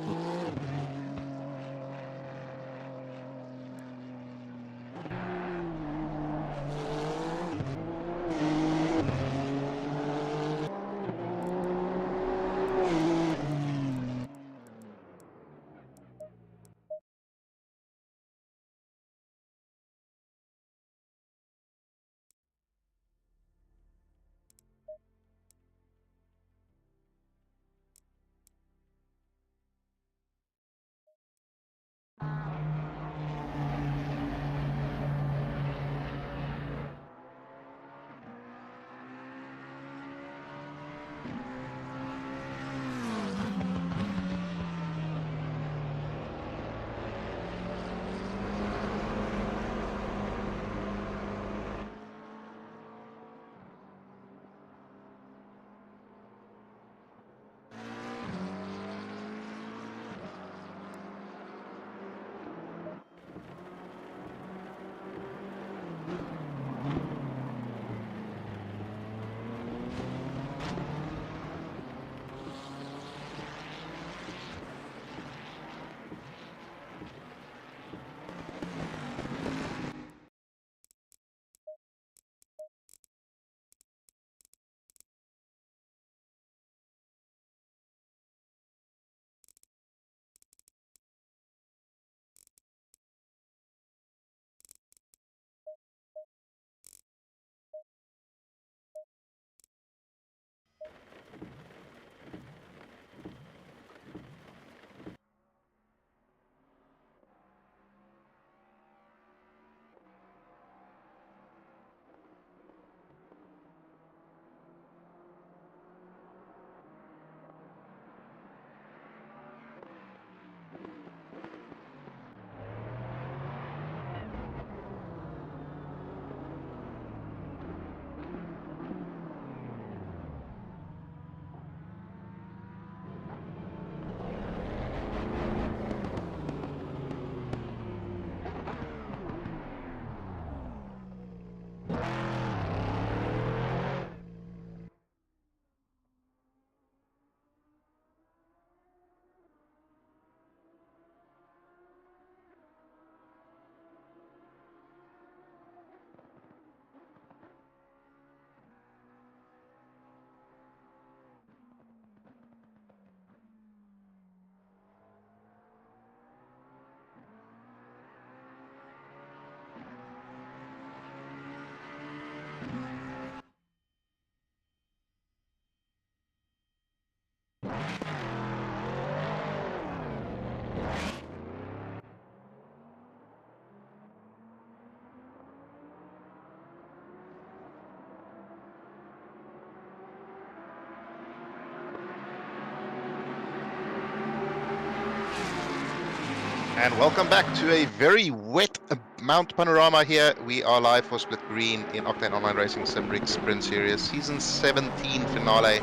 And welcome back to a very wet Mount Panorama here. We are live for Split Green in Octane Online Racing Simrigs Sprint Series Season 17 finale.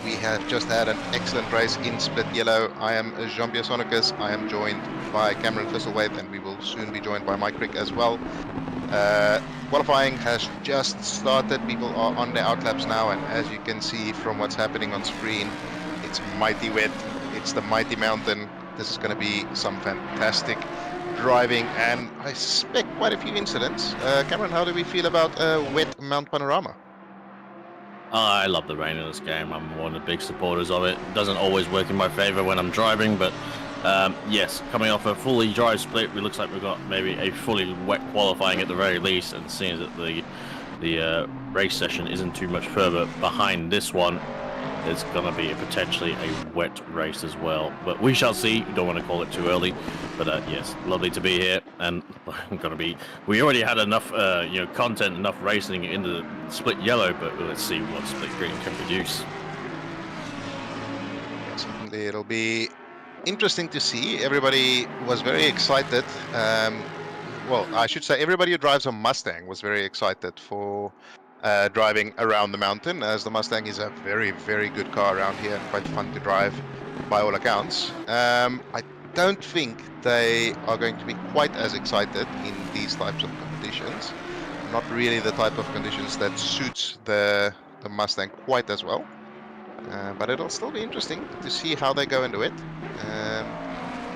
We have just had an excellent race in Split Yellow. I am Jean-Pierre Sonicus. I am joined by Cameron Thistlewaite, and we will soon be joined by Mike Crick as well. Qualifying has just started. People are on their outlaps now, and as you can see from what's happening on screen, it's mighty wet. It's the mighty mountain. This is going to be some fantastic driving, and I suspect quite a few incidents. Cameron, how do we feel about wet Mount Panorama? I love the rain in this game. I'm one of the big supporters of it. It doesn't always work in my favor when I'm driving, but yes, coming off a fully dry split, it looks like we've got maybe a fully wet qualifying at the very least, and seeing that the race session isn't too much further behind this one, it's going to be potentially a wet race as well. But we shall see. Don't want to call it too early. But yes, lovely to be here. And we already had enough content, enough racing into the Split Yellow, but let's see what Split Green can produce. Certainly, it'll be interesting to see. Everybody was very excited. Well, I should say everybody who drives a Mustang was very excited for driving around the mountain, as the Mustang is a very, very good car around here and quite fun to drive by all accounts. I don't think they are going to be quite as excited in these types of competitions. Not really the type of conditions that suits the Mustang quite as well. But it'll still be interesting to see how they go into it.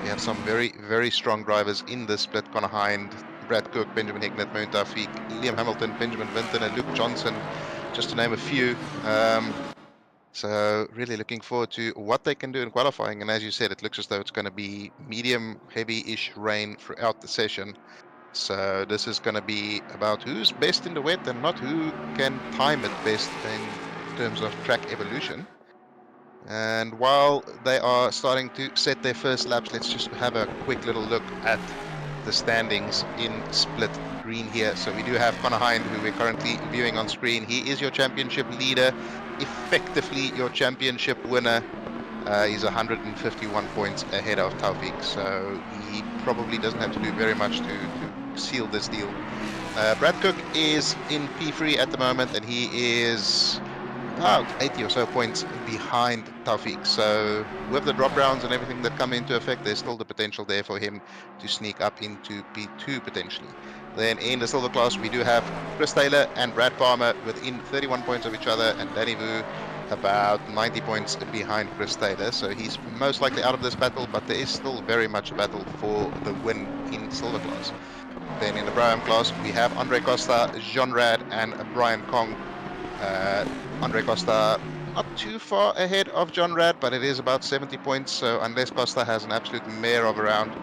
We have some very, very strong drivers in the split. Connor Hind, Brad Cook, Benjamin Hignett, Moon Tafiq, Liam Hamilton, Benjamin Vinton, and Luke Johnson, just to name a few. So really looking forward to what they can do in qualifying. And as you said, it looks as though it's going to be medium, heavy-ish rain throughout the session. So this is going to be about who's best in the wet and not who can time it best in terms of track evolution. And while they are starting to set their first laps, let's just have a quick little look at the standings in Split Green here. So we do have Connor Hind, who we're currently viewing on screen. He is your championship leader, effectively your championship winner. He's 151 points ahead of Taufik, so he probably doesn't have to do very much to seal this deal. Brad Cook is in P3 at the moment, and he is about 80 or so points behind Taufik. So with the drop rounds and everything that come into effect, there's still the potential there for him to sneak up into P2 potentially. Then in the silver class, we do have Chris Taylor and Brad Palmer within 31 points of each other, and Danny Vu about 90 points behind Chris Taylor. So he's most likely out of this battle, but there is still very much a battle for the win in silver class. Then in the Bro-Am class, we have Andre Costa, Jean Rad, and Brian Kong. Andre Costa not too far ahead of John Rad, but it is about 70 points, so unless Costa has an absolute mare of a round,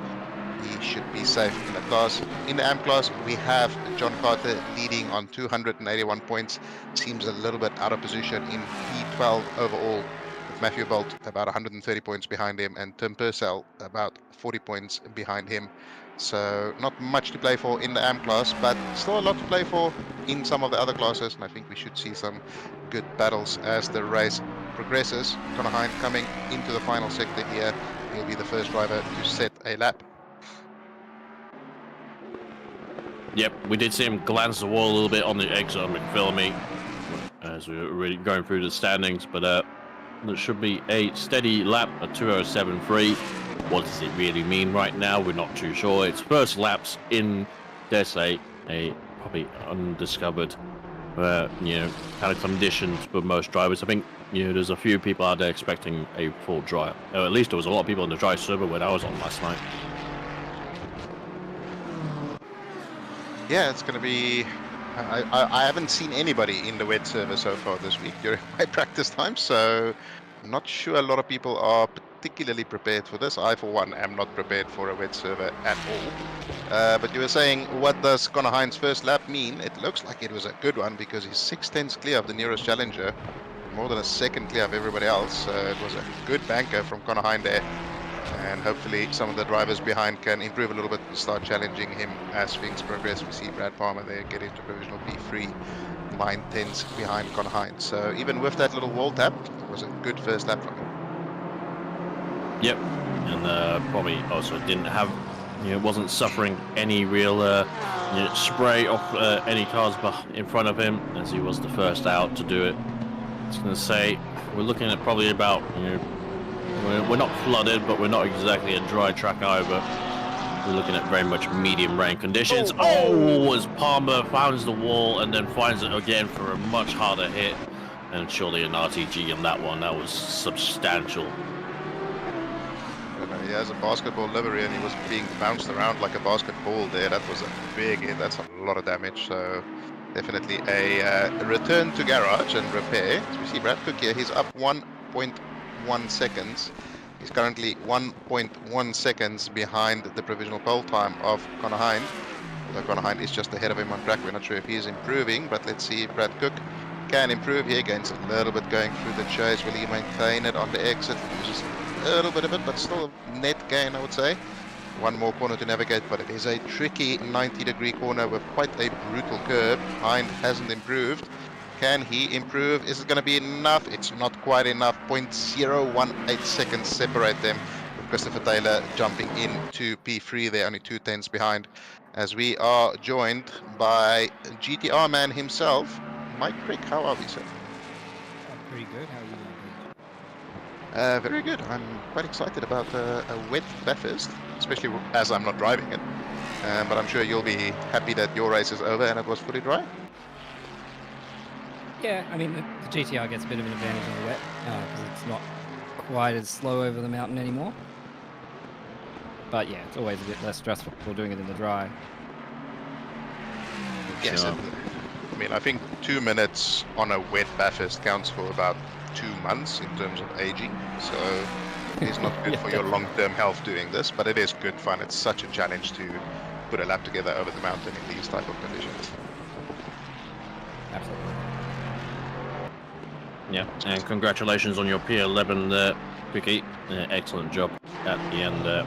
he should be safe in the class. In the AM class, we have John Carter leading on 281 points. Seems a little bit out of position in P12 overall, with Matthew Bolt about 130 points behind him, and Tim Purcell about 40 points behind him. So not much to play for in the AM class, but still a lot to play for in some of the other classes, and I think we should see some good battles as the race progresses. Connor Hind coming into the final sector here. He'll be the first driver to set a lap. Yep, we did see him glance the wall a little bit on the exit of McPhillamy as we were really going through the standings, but there should be a steady lap, a 2:07.3. What does it really mean right now? We're not too sure. It's first laps in, dare say, a probably undiscovered, kind of conditions for most drivers. I think, there's a few people out there expecting a full dry. At least there was a lot of people on the dry server when I was on last night. Yeah, it's going to be... I haven't seen anybody in the wet server so far this week during my practice time, so I'm not sure a lot of people are particularly prepared for this. I, for one, am not prepared for a wet server at all. But you were saying, what does Connor Hind's first lap mean? It looks like it was a good one because he's 6/10 clear of the nearest challenger, more than a second clear of everybody else. It was a good banker from Connor Hind there. And hopefully some of the drivers behind can improve a little bit and start challenging him as things progress. We see Brad Palmer there get into provisional P3, 9/10 behind Connor Hind. So even with that little wall tap, it was a good first lap from him. Yep, and probably also didn't have, wasn't suffering any real spray off any cars in front of him, as he was the first out to do it. I was going to say, we're looking at probably about, we're not flooded, but we're not exactly a dry track either. We're looking at very much medium rain conditions. Oh, as Palmer finds the wall and then finds it again for a much harder hit. And surely an RTG on that one. That was substantial. He has a basketball livery and he was being bounced around like a basketball there. That was a big hit. That's a lot of damage. So definitely a return to garage and repair. So we see Brad Cook here. He's up 1.1 seconds. He's currently 1.1 seconds behind the provisional pole time of Connor Hind. Although Connor Hind is just ahead of him on track. We're not sure if he is improving, but let's see if Brad Cook can improve. He gains a little bit going through the chase. Will he maintain it on the exit? Loses a little bit of it, but still a net gain, I would say. One more corner to navigate, but it is a tricky 90-degree corner with quite a brutal curve. Hind hasn't improved. Can he improve? Is it going to be enough? It's not quite enough. 0.018 seconds separate them, with Christopher Taylor jumping into P3. They're only 2/10 behind, as we are joined by GTR man himself, Mike Crick. How are we, sir? Pretty good. How are you doing? Very good. I'm quite excited about a wet Bathurst, especially as I'm not driving it. But I'm sure you'll be happy that your race is over and it was fully dry. Yeah, I mean, the GTR gets a bit of an advantage in the wet because it's not quite as slow over the mountain anymore. But yeah, it's always a bit less stressful doing it in the dry. Yes, Sure. I mean, I think 2 minutes on a wet Bathurst counts for about 2 months in terms of aging. So it's not good Yeah, for your long-term health doing this, but it is good fun. It's such a challenge to put a lap together over the mountain in these type of conditions. Absolutely. Yeah, and congratulations on your P11 there, Vicky. Excellent job at the end there.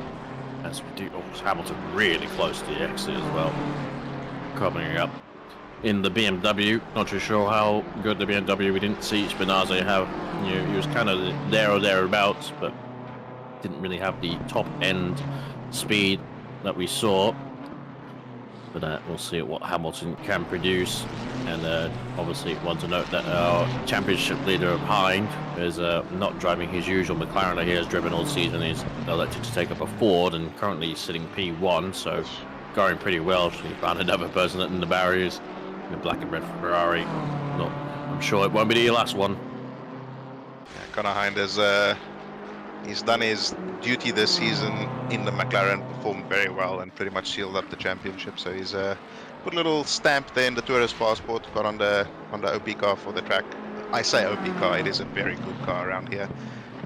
As we do, Hamilton really close to the exit as well. Coming up in the BMW. Not too sure how good the BMW. We didn't see Spinazzi have. He was kind of there or thereabouts, but didn't really have the top end speed that we saw. But we'll see what Hamilton can produce. And obviously want to note that our championship leader Hind is not driving his usual McLaren that he has driven all season. He's elected to take up a Ford and currently sitting P1, so going pretty well. He found another person in the barriers in a black and red Ferrari. I'm sure it won't be the last one. Yeah, Connor Hind has he's done his duty this season in the McLaren, performed very well and pretty much sealed up the championship. So he's put a little stamp there in the tourist passport, got on the OP car for the track. I say OP car, it is a very good car around here.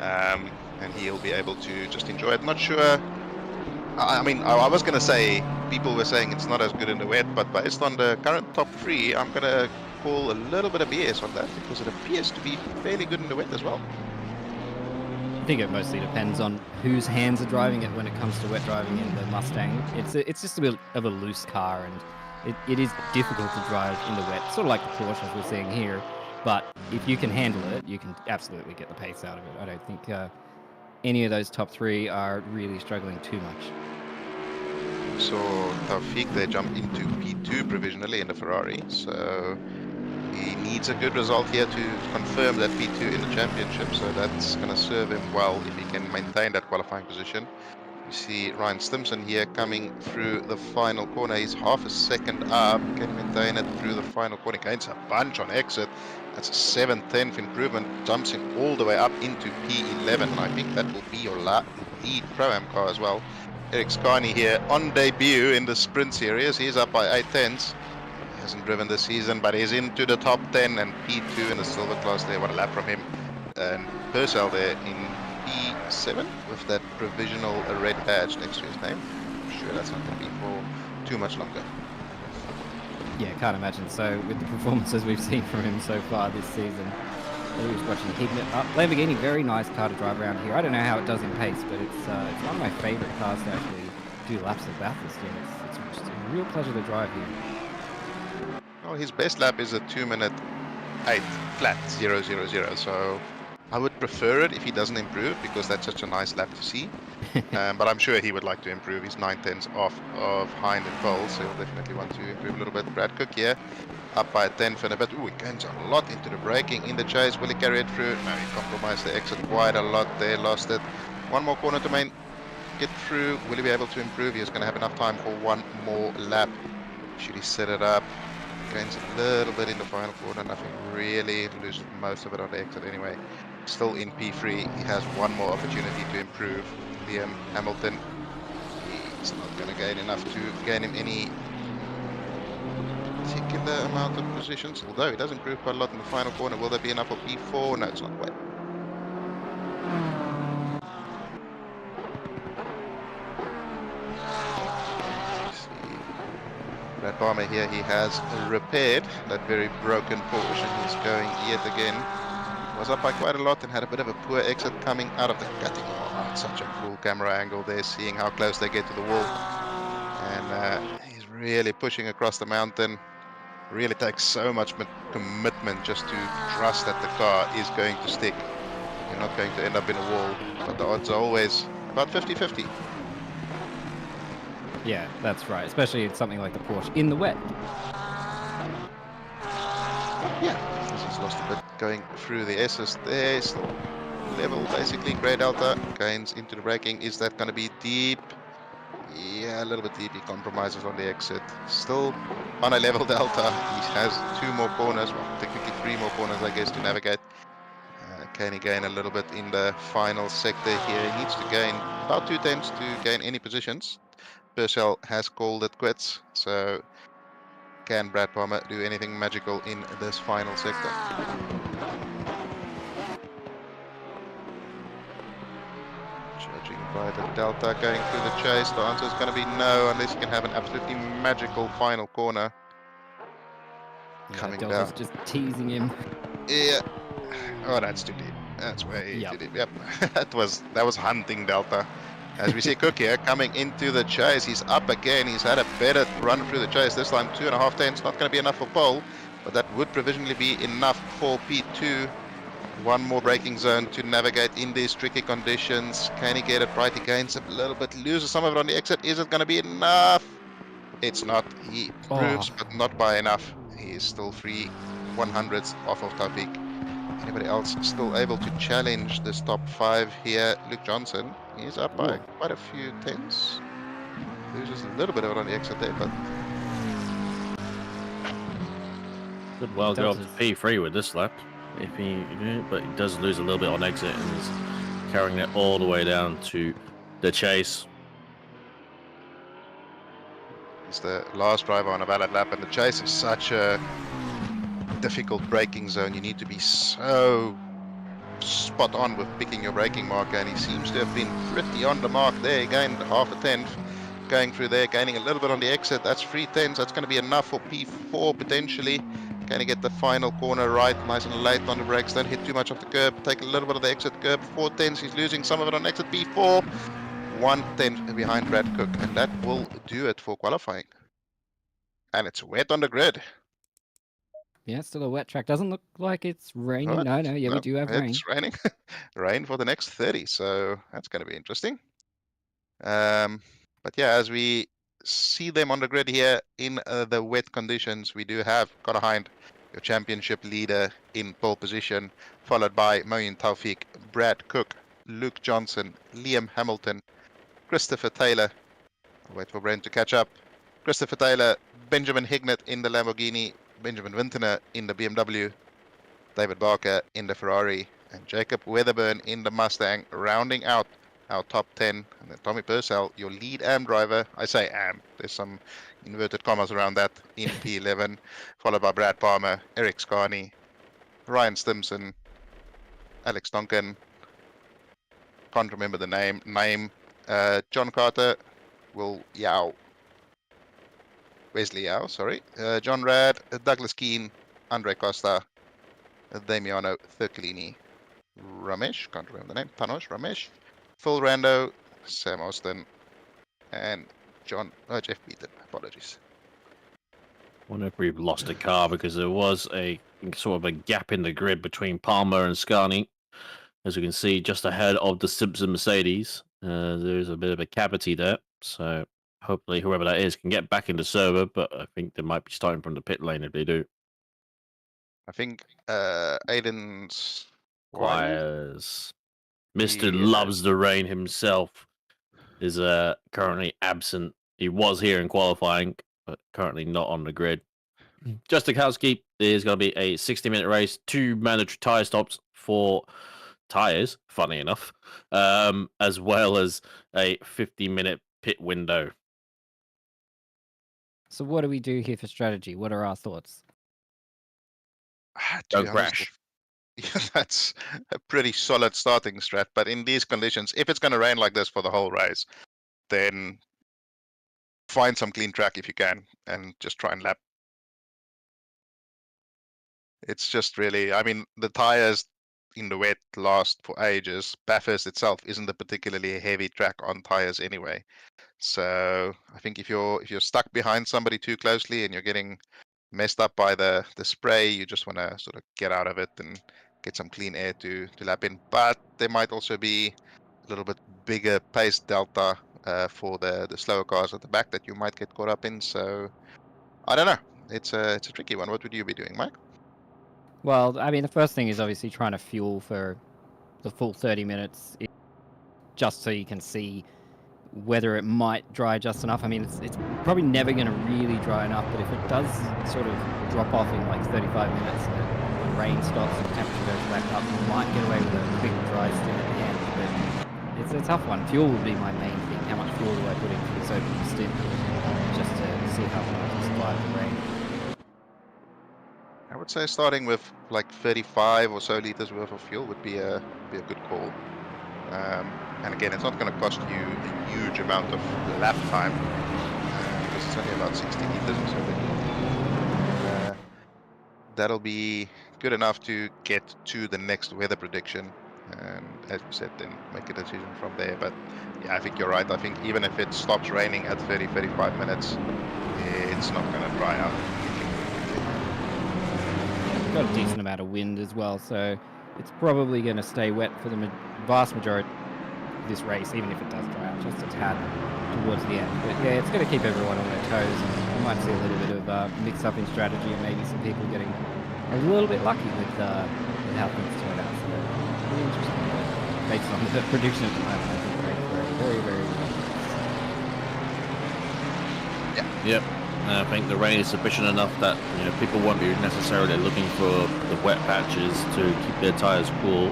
And he'll be able to just enjoy it. Not sure, I mean, I was going to say, people were saying it's not as good in the wet, but based on the current top 3, I'm going to call a little bit of BS on that, because it appears to be fairly good in the wet as well. I think it mostly depends on whose hands are driving it when it comes to wet driving in the Mustang. It's just a bit of a loose car, and it is difficult to drive in the wet, sort of like the Porsches we're seeing here. But if you can handle it, you can absolutely get the pace out of it. I don't think any of those top 3 are really struggling too much. So Taufik, they jump into P2 provisionally in the Ferrari, so he needs a good result here to confirm that P2 in the championship, so that's going to serve him well if he can maintain that qualifying position. You see Ryan Stimson here coming through the final corner. He's half a second up. Can he maintain it through the final corner? Gains a bunch on exit. That's a 7/10 improvement. Jumps him all the way up into P11. I think that will be your lead Pro-Am car as well. Eric Scarney here on debut in the Sprint Series. He's up by 8/10. He hasn't driven this season, but he's into the top 10 and P2 in the silver class there. What a lap from him. And Purcell there in P7 with that provisional red badge next to his name. I'm sure that's not going to be for too much longer. Yeah, can't imagine so with the performances we've seen from him so far this season. He was watching Hignett up. Lamborghini, very nice car to drive around here. I don't know how it does in pace, but it's one of my favourite cars to actually do laps at Bathurst. It's just a real pleasure to drive here. Well, his best lap is a 2 minute 8 flat 000, so I would prefer it if he doesn't improve, because that's such a nice lap to see. But I'm sure he would like to improve. He's 9/10 off of Hind and Cole, so he'll definitely want to improve a little bit. Brad Cook here, up by a 10th and a bit. Ooh, he gains a lot into the braking in the chase. Will he carry it through? No, he compromised the exit quite a lot there, lost it. One more corner to get through. Will he be able to improve? He's going to have enough time for one more lap. Should he set it up? Gains a little bit in the final corner, nothing really. Loses most of it on the exit anyway. Still in P3, he has one more opportunity to improve. Liam Hamilton, he's not going to gain enough to gain him any particular amount of positions, although he does improve quite a lot in the final corner. Will there be enough for P4? No, it's not quite. Brad Palmer here, he has repaired that very broken Porsche, and he's going yet again. Was up by quite a lot and had a bit of a poor exit coming out of the cutting. Oh, such a cool camera angle there, seeing how close they get to the wall. And he's really pushing across the mountain. Really takes so much commitment just to trust that the car is going to stick. You're not going to end up in a wall, but the odds are always about 50-50. Yeah, that's right. Especially in something like the Porsche in the wet. Yeah, this has lost a bit going through the S's there. Still level, basically. Grey Delta gains into the braking. Is that going to be deep? Yeah, a little bit deep. He compromises on the exit. Still on a level Delta. He has 2 more corners. Well, technically 3 more corners, I guess, to navigate. Can he gain a little bit in the final sector here? He needs to gain about 2/10 to gain any positions. Purcell has called it quits, so can Brad Palmer do anything magical in this final sector? Judging by the Delta going through the chase, the answer is going to be no, unless you can have an absolutely magical final corner. Coming Delta's down. just teasing him. Yeah. Oh, that's too deep. That's way too deep. Yep. that was hunting Delta. As we see Cook here coming into the chase, he's up again. He's had a better run through the chase. This time 2.5 tenths, not going to be enough for pole, but that would provisionally be enough for P2. One more braking zone to navigate in these tricky conditions. Can he get it right? He gains a little bit, loses some of it on the exit. Is it going to be enough? It's not. He improves, but not by enough. He is still 3/100ths off of Taufik. Anybody else still able to challenge this top 5 here? Luke Johnson, he's up by quite a few tenths. Loses a little bit of it on the exit there, but Could well go up to P3 with this lap, but he does lose a little bit on exit and is carrying it all the way down to the chase. he's the last driver on a valid lap, and the chase is such a difficult braking zone. You need to be so spot on with picking your braking marker, and he seems to have been pretty on the mark there. He gained 0.5 tenth going through there, gaining a little bit on the exit. That's 3/10. That's going to be enough for P4 potentially. Can he get the final corner right, nice and late on the brakes? Don't hit too much of the curb. Take a little bit of the exit curb. 4/10. He's losing some of it on exit P4. 1/10 behind Brad Cook, and that will do it for qualifying. And it's wet on the grid. Yeah, it's still a wet track. Doesn't look like it's raining. No, we do have rain. It's raining. Rain for the next 30, so that's going to be interesting. But yeah, as we see them on the grid here in the wet conditions, we do have Connor Hind, your championship leader, in pole position, followed by Moeen Taufik, Brad Cook, Luke Johnson, Liam Hamilton, Christopher Taylor. I'll wait for Brent to catch up. Christopher Taylor, Benjamin Hignett in the Lamborghini, Benjamin Wintener in the BMW, David Barker in the Ferrari, and Jacob Weatherburn in the Mustang, rounding out our top 10. And then Tommy Purcell, your lead AM driver. I say AM, there's some inverted commas around that, in P11, followed by Brad Palmer, Eric Scarney, Ryan Stimson, Alex Tonkin, can't remember the name, John Carter, Wesley Yao, sorry, John Rad, Douglas Keane, Andre Costa, Damiano Thurklini, Ramesh, can't remember the name, Thanos Ramesh, Phil Rando, Sam Austin, and Jeff Beaton. Apologies. I wonder if we've lost a car, because there was a sort of a gap in the grid between Palmer and Scarney. as you can see, just ahead of the Simpson Mercedes. There's a bit of a cavity there, so hopefully whoever that is can get back into server, but I think they might be starting from the pit lane if they do. I think Aiden's Squires. Squires. Mr. Yeah. Loves the Rain himself is currently absent. He was here in qualifying, but currently not on the grid. Just to housekeep, there's going to be a 60-minute race, 2 mandatory tyre stops for tyres, funny enough, as well as a 50-minute pit window. So what do we do here for strategy? What are our thoughts? To Don't be honest, crash. that's a pretty solid starting strat. But in these conditions, if it's going to rain like this for the whole race, then find some clean track if you can and just try and lap. It's just really, I mean, the tires in the wet last for ages. Bathurst itself isn't a particularly heavy track on tires anyway. So I think if you're stuck behind somebody too closely and you're getting messed up by the spray, you just want to sort of get out of it and get some clean air to lap in. But there might also be a little bit bigger pace delta for the slower cars at the back that you might get caught up in. So I don't know. It's a tricky one. What would you be doing, Mike? Well, I mean, the first thing is obviously trying to fuel for the full 30 minutes, just so you can see whether it might dry just enough. I mean, it's probably never going to really dry enough, but if it does sort of drop off in like 35 minutes and the rain stops and the temperature goes back up, you might get away with a big dry stint at the end. But it's a tough one. Fuel would be my main thing. How much fuel do I put into this opening stint just to see how long I can survive the rain? I would say starting with like 35 or so liters worth of fuel would be a good call. And again, it's not going to cost you a huge amount of lap time because it's only about 60 liters or so. That'll be good enough to get to the next weather prediction, and as you said, then make a decision from there. But yeah, I think you're right. I think even if it stops raining at 30-35 minutes, it's not going to dry out. We've got a decent amount of wind as well, so it's probably going to stay wet for the vast majority of this race, even if it does dry out just a tad towards the end. But yeah, it's going to keep everyone on their toes, and we might see a little bit of mix-up in strategy and maybe some people getting a little bit lucky with how things turn out. So it'll be interesting. But based on the prediction at the moment, I think we're very, very well. Yep. I think the rain is sufficient enough that people won't be necessarily looking for the wet patches to keep their tires cool.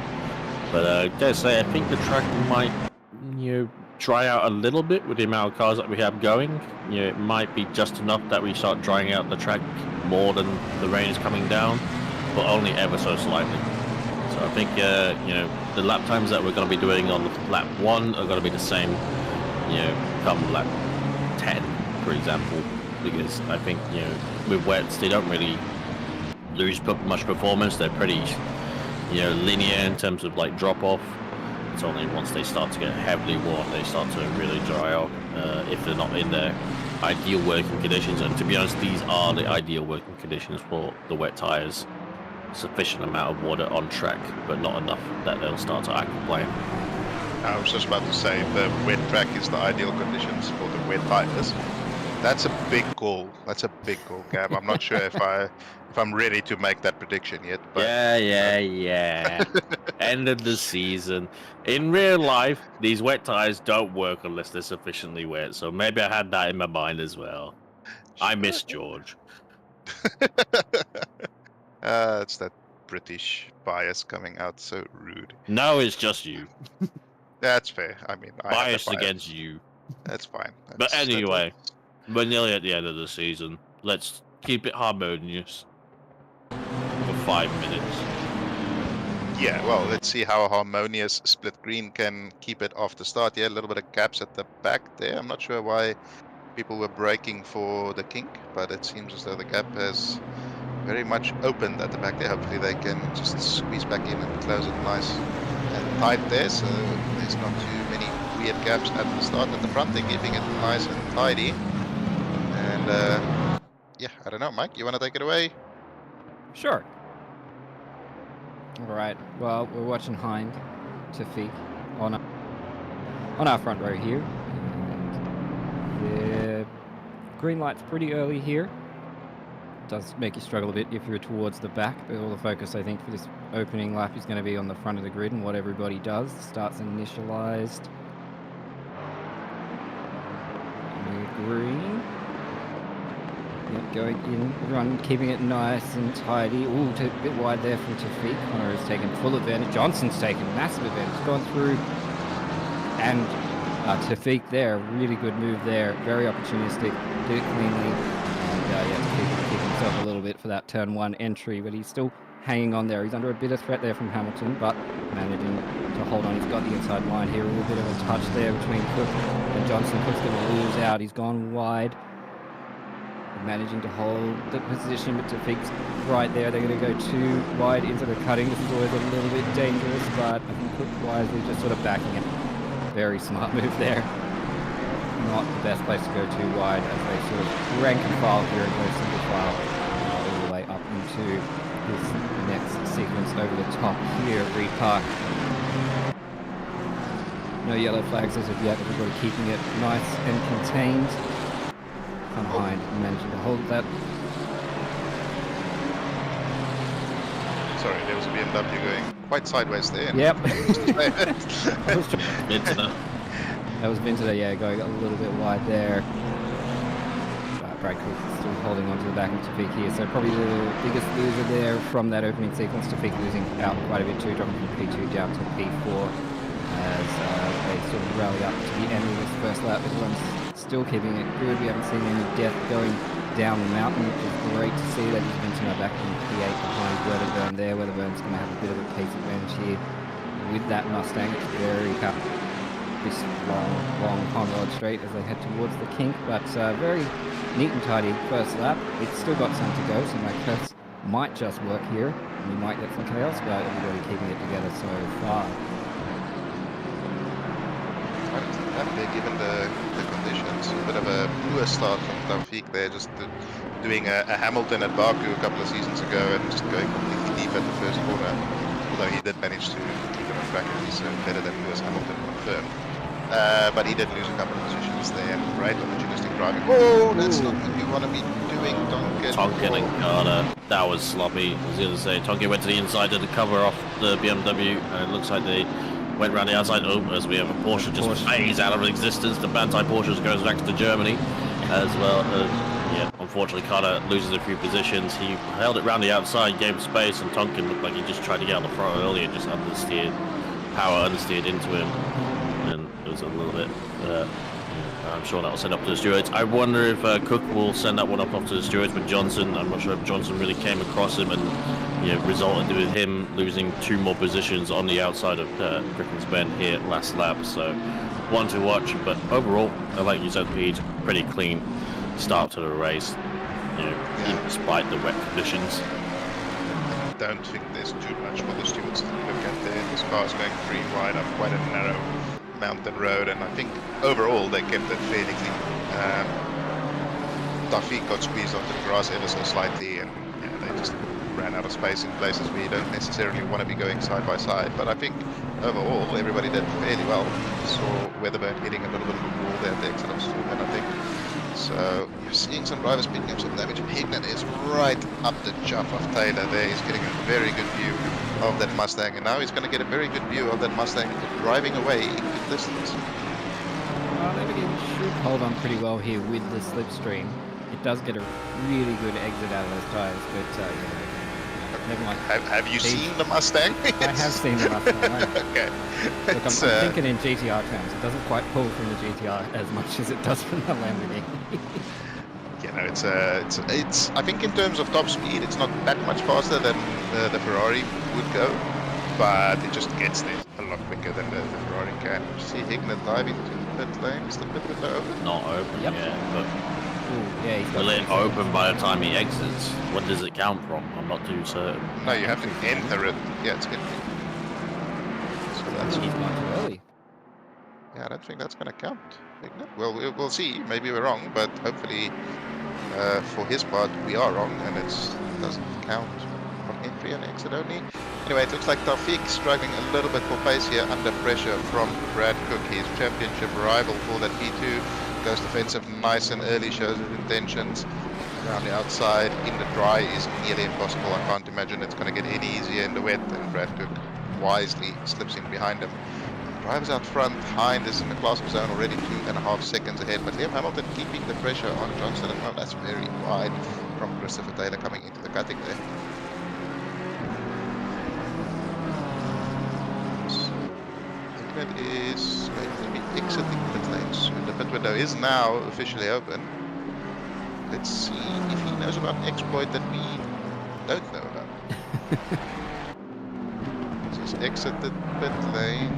But I dare say, I think the track might dry out a little bit with the amount of cars that we have going. It might be just enough that we start drying out the track more than the rain is coming down, but only ever so slightly. So I think the lap times that we're going to be doing on lap 1 are going to be the same, come lap 10, for example. Because I think with wets they don't really lose much performance. They're pretty linear in terms of like drop off. It's only once they start to get heavily warm they start to really dry out if they're not in their ideal working conditions. And to be honest, these are the ideal working conditions for the wet tires. Sufficient amount of water on track, but not enough that they'll start to aquaplane. I was just about to say the wet track is the ideal conditions for the wet tires. That's a big call. That's a big call, Gab. I'm not sure if I'm ready to make that prediction yet. But Yeah. End of the season. In real life, these wet tires don't work unless they're sufficiently wet. So maybe I had that in my mind as well. I miss George. It's that British bias coming out so rude. No, it's just you. That's fair. I mean, Biased against you. That's fine. But anyway, we're nearly at the end of the season. Let's keep it harmonious for 5 minutes. Yeah, well, let's see how harmonious Split Green can keep it off the start. Yeah, a little bit of gaps at the back there. I'm not sure why people were braking for the kink, but it seems as though the gap has very much opened at the back there. Hopefully they can just squeeze back in and close it nice and tight there, so there's not too many weird gaps at the start. At the front they're keeping it nice and tidy. And yeah, I don't know, Mike, you want to take it away? Sure. All right. Well, we're watching Hind. Tafiq on our front row here. And the green light's pretty early here. Does make you struggle a bit if you're towards the back, but all the focus I think for this opening lap is going to be on the front of the grid and what everybody does. Starts initialized. Green. Yep, going in, everyone keeping it nice and tidy. Ooh, a bit wide there for Tafiq. Connor has taken full advantage. Johnson's taken massive advantage. Gone through. And Tafiq there, really good move there. Very opportunistic. Did it cleanly. And Tafiq keep himself a little bit for that turn 1 entry, but he's still hanging on there. He's under a bit of threat there from Hamilton, but managing to hold on. He's got the inside line here. A little bit of a touch there between Cook and Johnson. Cook's going to lose out. He's gone wide. Managing to hold the position, but Tafiq's right there. They're going to go too wide into the cutting. This is always a little bit dangerous, but I think Cook wisely just sort of backing it. Very smart move there. Not the best place to go too wide as they sort of rank and file here and go single file all the way up into this next sequence over the top here at Reed Park. No yellow flags as of yet. Everybody keeping it nice and contained. From behind, managing to hold that. Sorry, there was a BMW going quite sideways there. Yep. Vinter. That was Vinter, yeah, going a little bit wide there. Brad Cook still holding on to the back of Tafiq here, so probably the biggest loser there from that opening sequence. Tafiq losing out quite a bit too, dropping from P2 down to P4 as they sort of rally up to the end of this first lap. Everyone's still keeping it good. We haven't seen any death going down the mountain, which is great to see. That he's been to my back in P8 behind Weatherburn there. Weatherburn's going to have a bit of a pace advantage here with that Mustang. It's very cut this long Conrod straight as they head towards the kink, but very neat and tidy first lap. It's still got some to go, so my curse might just work here. And we might get some chaos, but everybody keeping it together so far. Given the conditions, a bit of a poor start from Tafiq there, just doing a Hamilton at Baku a couple of seasons ago and just going completely deep at the first corner. Although he did manage to keep it on track, and he's better than Lewis Hamilton confirmed. But he did lose a couple of positions there. Right, opportunistic driving. Oh, that's not what you want to be doing, Tonkin. Tonkin and Carter. That was sloppy. I was going to say, Tonkin went to the inside to cover off the BMW, and it looks like they went round the outside. Oh, as we have a Porsche just fades out of existence. The Bantai Porsche goes back to Germany as well. Yeah, unfortunately, Carter loses a few positions. He held it round the outside, gave space, and Tonkin looked like he just tried to get on the front earlier, just understeered, power understeered into him, and it was a little bit. I'm sure that will send up to the stewards. I wonder if Cook will send that one up to the stewards with Johnson. I'm not sure if Johnson really came across him and resulted with him losing 2 more positions on the outside of Griffin's Bend here last lap. So one to watch, but overall, like you said, Pete, pretty clean start to the race, even despite the wet conditions. I don't think there's too much for the stewards to look at there. This car's going 3 wide up quite a narrow mountain road, and I think overall they kept it fairly clean. Tafiq got squeezed onto the grass ever so slightly, and they just ran out of space in places where you don't necessarily want to be going side by side. But I think overall everybody did fairly well. Saw Weatherburn hitting a little bit of a wall there at the exit of Stormen, I think. So you're seeing some drivers picking up some damage. Hignet is right up the chuff of Taylor there. He's getting a very good view of that Mustang, and now he's going to get a very good view of that Mustang driving away in good distance. They should hold on pretty well here with the slipstream. It does get a really good exit out of those tyres, but never mind. Have you seen the Mustang? I have seen the Mustang. Okay. Look, I'm thinking in GTR terms. It doesn't quite pull from the GTR as much as it does from the Lamborghini. It's. I think in terms of top speed, it's not that much faster than the Ferrari would go, but it just gets there a lot quicker than the Ferrari can. You see Hignet diving to the pit lane. Is the pit window open? Not open yet, but he's will it open by the time he exits? What does it count from? I'm not too certain. No, you have to enter it. Yeah, it's getting. So that's. He's gone too early. Yeah, I don't think that's going to count. Well, we'll see. Maybe we're wrong, but hopefully, for his part, we are wrong, and it doesn't count on entry and exit only. Anyway, it looks like Taufik struggling a little bit for pace here under pressure from Brad Cook. His championship rival for that P2. Goes defensive nice and early, shows his intentions. Around the outside in the dry is nearly impossible. I can't imagine it's going to get any easier in the wet, and Brad Cook wisely slips in behind him. Drivers out front, Hind is in the class of zone already 2.5 seconds ahead, but Liam Hamilton keeping the pressure on Johnson, and that's very wide from Christopher Taylor coming into the cutting there. Hickman is going to be exiting the pit lane soon. The pit window is now officially open. Let's see if he knows about an exploit that we don't know about. He's exited pit lane.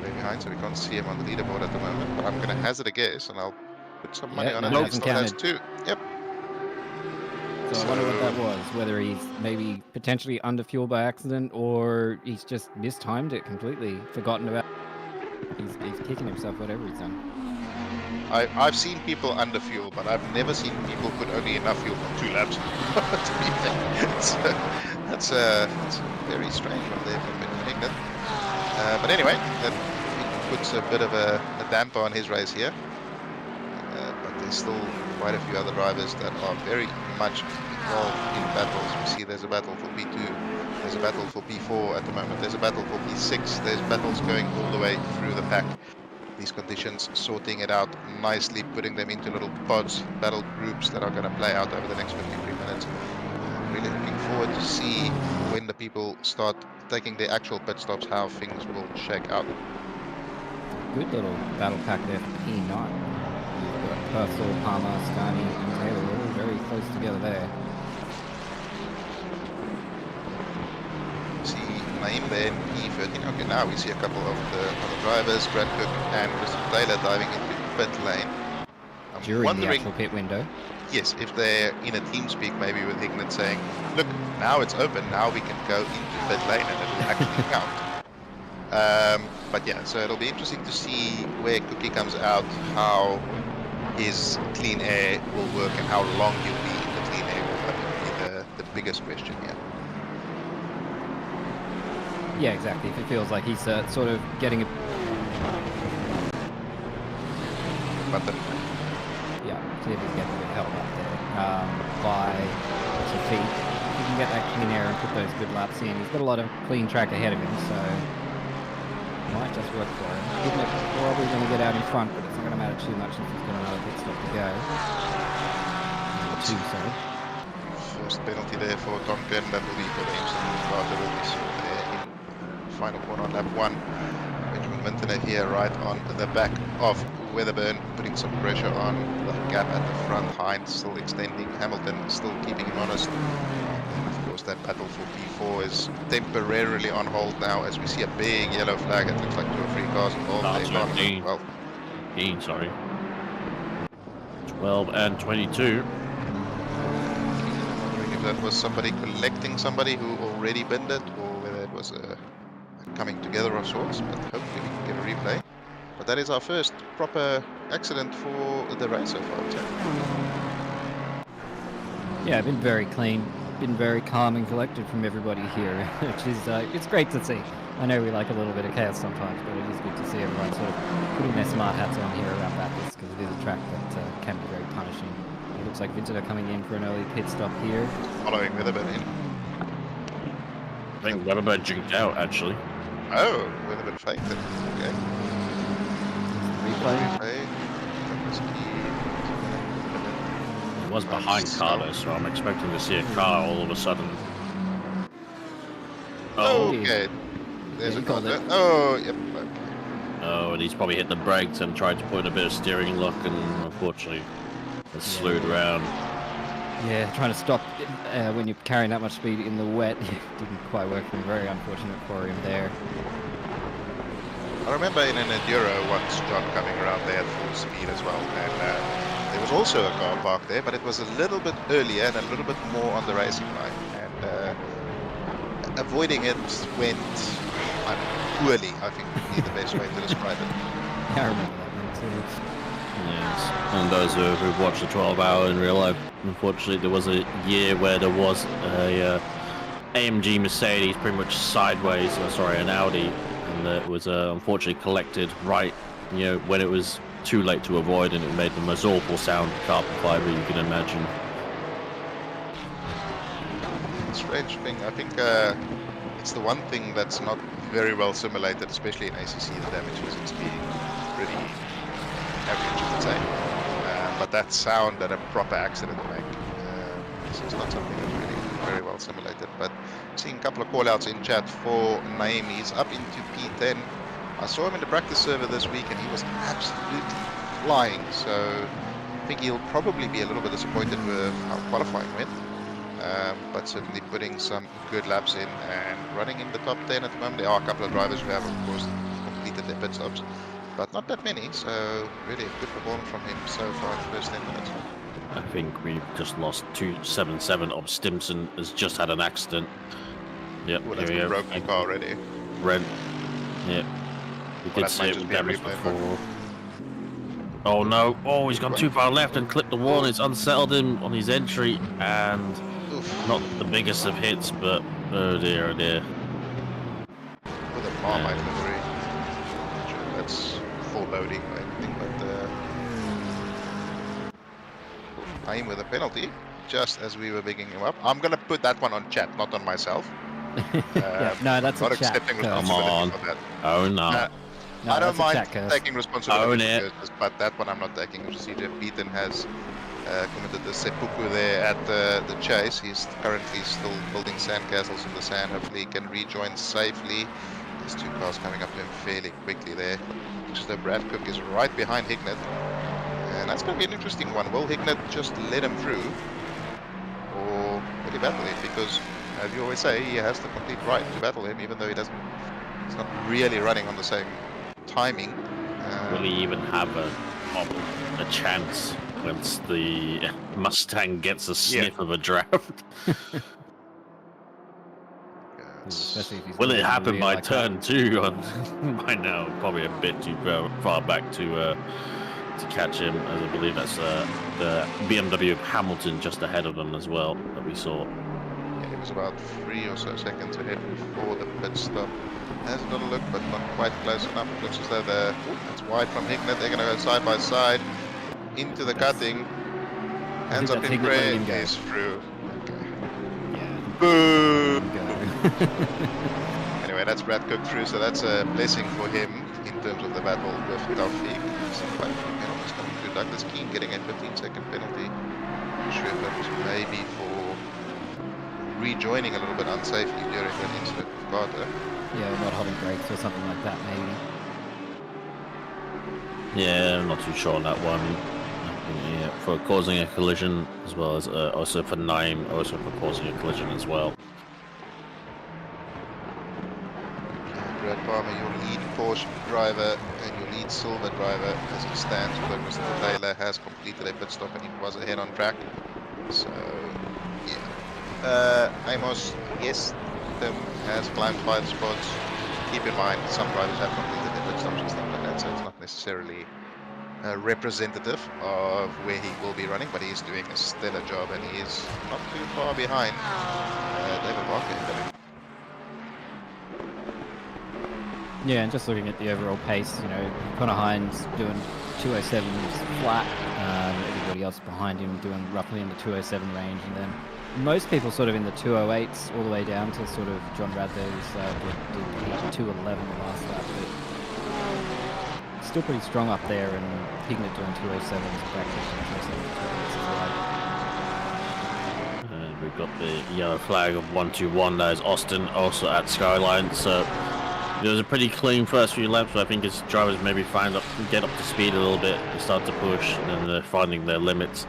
Behind, so we can't see him on the leaderboard at the moment, but I'm going to hazard a guess and I'll put some money on it. He still has 2. Yep. So I wonder what that was, whether he's maybe potentially under fuel by accident or he's just mistimed it completely, forgotten about it. He's kicking himself, whatever he's done. I've seen people under fuel, but I've never seen people put only enough fuel for 2 laps. To be fair. So that's very strange one there from Nick. But anyway, that puts a bit of a damper on his race here, but there's still quite a few other drivers that are very much involved in battles. We see there's a battle for P2, there's a battle for P4 at the moment, there's a battle for P6, there's battles going all the way through the pack. These conditions sorting it out nicely, putting them into little pods, battle groups that are going to play out over the next 53 minutes. Really looking forward to see when the people start taking the actual pit stops, how things will shake out. Good little battle pack there for P9. You've got Purcell, Palmer, Scani, and Taylor all very close together there. See Naeem there in P13. Okay, now we see a couple of the other drivers, Brad Cook and Christopher Taylor diving into pit lane. I'm During wondering, the actual pit window. yes, if they're in a team speak maybe with Hickman saying, look, now it's open, now we can go into pit lane and it'll actually count. But yeah, so it'll be interesting to see where Cookie comes out, how his clean air will work and how long he'll be in the clean air will be the biggest question here. Yeah, exactly. If it feels like he's sort of getting a... But Yeah, see if he's getting a bit of help out there by Shafiq. If he can get that clean air and put those good laps in, he's got a lot of clean track ahead of him, so might just work for him. Isn't it probably going to get out in front, but it's not going to matter too much if he's got another pit stop to go. Number 2, sorry. First penalty there for Tom Gunn, that will be for the instant starter will be soon there in final corner on lap 1. Benjamin Mintoner here right on the back of Weatherburn, putting some pressure on the gap at the front. Hind still extending, Hamilton still keeping him honest. And of course that battle for P4 is temporarily on hold now as we see a big yellow flag. It looks like 2 or 3 cars involved. That's They're gone. 15. Well, 15, sorry. 12 and 22. I'm wondering if that was somebody collecting somebody who already binned it, or whether it was a coming together of sorts, but hopefully we can get a replay. But that is our first proper accident for the race so far, Jack. Yeah, been very clean, been very calm and collected from everybody here, which is it's great to see. I know we like a little bit of chaos sometimes, but it is good to see everyone sort of putting their smart hats on here around Bathurst, because it is a track that can be very punishing. It looks like Vintage coming in for an early pit stop here. Following Weatherburn in. I think Weatherburn jinked out, actually. Oh, Weatherburn faked it. Okay. Replay. Replay. That was key. He was behind Carlos, so I'm expecting to see a car all of a sudden. Oh, Oh, okay. There's Yeah, a you call called there. it. Oh, yep. Okay. oh, and he's probably hit the brakes and tried to put in a bit of steering lock, and unfortunately, it slewed around. Yeah, trying to stop when you're carrying that much speed in the wet didn't quite work for him. Very unfortunate for him there. I remember in an Enduro once John coming around there at full speed as well, and there was also a car parked there, but it was a little bit earlier and a little bit more on the racing line, and avoiding it went poorly, I think would be the best way to describe it. Yeah, I remember that one too. Yes. And those who watched the 12-hour in real life, unfortunately, there was a year where there was a AMG Mercedes pretty much sideways, or sorry, an Audi, and it was unfortunately collected right, when it was too late to avoid, and it made the most awful sound carbon fiber you can imagine. Strange thing. I think it's the one thing that's not very well simulated, especially in ACC. The damages, it's being pretty average, I would say. But that sound that a proper accident will make, this is not something that's really very well simulated. But seeing a couple of call-outs in chat for Naeem. He's up into P10. I saw him in the practice server this week, and he was absolutely flying. So I think he'll probably be a little bit disappointed with how qualifying went. But certainly putting some good laps in and running in the top 10 at the moment. There are a couple of drivers who have, of course, completed their pit stops, but not that many. So really a good performance from him so far in the first 10 minutes. I think we've just lost 277 of Stimson has just had an accident. Yep, Well, that's a broken car already. Red. Yep. We did see it with damage before. Oh no! Oh, he's gone too far left and clipped the wall. And it's unsettled him on his entry, and not the biggest of hits, but oh dear, oh dear. With a Marmite livery. Sure, that's full loading or anything, but Naeem with a penalty, just as we were bigging him up. I'm gonna put that one on chat, not on myself. Yeah, no, that's not a chat. accepting Come responsibility for that. Oh no. No, I don't mind chat, taking responsibility Own for this, but that one I'm not taking. CJ Beaton has committed the seppuku there at the chase. He's currently still building sandcastles in the sand. Hopefully he can rejoin safely. There's two cars coming up to him fairly quickly there. Just though Brad Cook is right behind Hignett. And that's going to be an interesting one. Will Hignett just let him through? Or will he battle him? Because, as you always say, he has the complete right to battle him, even though he's not really running on the same timing. Will he even have a chance once the Mustang gets a sniff of a draft? Will it happen by turn 2? By now, probably a bit too far back to catch him, as I believe that's the BMW of Hamilton just ahead of them as well that we saw. Yeah, it was about 3 or so seconds ahead before the pit stop. Has another look, but not quite close enough. It looks as though that's wide from Hignett. They're going to go side by side into the cutting. Hands up in prayer. Is through. Okay. Yeah. Boo! Anyway, that's Brad Cook through, so that's a blessing for him in terms of the battle with Taufik. Some quite a few penalties coming through. Douglas Keane getting a 15-second penalty. I'm sure if that was maybe for rejoining a little bit unsafely during that incident with Carter. Yeah, not holding brakes or something like that, maybe. Yeah, I'm not too sure on that one. Yeah, for causing a collision, as well as also for Naeem, also for causing a collision as well. Brad Palmer, your lead Porsche driver and your lead silver driver as it stands, although Mr. Taylor has completed a pit stop and he was ahead on track. So, yeah. Amos, yes, Tim has climbed 5 spots. Keep in mind, some drivers have completed their pit stops and stuff like that, so it's not necessarily representative of where he will be running, but he is doing a stellar job and he is not too far behind David Barker. Yeah, and just looking at the overall pace, Connor Hines doing 207s flat, everybody else behind him doing roughly in the 207 range, and then most people sort of in the 208s all the way down to sort of John Radler's did 211 the last lap, but still pretty strong up there, and Hignett doing 207s, practice doing 207s as well. And we've got the yellow flag of 121. There's Austin also at Skyline, so it was a pretty clean first few laps, but I think his drivers maybe get up to speed a little bit and start to push, and then they're finding their limits.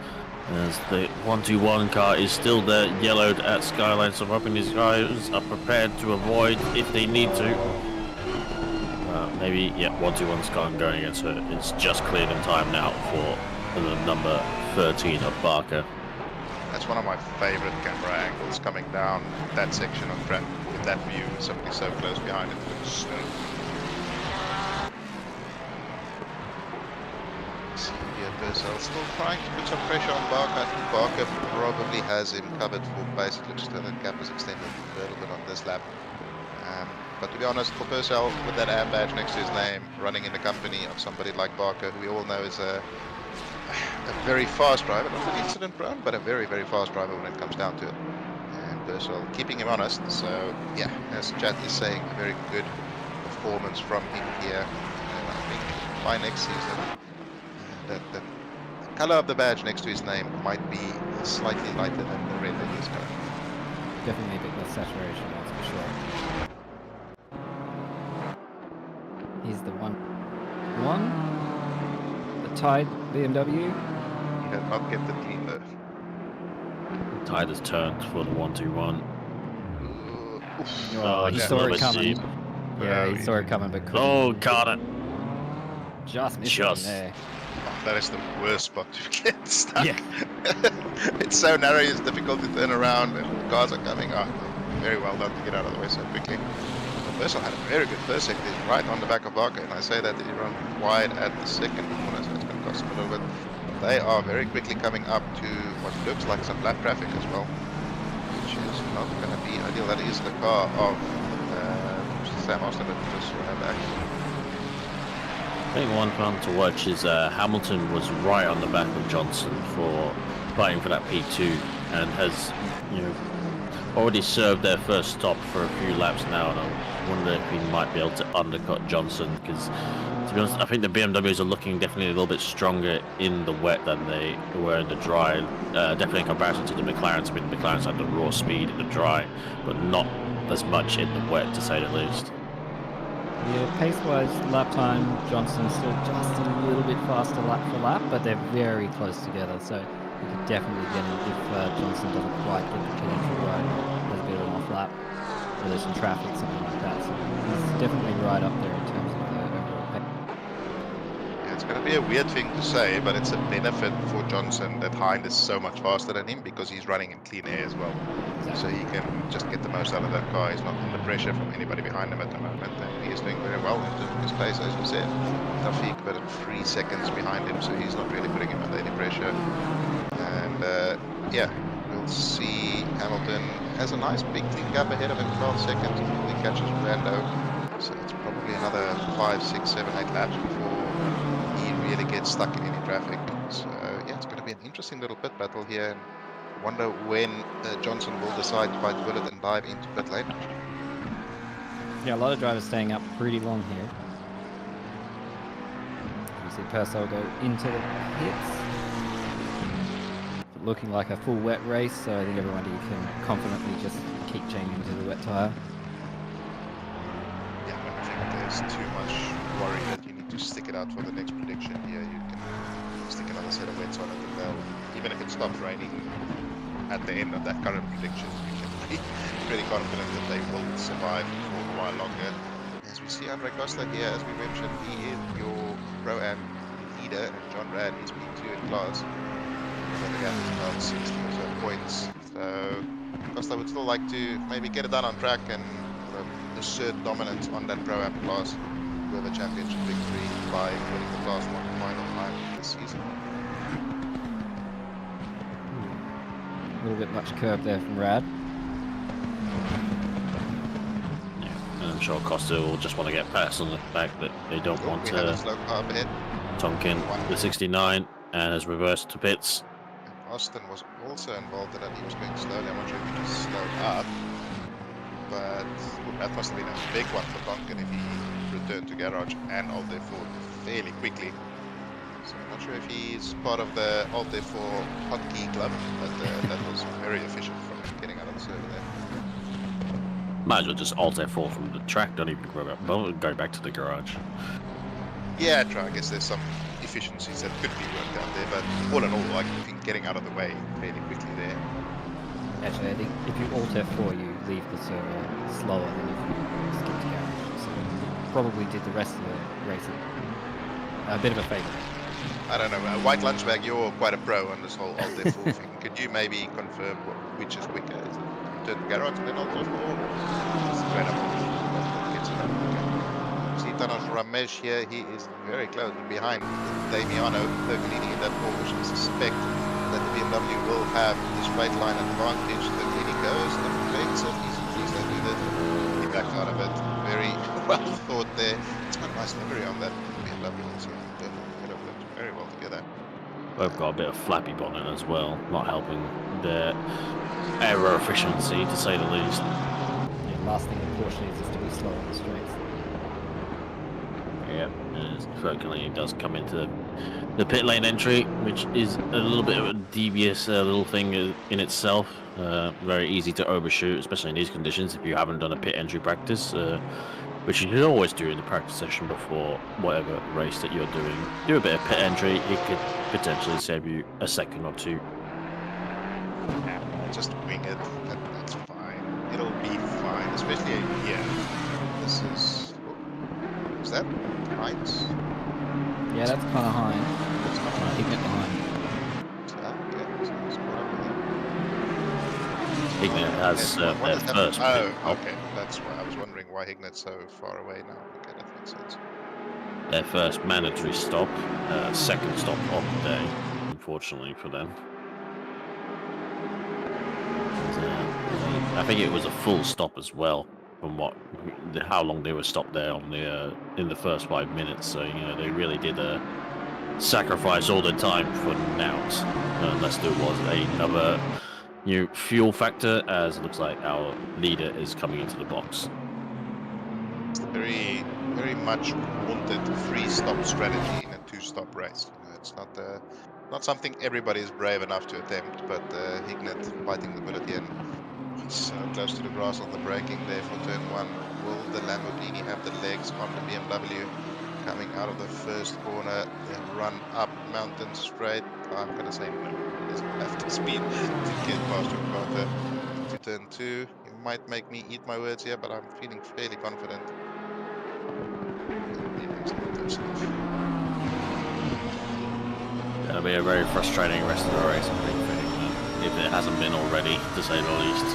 As the 121 car is still there, yellowed at Skyline, so I'm hoping these guys are prepared to avoid if they need to. Maybe, yeah, 121's car going against her. It's just cleared in time now for the number 13 of Barker. That's one of my favorite camera angles, coming down that section of track with that view, somebody so close behind it with the snow. Purcell still trying to put some pressure on Barker. I think Barker probably has him covered for pace. It looks as though the gap is extended a little bit on this lap. But to be honest, for Purcell, with that AM badge next to his name, running in the company of somebody like Barker, who we all know is a very fast driver, not an incident prone, but a very, very fast driver when it comes down to it. And Purcell keeping him honest. So yeah, as chat is saying, a very good performance from him here. And I think by next season, the color of the badge next to his name might be slightly lighter than the red that he is currently. Definitely a bit less saturation, that's for sure. Here's the 1-1. The tied BMW. He did not get the lead though. Tide has turned for the 1-2-1. Oh, he just a saw little it bit coming. steep. Yeah, he saw it coming, but couldn't. Oh, got it. Just missed Just. him there. Oh, that is the worst spot to get stuck. Yeah. It's so narrow, it's difficult to turn around, and the cars are coming. Oh, very well done to get out of the way so quickly. Purcell had a very good first sector, he's right on the back of Barker, and I say that he run wide at the second corner, so it's going to cost him a little bit. They are very quickly coming up to what looks like some lap traffic as well, which is not going to be ideal. That is the car of Sam Austin that just ran back. I think one fun to watch is Hamilton was right on the back of Johnson for fighting for that P2 and has, already served their first stop for a few laps now, and I wonder if he might be able to undercut Johnson, because to be honest, I think the BMWs are looking definitely a little bit stronger in the wet than they were in the dry, definitely in comparison to the McLarens. I mean, the McLarens had the raw speed in the dry, but not as much in the wet, to say the least. Yeah, pace-wise, lap time, Johnson's still just a little bit faster lap for lap, but they're very close together, so you could definitely get him if Johnson doesn't quite get the pit entry right, has a bit of an off lap, or there's some traffic, something like that. So he's definitely right up there in terms of the overall pace. Yeah, it's going to be a weird thing to say, but it's a benefit for Johnson that Hind is so much faster than him because he's running in clean air as well. So he can just get the most out of that car. He's not under pressure from anybody behind him at the moment, and he is doing very well in terms of his pace, as you said. Tafiq about 3 seconds behind him, so he's not really putting him under any pressure. And yeah, we'll see Hamilton has a nice big clean gap ahead of him, 12 seconds before he catches Rando. So it's probably another 5, 6, 7, 8 laps before he really gets stuck in any traffic. So yeah, it's going to be an interesting little pit battle here. And wonder when Johnson will decide to bite the bullet and dive into pit lane. Yeah, a lot of drivers staying up pretty long here. You see Purcell go into the pits. Looking like a full wet race, so I think everybody can confidently just keep changing to the wet tyre. Yeah, I don't think there's too much worry that you need to stick it out for the next prediction here. You can stick another set of wets on it, and they'll, even if it stops raining at the end of that current prediction, you can be pretty confident that they will survive for a while longer. As we see Andre Costa here, as we mentioned, he is your Pro-Am leader, and John Rad is P2 in class. So the gap is about 60 or so points. So Costa would still like to maybe get it done on track and assert dominance on that Pro-Am class with a championship victory by winning the Class 1 final time this season. A little bit much curve there from Rad. Yeah, and I'm sure Costa will just want to get past on the fact that they don't want We have a to slow car up ahead. Tonkin the 69 and has reversed to pits. Austin was also involved in that. He was going slowly. I'm not sure if he just slowed up, but that must have been a big one for Tonkin if he returned to garage and Alt F4 fairly quickly. So I'm not sure if he's part of the Alt F4 hotkey club, but that was very efficient from him getting out of the server there. Might as well just Alt F4 from the track, don't even go back to the garage. Yeah, I guess there's some efficiencies that could be worked out there, but all in all, I think getting out of the way fairly quickly there. Actually, I think if you Alt F4, you leave the server slower than if you skip to garage. So probably did the rest of the race a bit of a favour. I don't know, White Lunchbag, you're quite a pro on this whole Alt F4 thing. Could you maybe confirm which is quicker? Is it return to garage and then Alt F4? Straight up. Gets it up. Okay. See of Ramesh here. He is very close behind Damiano Bergolini in that pole, which I suspect that the BMW will have the straight line advantage. Bergolini goes, the plate certainly please don't do that. He backed out of it. Very well thought there. It's got a nice livery on that BMW also. It could have looked very well together. Both got a bit of flappy bonnet as well, not helping their aero efficiency, to say the least. Yeah, last thing the Porsche needs is to be slow on the straights. Yeah, certainly does come into the pit lane entry, which is a little bit of a devious little thing in itself. Very easy to overshoot, especially in these conditions if you haven't done a pit entry practice, which you should always do in the practice session before whatever race that you're doing. Do a bit of pit entry, it could potentially save you a second or two. Yeah, just wing it. That's fine. It'll be fine, especially here. This is. Is that Heinz? Yeah, that's kind of high. That's not Heinz. Ignite behind. Yeah, so it's quite up there. Ignite has What their is that? first pit Oh, stop. okay. That's why I was wondering why Hignet's so far away now. Okay, that makes sense. Their first mandatory stop, second stop of the day, unfortunately for them. And, I think it was a full stop as well, from how long they were stopped there on the in the first 5 minutes. So they really did sacrifice all the time for Nout, unless there was another new fuel factor, as it looks like our leader is coming into the box. It's a very, very much wanted three-stop strategy in a two-stop race. It's not something everybody is brave enough to attempt, but Hignet biting the bullet here. So close to the grass on the braking there for turn one. Will the Lamborghini have the legs on the BMW? Coming out of the first corner, then run up mountain straight. I'm going to say no. It doesn't have the speed to get past your car to turn two. You might make me eat my words here, but I'm feeling fairly confident. It'll be a very frustrating rest of the race, I think, for him, if it hasn't been already, to say the least.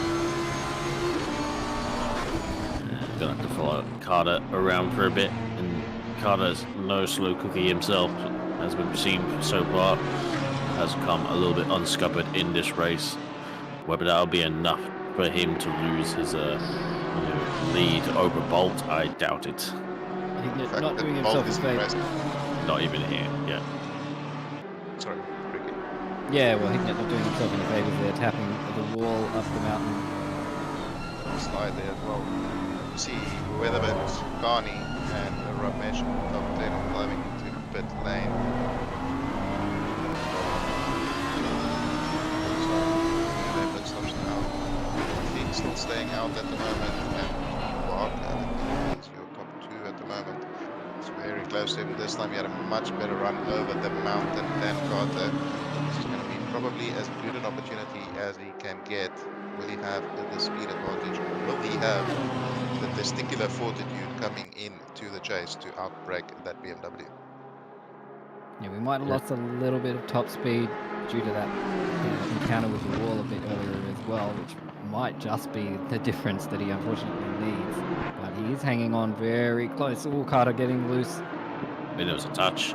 Gonna have to follow Carter around for a bit, and Carter's no slow cookie himself, as we've seen so far, has come a little bit unscuppered in this race. Whether that'll be enough for him to lose his lead over Bolt, I doubt it. Ignite not doing himself a favour. Not even here, yeah. Sorry, Ricky. Yeah, well, Ignite not doing himself any favours there, tapping the wall up the mountain. Slide there as well. See Weatherbird, Carney, and Ramesh Octane driving into pit lane. So, pit stops now. He's still staying out at the moment, and Bart, I think he's your top two at the moment. It's very close to him. This time he had a much better run over the mountain than Carter. This is going to be probably as good an opportunity as he can get. Will he have the speed advantage, or will he have the testicular fortitude coming in to the chase to outbrake that BMW? Yeah, we might have lost a little bit of top speed due to that encounter with the wall a bit earlier as well, which might just be the difference that he unfortunately needs. But he is hanging on very close. Oh, Carter getting loose. I mean, there was a touch.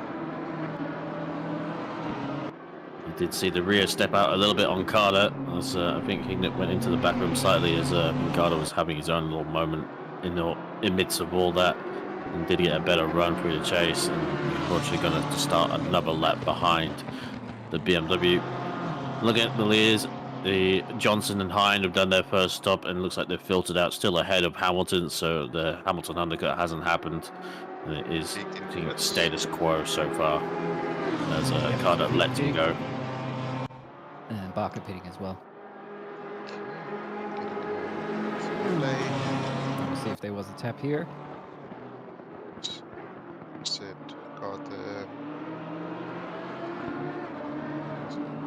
I did see the rear step out a little bit on Carter, as I think he went into the back room slightly as Carter was having his own little moment in the midst of all that, and did get a better run through the chase, and unfortunately going to have to start another lap behind the BMW. Looking at the leaders, the Johnson and Hind have done their first stop, and looks like they've filtered out still ahead of Hamilton, so the Hamilton undercut hasn't happened. And it is status quo so far, as Carter lets him go. And Barker pitting as well. We'll see if there was a tap here. Said Carter.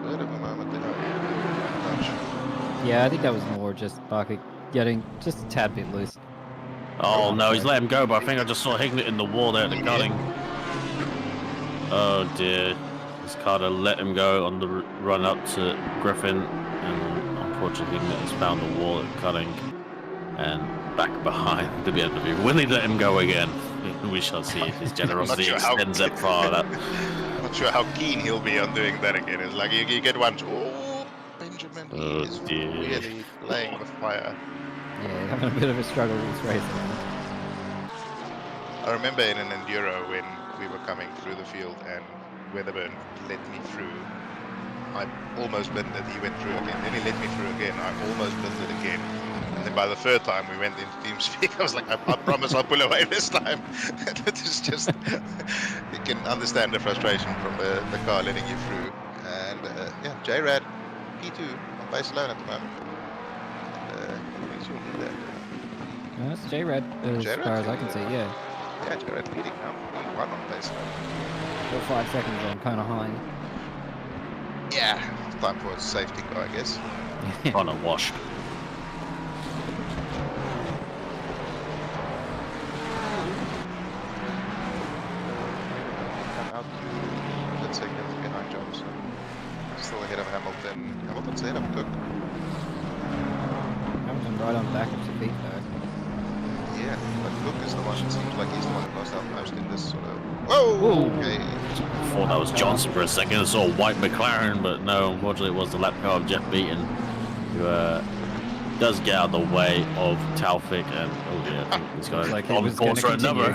Bit of a moment there. Yeah, I think that was more just Barker getting just a tad bit loose. Oh no, he's let him go, but I think I just saw Hignett in the wall there at the cutting. Oh dear. As Carter let him go on the run up to Griffin, and unfortunately Hignett has found the wall at cutting and back behind the BMW. Will he let him go again? We shall see if his generosity sure how- extends that far. That Not sure how keen he'll be on doing that again. It's like you get one. Oh, Benjamin, he Oh, is dear. really playing with fire. Yeah, having a bit of a struggle with this race. I remember in an enduro when we were coming through the field and Weatherburn let me through. I almost binned it. He went through again. Then he let me through again. I almost binned it again. And then by the third time we went into TeamSpeak, I was like, I promise I'll pull away this time. It is just, you can understand the frustration from the car letting you through. And yeah, JRAD P2 on base alone at the moment. He's your leader. No, it's J-Red as J-Red far as I too, can see, yeah. yeah. Yeah, JRAD leading now. P1 on base alone. Still 5 seconds on Kona Hine. Yeah, time for a safety car, I guess. on a wash. Out to, let's say, behind Johnson. Still ahead of Hamilton. Hamilton's ahead of Cook. Hamilton right on the back of the feet though. Yeah, but Cook is the one, it seems like he's the one who lost out most in this sort of... Whoa! Whoa. Okay. Thought that was Johnson for a second. I saw a white McLaren, but no, unfortunately it was the lap car of Jeff Beaton, who does get out of the way of Taufik, and oh dear, I think this guy's Like it on was course for gonna another.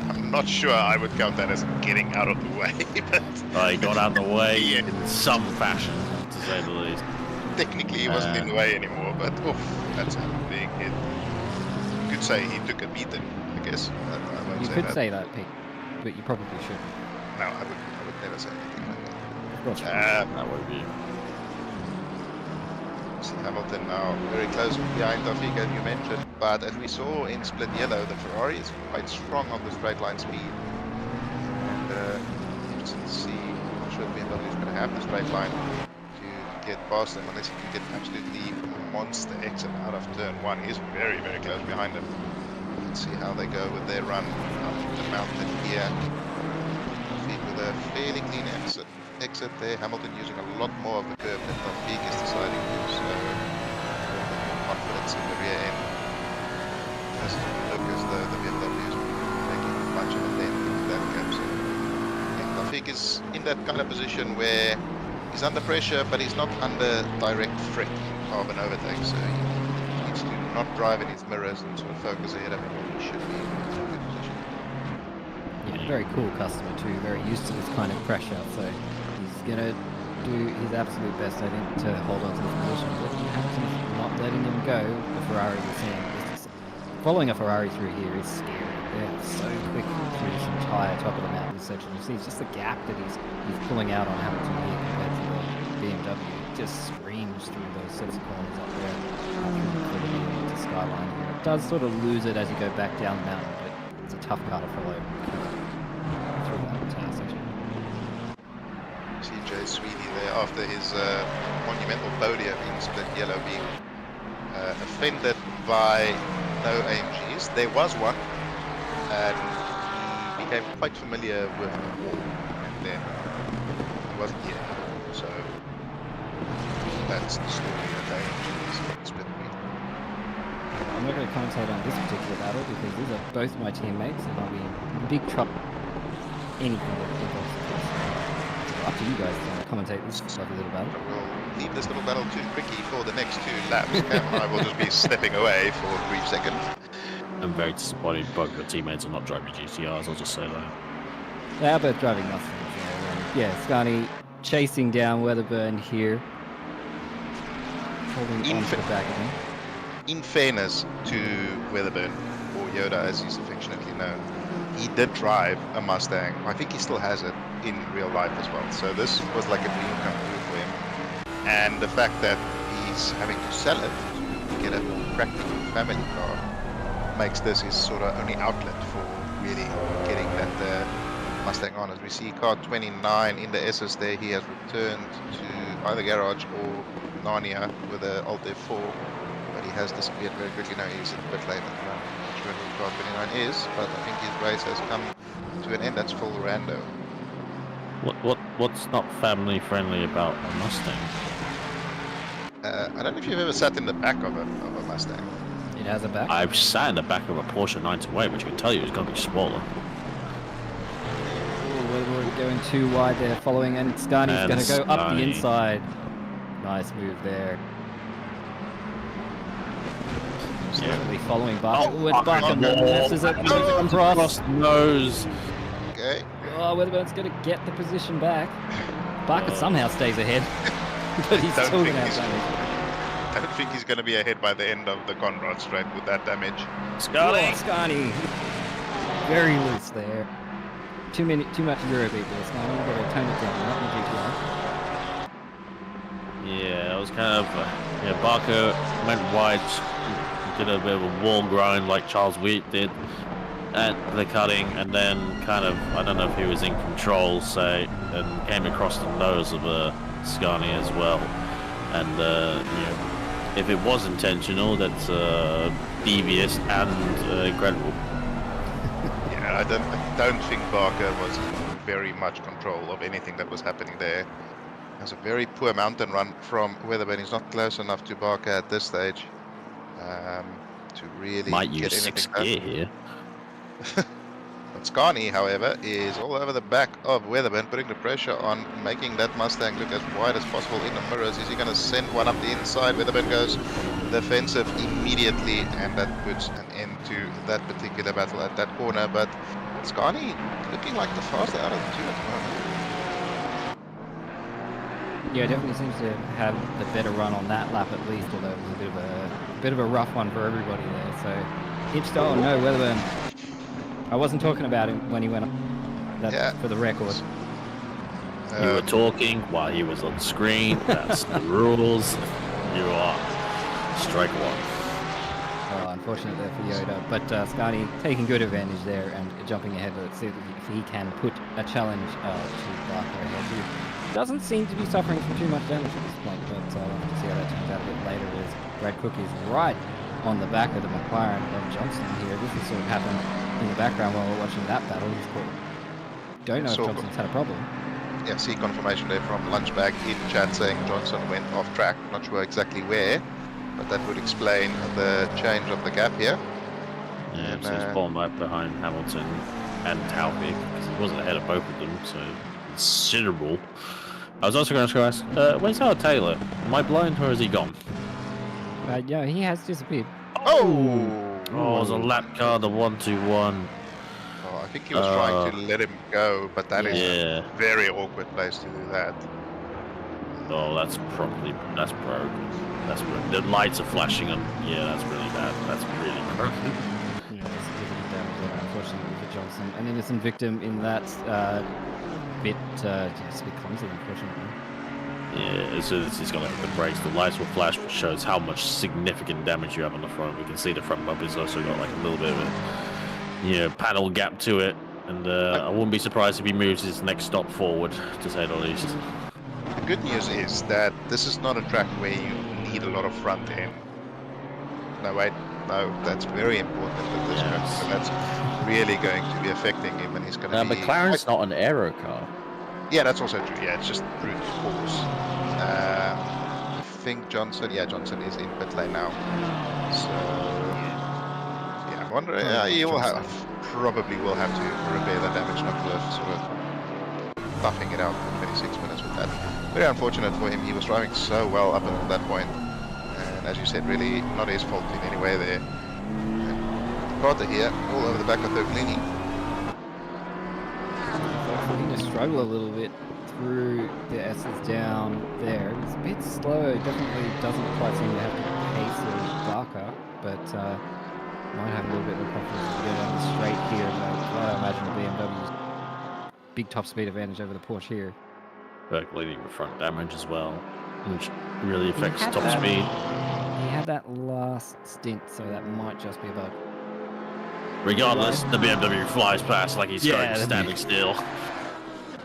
I'm not sure I would count that as getting out of the way, but He got out of the way in some fashion, to say the least. technically he wasn't in the way anymore, but oof, that's a big hit. You could say he took a beating, I guess. I won't You say could that. say that, Pete, but you probably shouldn't. No, I would never say anything like that. Of course. That would be. See Hamilton now very close behind Taufik, as you mentioned, but as we saw in Split Yellow, the Ferrari is quite strong on the straight line speed. And let's see, I'm not sure if BMW is going to have the straight line to get past them unless he can get absolutely monster exit out of turn 1. He's very, very close behind him. Let's see how they go with their run up the mountain here. Taufik with a fairly clean exit there. Hamilton using a lot more of the curve than Taufik is deciding to, so a little bit more confidence in the rear end. Doesn't look as though the BMW is making much of a dent into that gap. So Taufik is in that kind of position where he's under pressure, but he's not under direct threat of an overtake. So he needs to not drive in his mirrors and sort of focus ahead of him. He should be in a good position. Yeah, very cool customer too, very used to this kind of pressure, so he's gonna do his absolute best, I think, to hold on to this position. But Hamilton's not letting him go. The Ferrari we're seeing is following a Ferrari through here is scary. They're so quick through this entire top of the mountain section. You see, it's just the gap that he's pulling out on Hamilton here compared to the BMW. It just screams through those sets of corners up there, up through the skyline here. It does sort of lose it as you go back down the mountain, but it's a tough car to follow through that entire section. CJ Sweeney there after his monumental podium in Split Yellow being offended by no AMGs. There was one, and he became quite familiar with the wall, and then he wasn't here. So that's the story of the AMGs in Split Wheel. I'm not going to commentate on this particular battle because these are both my teammates and I'll be in big trouble. Anything that involves the course. So up to you guys to commentate this lovely little battle. We'll leave this little battle to Ricky for the next 2 laps. Cam and I will just be stepping away for a brief second. I'm very disappointed both your teammates are not driving GTRs, I'll just say that. They are both driving Mustangs. Yeah, Scani chasing down Weatherburn here. Holding In on to fa- the back of him. In fairness to Weatherburn, or Yoda as he's affectionately known, he did drive a Mustang. I think he still has it in real life as well. So this was like a dream come true for him. And the fact that he's having to sell it to get a practical family car makes this his sort of only outlet for really getting that Mustang on. As we see car 29 in the SS there, he has returned to either garage or Narnia with an Alt F4. But he has disappeared very quickly now. He's in the pit lane at the moment. I'm not sure who car 29 is, but I think his race has come to an end. That's full rando. What's not family friendly about a Mustang? I don't know if you've ever sat in the back of a Mustang. It has a back. I've sat in the back of a Porsche 928, which I can tell you is going to be smaller. We're going too wide there, following, and Scani's going to go up the inside. Nice move there. Slowly following Barker. Barker messes it, moves it across. Nose. Okay. Oh, Weatherburn's going to get the position back. Barker somehow stays ahead, but he's still going to have damage. I don't think he's going to be ahead by the end of the Conrad straight with that damage. Scani. Very loose there. Too much Euro beat there, Scani. You've got to tone it down, not in GTI. Yeah, that was kind of... Barker went wide, did a bit of a wall grind like Charles Wheat did at the cutting, and then kind of, I don't know if he was in control, say, and came across the nose of Scani as well. And, if it was intentional, that's devious and incredible. Yeah, I don't think Barker was in very much control of anything that was happening there. It was a very poor mountain run from Weatherburn. He's not close enough to Barker at this stage to really Might get use anything 6th gear here. But Scani, however, is all over the back of Weatherburn, putting the pressure on, making that Mustang look as wide as possible in the mirrors. Is he going to send one up the inside? Weatherburn goes defensive immediately, and that puts an end to that particular battle at that corner. But Scani looking like the faster out of the two at the moment. Yeah, definitely seems to have the better run on that lap at least, although it was a bit of a rough one for everybody there. So, no, Weatherburn. I wasn't talking about him when he went up. That's for the record. You were talking while he was on screen. That's the rules. You are strike one. Oh, unfortunate there for Yoda. But Scani taking good advantage there and jumping ahead. Let's see if he can put a challenge to Barker ahead. He doesn't seem to be suffering from too much damage at this point, but we'll have to see how that turns out a bit later as Brad Cook is right on the back of the McLaren of Johnson here. This has sort of happened in the background while we're watching that battle. Don't know if Johnson's had a problem. Yeah, see confirmation there from Lunchbag in chat saying Johnson went off track. Not sure exactly where, but that would explain the change of the gap here. Yeah, so he's fallen right behind Hamilton and Taufik because he wasn't ahead of both of them, so considerable. I was also going to ask, where's our Taylor? Am I blind or is he gone? Yeah, he has disappeared. Oh, it was a lap car, the 1-2-1. Oh, I think he was trying to let him go, but that is a very awkward place to do that. Oh, that's broken. That's the lights are flashing on. Yeah, that's really bad. That's really broken. Yeah, there's a bit of damage there, unfortunately, for Johnson. An innocent victim in that bit, just a bit clumsy, unfortunately. Yeah, as soon as he's going to hit the brakes, the lights will flash, which shows how much significant damage you have on the front. We can see the front bumper's also got like a little bit of a, panel gap to it. And I wouldn't be surprised if he moves his next stop forward, to say the least. The good news is that this is not a track where you need a lot of front end. No, wait, no, that's very important at this track. So that's really going to be affecting him, and he's going to be... McLaren's not an aero car. Yeah, that's also true. Yeah, it's just brute force. I think Johnson is in pit lane now. So, yeah, I'm wondering, he will probably will have to repair the damage, not worth sort of buffing it out for 26 minutes with that. Very unfortunate for him. He was driving so well up until that point, and as you said, really not his fault in any way there. Carter here, all over the back of Berglini. Going to struggle a little bit through the S's down there. It's a bit slow. Definitely doesn't quite seem to have the pace of Barker, but might have a little bit of confidence to go down the straight here. But I imagine the BMW's big top speed advantage over the Porsche here. Burke leading the front damage as well, which really affects top speed. He had that last stint, so that might just be a bug. Regardless, the BMW flies past like he's standing still.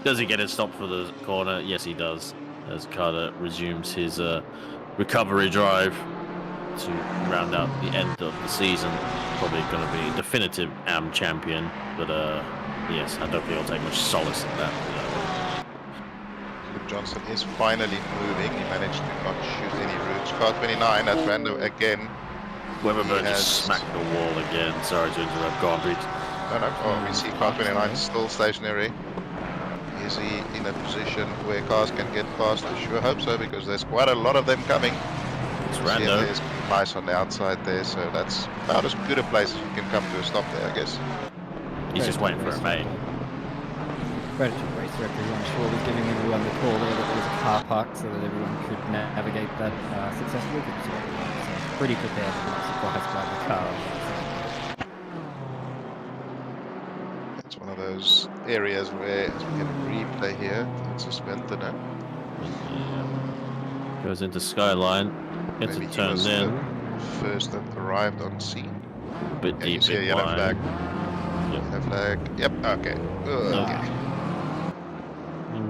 Does he get it stopped for the corner? Yes, he does. As Carter resumes his recovery drive to round out the end of the season. Probably going to be definitive AM champion, but yes, I don't think he'll take much solace in that. Johnson is finally moving. He managed to not shoot any routes. Car 29 at Rando again. Weatherburn has- just smacked the wall again. Sorry to interrupt. Go on, Pete. No. Oh, we see car 29 still stationary. Is he in a position where cars can get past? I sure hope so, because there's quite a lot of them coming. It's See, random. there's nice on the outside there, so that's about as good a place as you can come to a stop there, I guess. He's just waiting for a mate. Credit to the race director, who I'm sure was giving everyone the call there that there was a car park so that everyone could navigate that successfully. So pretty prepared and not surprised by the car. It's one of those areas where, as we get a replay here, it's suspended now. Goes into Skyline. Gets Maybe it he turned was in. the first that arrived on scene. Bit Yeah, you deep see a in yellow line. flag. Yep. Yellow flag. Yep. Okay. Okay.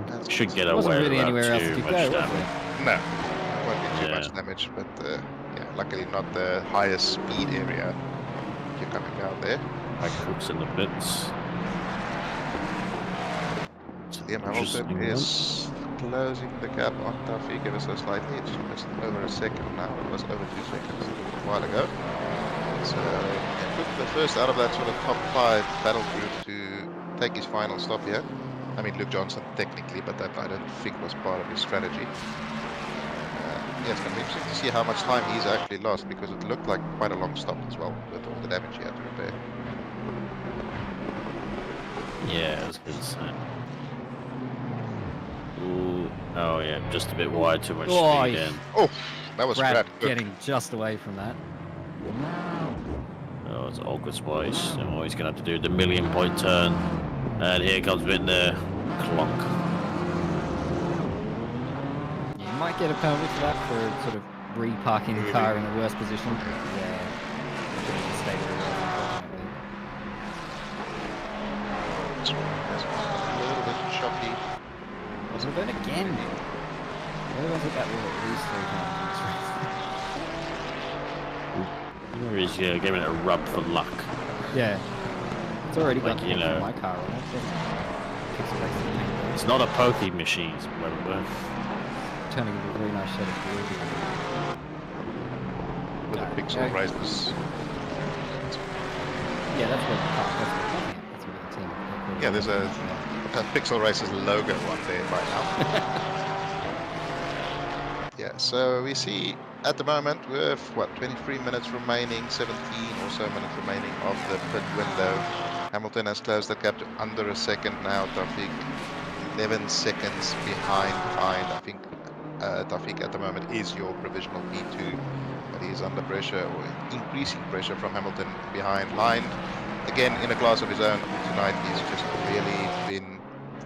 That's Should get There wasn't away really without anywhere else too you could much go, was damage. there? No, won't be too Yeah. much damage, but yeah, luckily not the highest speed area if you're coming down there. Like Cook's in the bits. Liam Hamilton is closing the gap on Taufik ever so slightly. It's just over a second now. It was over 2 seconds a little while ago. So yeah, Cook the first out of that sort of top 5 battle group to take his final stop here. I mean, Luke Johnson technically, but that I don't think was part of his strategy. Yeah, it's going to be interesting to see how much time he's actually lost, because it looked like quite a long stop as well with all the damage he had to repair. Yeah, I was gonna say. Ooh. Oh yeah, just a bit wide, too much Oh, speed yeah. in. Oh, that was Brad Brad Cook. getting just away from that. Oh, it's an awkward spot. He's gonna have to do the 1,000,000-point turn. And here comes Whitner. Clonk. You might get a penalty for that, for sort of reparking the car in a worse position. Yeah. Should've stayed where it was, That's a little bit choppy. unfortunately. We're going again. Where was it that wall at least 3 times? He's giving it a rub for luck. Yeah. It's already Like, got you know. my car on it. Kicks it back to the paint. It's not a pokey machine, Weatherburn. Turning into a very nice shot of blue. With the pixel races. Yeah, that's what the car. That's what the team. Yeah, there's a Pixel Races logo on there by now. Yeah, so we see at the moment with what, 23 minutes remaining, 17 or so minutes remaining of the pit window. Hamilton has closed the gap to under a second now. Taufik 11 seconds behind. I think Taufik at the moment is your provisional P2, but he's under pressure, or increasing pressure from Hamilton behind line. Again, in a class of his own tonight, he's just really been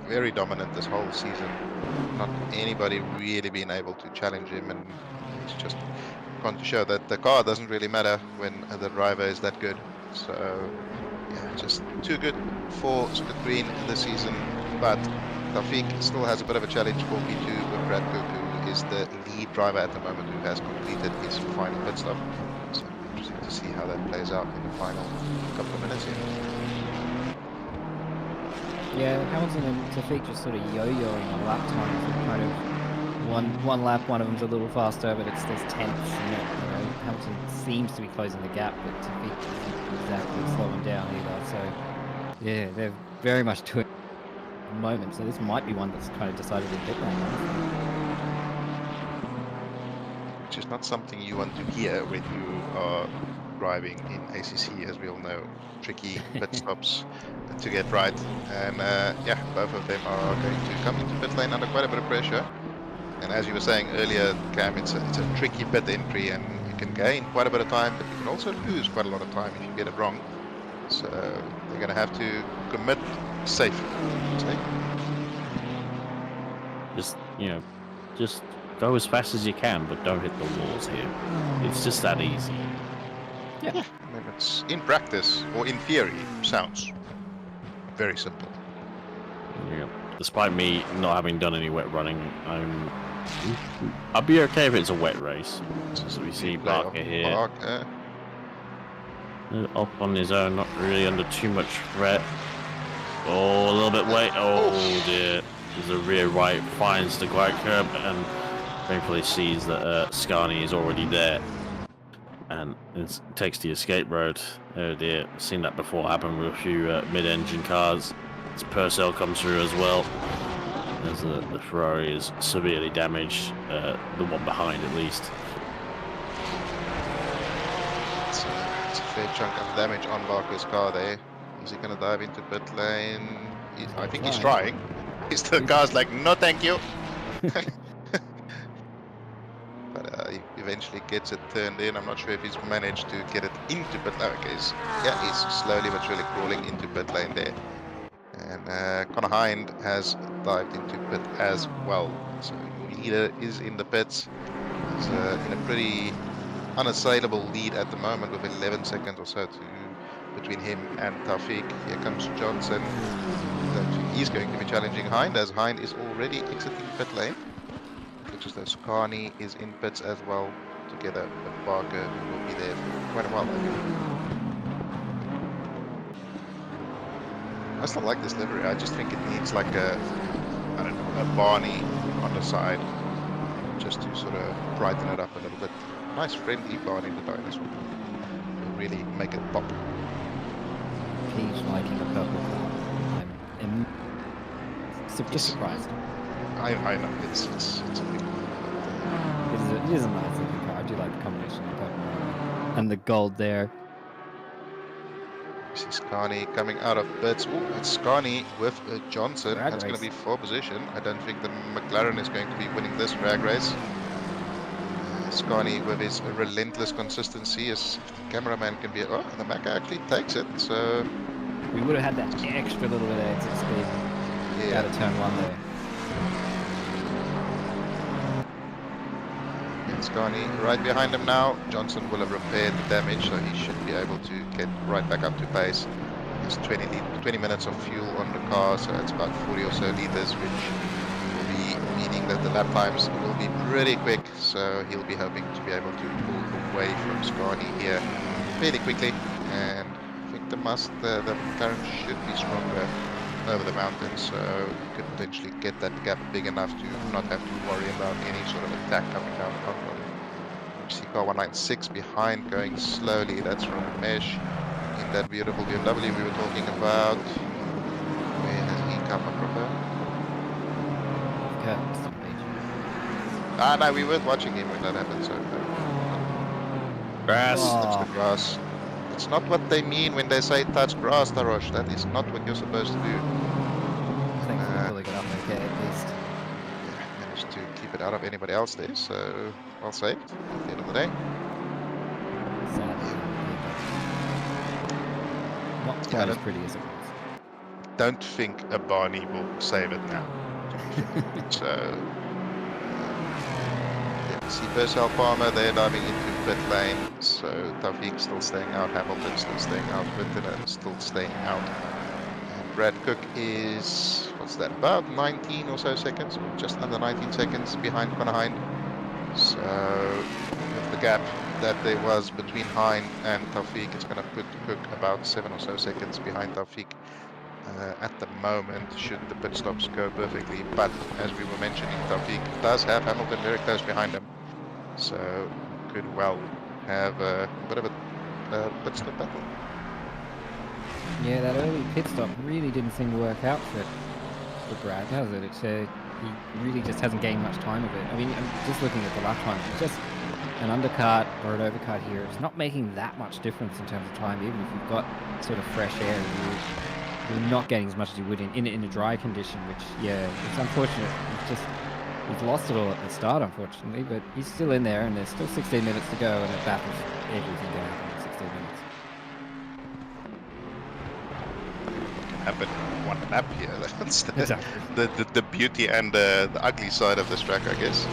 very dominant this whole season. Not anybody really been able to challenge him, and he's just gone to show that the car doesn't really matter when the driver is that good. So, yeah, just too good for Split Green this season. But Taufik still has a bit of a challenge for P2 with Brad Cook, who is the lead driver at the moment, who has completed his final pit stop. So, interesting to see how that plays out in the final couple of minutes here. Yeah, Hamilton and Taufik just sort of yo-yoing on lap times. And kind of one lap, one of them's a little faster, but there's tenths. And Hamilton seems to be closing the gap, but Taufik isn't exactly slowing down either. So yeah, they're very much doing it at the moment. So this might be one that's kind of decided in pit lane. Which is not something you want to hear when you are driving in ACC, as we all know. Tricky pit stops to get right, and yeah, both of them are going to come into pit lane under quite a bit of pressure. And as you were saying earlier, Cam, it's a tricky pit entry, and you can gain quite a bit of time, but you can also lose quite a lot of time if you get it wrong. So they're going to have to commit safe. Just go as fast as you can, but don't hit the walls here. It's just that easy. I mean, it's in practice, or in theory, sounds very simple. Yeah. Despite me not having done any wet running, I'll be okay if it's a wet race. So we see Barker here, up on his own, not really under too much threat. Oh, a little bit late. Oh dear. There's a rear right, finds the quiet curb, and thankfully sees that Scani is already there. and it takes the escape road. Oh dear, seen that before happen with a few mid-engine cars. As Purcell comes through as well, as the Ferrari is severely damaged, the one behind at least. It's a fair chunk of damage on Barker's car there. Is he going to dive into pit lane? I think he's trying. The car's like, no thank you. But he eventually gets it turned in. I'm not sure if he's managed to get it into pit lane. Okay, he's slowly but surely crawling into pit lane there. And Connor Hind has dived into pit as well. So leader is in the pits. He's in a pretty unassailable lead at the moment with 11 seconds or so between him and Taufik. Here comes Johnson. He's going to be challenging Hind, as Hind is already exiting pit lane. It looks as though Scani is in pits as well, together with Barker, who will be there for quite a while, I think. I still like this livery. I just think it needs like a Barney on the side, just to sort of brighten it up a little bit. Nice friendly Barney the dinosaur. Will really make it pop. He's liking a purple car. I'm just surprised. I know it's a big It is a nice looking car. I do like the combination of purple and the gold there. See Scani coming out of pits. Oh, it's Scani with Johnson. Drag That's going to race. be 4th position. I don't think the McLaren is going to be winning this drag race. Scani with his relentless consistency, as the cameraman can be. Oh, the Mac actually takes it. So We would have had that extra little bit of exit speed out of turn 1 there. And Scani right behind him now. Johnson will have repaired the damage, so he should be able to get right back up to pace. There's 20 minutes of fuel on the car, so it's about 40 or so liters, which will be meaning that the lap times will be pretty quick. So he'll be hoping to be able to pull away from Scani here fairly quickly. And I think the McLaren should be stronger over the mountains, so could potentially get that gap big enough to not have to worry about any sort of attack coming down the front of him. We see car 196 behind, going slowly. That's from Mesh in that beautiful BMW we were talking about. Where has he come up from there? No, we weren't watching him when that happened, so Grass. touch the grass. It's not what they mean when they say touch grass, Tarosh. That is not what you're supposed to do. Thanks for pulling it up okay at least. Yeah, managed to keep it out of anybody else there, so well saved at the end of the day. Sadly. Not quite as pretty as it was. Don't think a Barney will save it now. So, yeah, see Purcell Palmer there diving into pit lane. So Taufik still staying out, Hamilton still staying out, Winton still staying out. And Brad Cook is, what's that, about 19 or so seconds, or just under 19 seconds behind Connor Hind. So with the gap that there was between Hind and Taufik, it's going to put Cook about 7 or so seconds behind Taufik. At the moment, should the pit stops go perfectly, but as we were mentioning, Taufik does have Hamilton very close behind him, so could well have a bit of a pit stop battle. Yeah, that early pit stop really didn't seem to work out for Brad, has it? He really just hasn't gained much time of it. I mean, I'm just looking at the lap time. It's just an undercut or an overcut here. It's not making that much difference in terms of time, even if you've got sort of fresh air. You're not getting as much as you would in a dry condition, which, yeah, it's unfortunate. He's lost it all at the start, unfortunately, but he's still in there, and there's still 16 minutes to go, and at Bathurst, everything can happen in 16 minutes. Happen in one lap here. That's Exactly. the beauty and the ugly side of this track, I guess.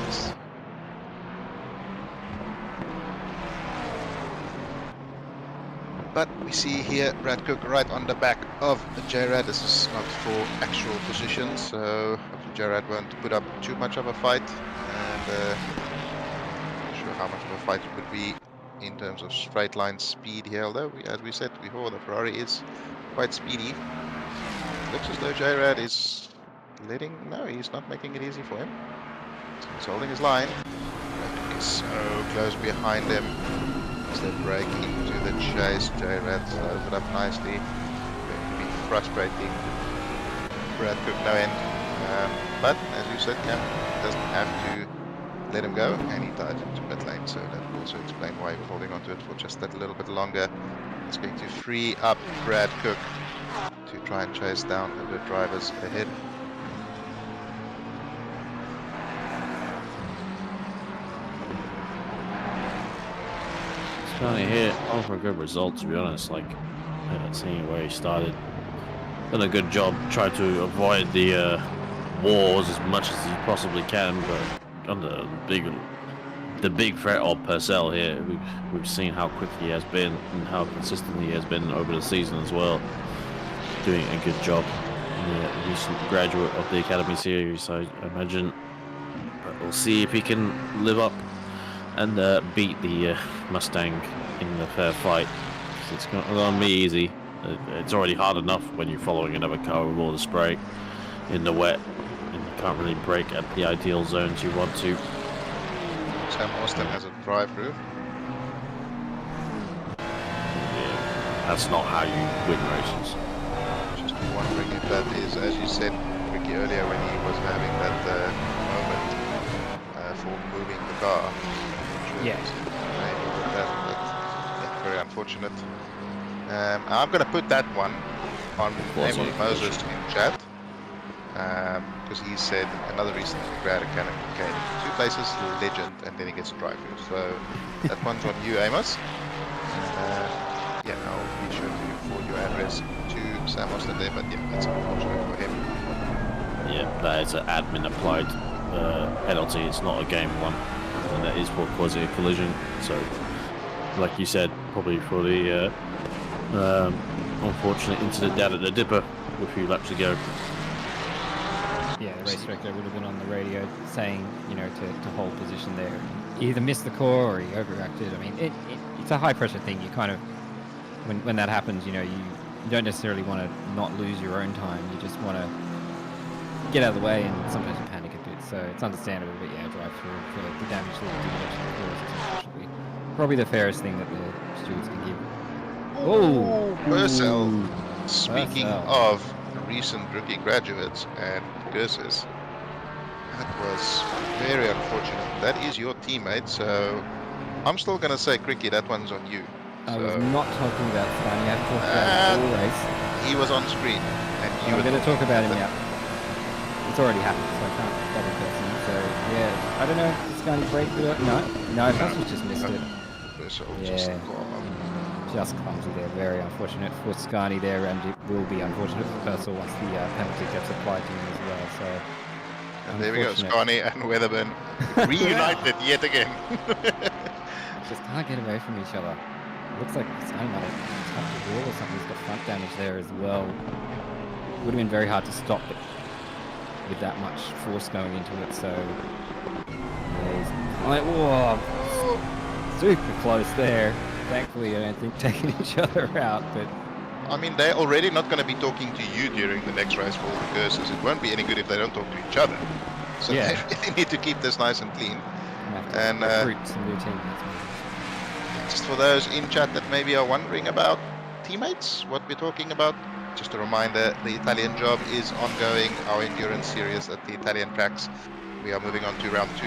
But we see here Brad Cook right on the back of J-Rad. This is not for actual position, so J-Rad won't put up too much of a fight. And not sure how much of a fight it would be in terms of straight line speed here. Although, as we said before, the Ferrari is quite speedy. Looks as though J-Rad is no, he's not making it easy for him. So he's holding his line. Brad Cook is so close behind him. As they break into the chase, J-Red slows it up nicely. Going to be frustrating. Brad Cook no end. But as you said, Cam doesn't have to let him go, and he dives into pit lane, so that will also explain why we're holding on to it for just that little bit longer. It's going to free up Brad Cook to try and chase down the drivers ahead. Scotty here, for a good result, to be honest. Like, seeing where he started, done a good job. Tried to avoid the wars as much as he possibly can, but under the big threat of Purcell here, we've seen how quick he has been and how consistent he has been over the season as well. Doing a good job. The recent graduate of the Academy Series, I imagine. But we'll see if he can live up and beat the Mustang in the fair fight. It's not going to be easy. It's already hard enough when you're following another car with all the spray in the wet, and you can't really brake at the ideal zones you want to. Sam Austin has a drive-through. Yeah, that's not how you win races. Just wondering if that is, as you said, Ricky, earlier when he was having that moment for moving the car. Yeah. Maybe that, yeah, very unfortunate. I'm going to put that one on Emily Moses in chat. Because he said another reason to grad academy came 2 places, legend, and then he gets a drive-through. So that one's on you, Amos. Yeah, I'll be sure to forward your address to Sam Austin there, but yeah, that's unfortunate for him. Yeah, that is an admin applied penalty. It's not a game one, and that is what causing a collision. So, like you said, probably for the unfortunate incident down at the Dipper a few laps ago. Yeah, the race director would have been on the radio saying, you know, to hold position there. He either missed the core or he overreacted. I mean, it's a high pressure thing. You kind of, when that happens, you know, you don't necessarily want to not lose your own time. You just want to get out of the way, and sometimes you panic a bit. So it's understandable, but yeah, drive through for the damage that the actually causes, unfortunately. Probably the fairest thing that the stewards can give. Oh, Purcell. Speaking of recent rookie graduates and curses, that was very unfortunate. That is your teammate, so I'm still going to say, Cricky, that one's on you. I was not talking about Stan. You have to talk about the race. He was on screen, and you I'm were going to talk about him now. It's already happened, so I can't double curse him. So yeah, I don't know if this guy break it. No, Purcell's just missed it. Purcell Yeah. Just clumsy there, very unfortunate for Scani there, and it will be unfortunate for Purcell once the penalty gets applied to him as well. So, and there we go, Scani and Weatherburn reunited yet again. Just can't get away from each other. Looks like Scani might have touched the wall or something. He's got front damage there as well. Would have been very hard to stop it with that much force going into it. So, yeah, whoa, super close there. Thankfully, I don't think taking each other out, but I mean, they're already not going to be talking to you during the next race for all the curses. It won't be any good if they don't talk to each other. So yeah, they really need to keep this nice and clean. And recruit some new teammates. Just for those in chat that maybe are wondering about teammates, what we're talking about, just a reminder, the Italian job is ongoing, our endurance series at the Italian tracks. We are moving on to round 2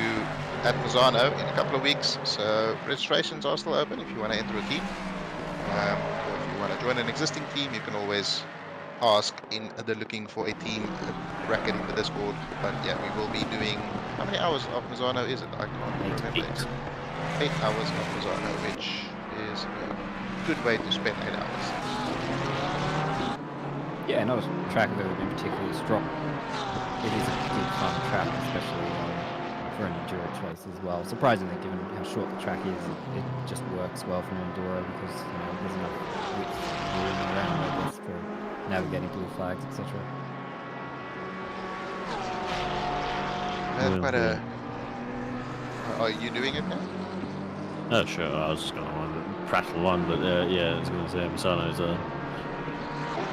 at Misano in a couple of weeks, so registrations are still open if you want to enter a team. Or if you want to join an existing team, you can always ask in the looking for a team bracket in the Discord. But yeah, we will be doing, how many hours of Misano is it? I can't remember. 8 hours of Misano, which is a good way to spend 8 hours. Yeah, not a track that would have been particularly strong. It is a good fun track, especially for an enduro race as well. Surprisingly, given how short the track is, it just works well for an enduro because there's enough width room around, I guess, for navigating blue flags, etc. That's quite a. Are you doing it now? Oh, sure. I was just going to prattle on, but yeah, I was going to say Misano is a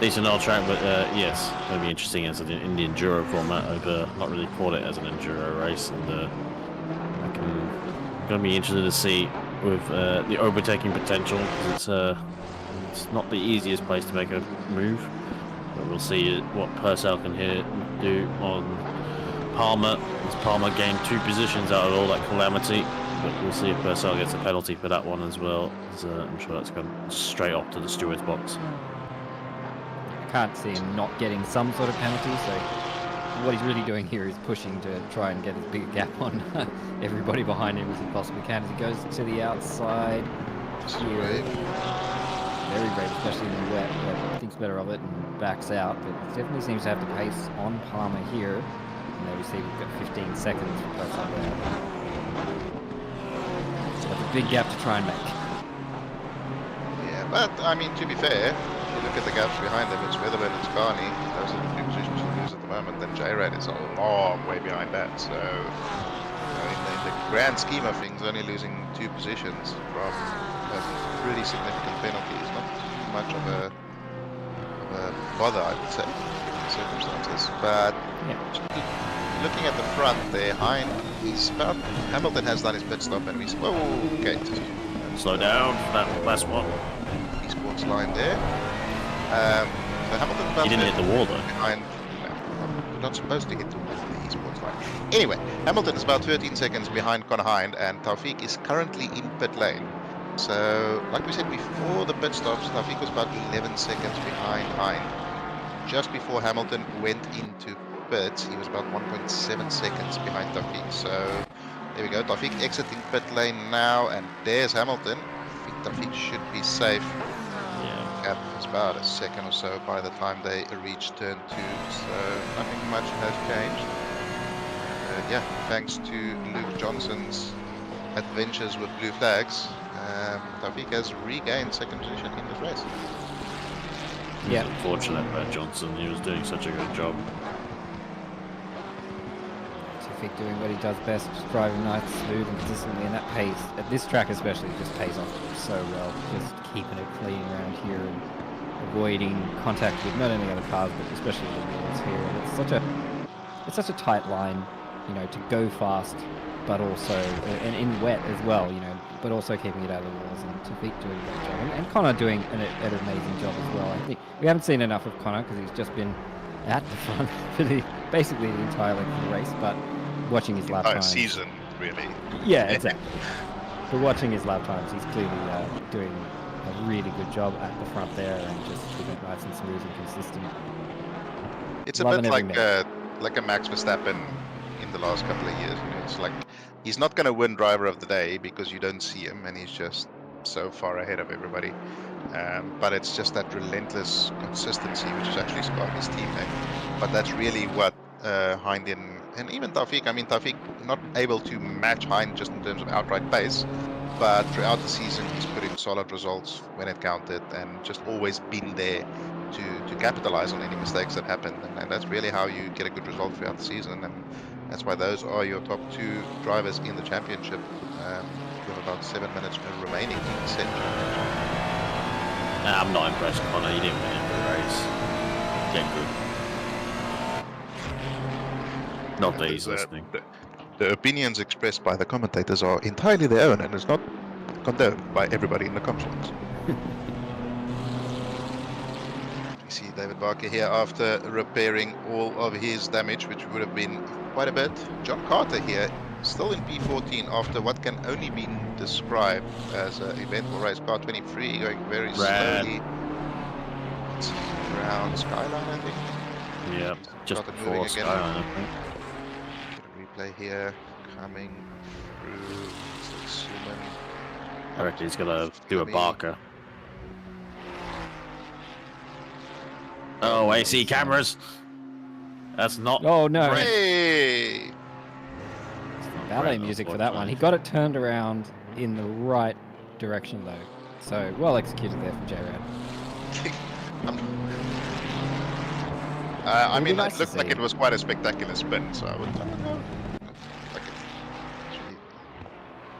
decent old track, but yes, it'll be interesting as in the enduro format. I've not really caught it as an enduro race, and I'm going to be interested to see with the overtaking potential, because it's not the easiest place to make a move. But we'll see what Purcell can do on Palmer. As Palmer gained 2 positions out of all that calamity, but we'll see if Purcell gets a penalty for that one as well. I'm sure that's gone straight off to the steward's box. I can't see him not getting some sort of penalty, so what he's really doing here is pushing to try and get as big a gap on everybody behind him as he possibly can as he goes to the outside here. Very brave, especially in the wet, but thinks better of it and backs out, but definitely seems to have the pace on Palmer here. And there we see we've got 15 seconds for Purcell there. So that's a big gap to try and make. Yeah, but I mean, to be fair, if you look at the gaps behind them, it's Weatherburn and Scarney. Those are the 2 positions you lose at the moment. Then J-Rad is a long way behind that. So, in the grand scheme of things, only losing 2 positions from a pretty significant penalty is not too much of a bother, I would say, in the circumstances. But looking at the front there, Hamilton has done his pit stop, and we see, whoa, okay, Slow down, that last one. Esports line there. So Hamilton about He didn't hit the wall though. behind. We're not supposed to hit the esports line. Anyway, Hamilton is about 13 seconds behind Connor Hind, and Taufik is currently in pit lane. So, like we said before the pit stops, Taufik was about 11 seconds behind Hind. Just before Hamilton went into pits, he was about 1.7 seconds behind Taufik. So, there we go. Taufik exiting pit lane now, and there's Hamilton. I think Taufik should be safe. Yeah. Gap is about a second or so by the time they reach turn 2, so nothing much has changed. Yeah, thanks to Luke Johnson's adventures with blue flags, Taufik has regained 2nd position in this race. Yeah. Unfortunate about Johnson, he was doing such a good job. Taufik doing what he does best, just driving nice, smooth and consistently, and that pays, at this track especially, just pays off so well, just keeping it clean around here and avoiding contact with not only other cars, but especially the wheels here. And it's such a tight line, you know, to go fast, but also, and in wet as well, you know, but also keeping it out of the walls, and Taufik doing a great job. And Connor doing an amazing job as well. I think we haven't seen enough of Connor because he's just been at the front for basically the entire length of the race, but watching his lap times. Season, really. Yeah, exactly. But watching his lap times, he's clearly doing a really good job at the front there and just keeping it nice and smooth and consistent. It's a bit like a Max Verstappen in the last couple of years. You know, it's like he's not going to win driver of the day because you don't see him, and he's just so far ahead of everybody. But it's just that relentless consistency, which is actually Scarley's teammate. But that's really what Hind and even Taufik. I mean, Taufik not able to match Hind just in terms of outright pace, but throughout the season he's put in solid results when it counted, and just always been there to capitalize on any mistakes that happen. And that's really how you get a good result throughout the season. And that's why those are your top 2 drivers in the championship. With about 7 minutes remaining in the set. Nah, I'm not impressed, Connor. You didn't win the race. Get good. Not that he's listening. The opinions expressed by the commentators are entirely their own, and it's not condoned by everybody in the comments. You see David Barker here after repairing all of his damage, which would have been quite a bit. John Carter here, still in P14 after what can only be described as an eventful race. Car 23 going very slowly. It's around Skyline, I think. Yeah, just before Skyline, I think. Replay here, coming through Suman. I reckon he's gonna do a Barker. Oh, AC cameras! That's not. Oh no! Hey! Ballet music for that one. He got it turned around in the right direction though. So well executed there from J-Rad. I mean, it looked like it was quite a spectacular spin, so I would know. Like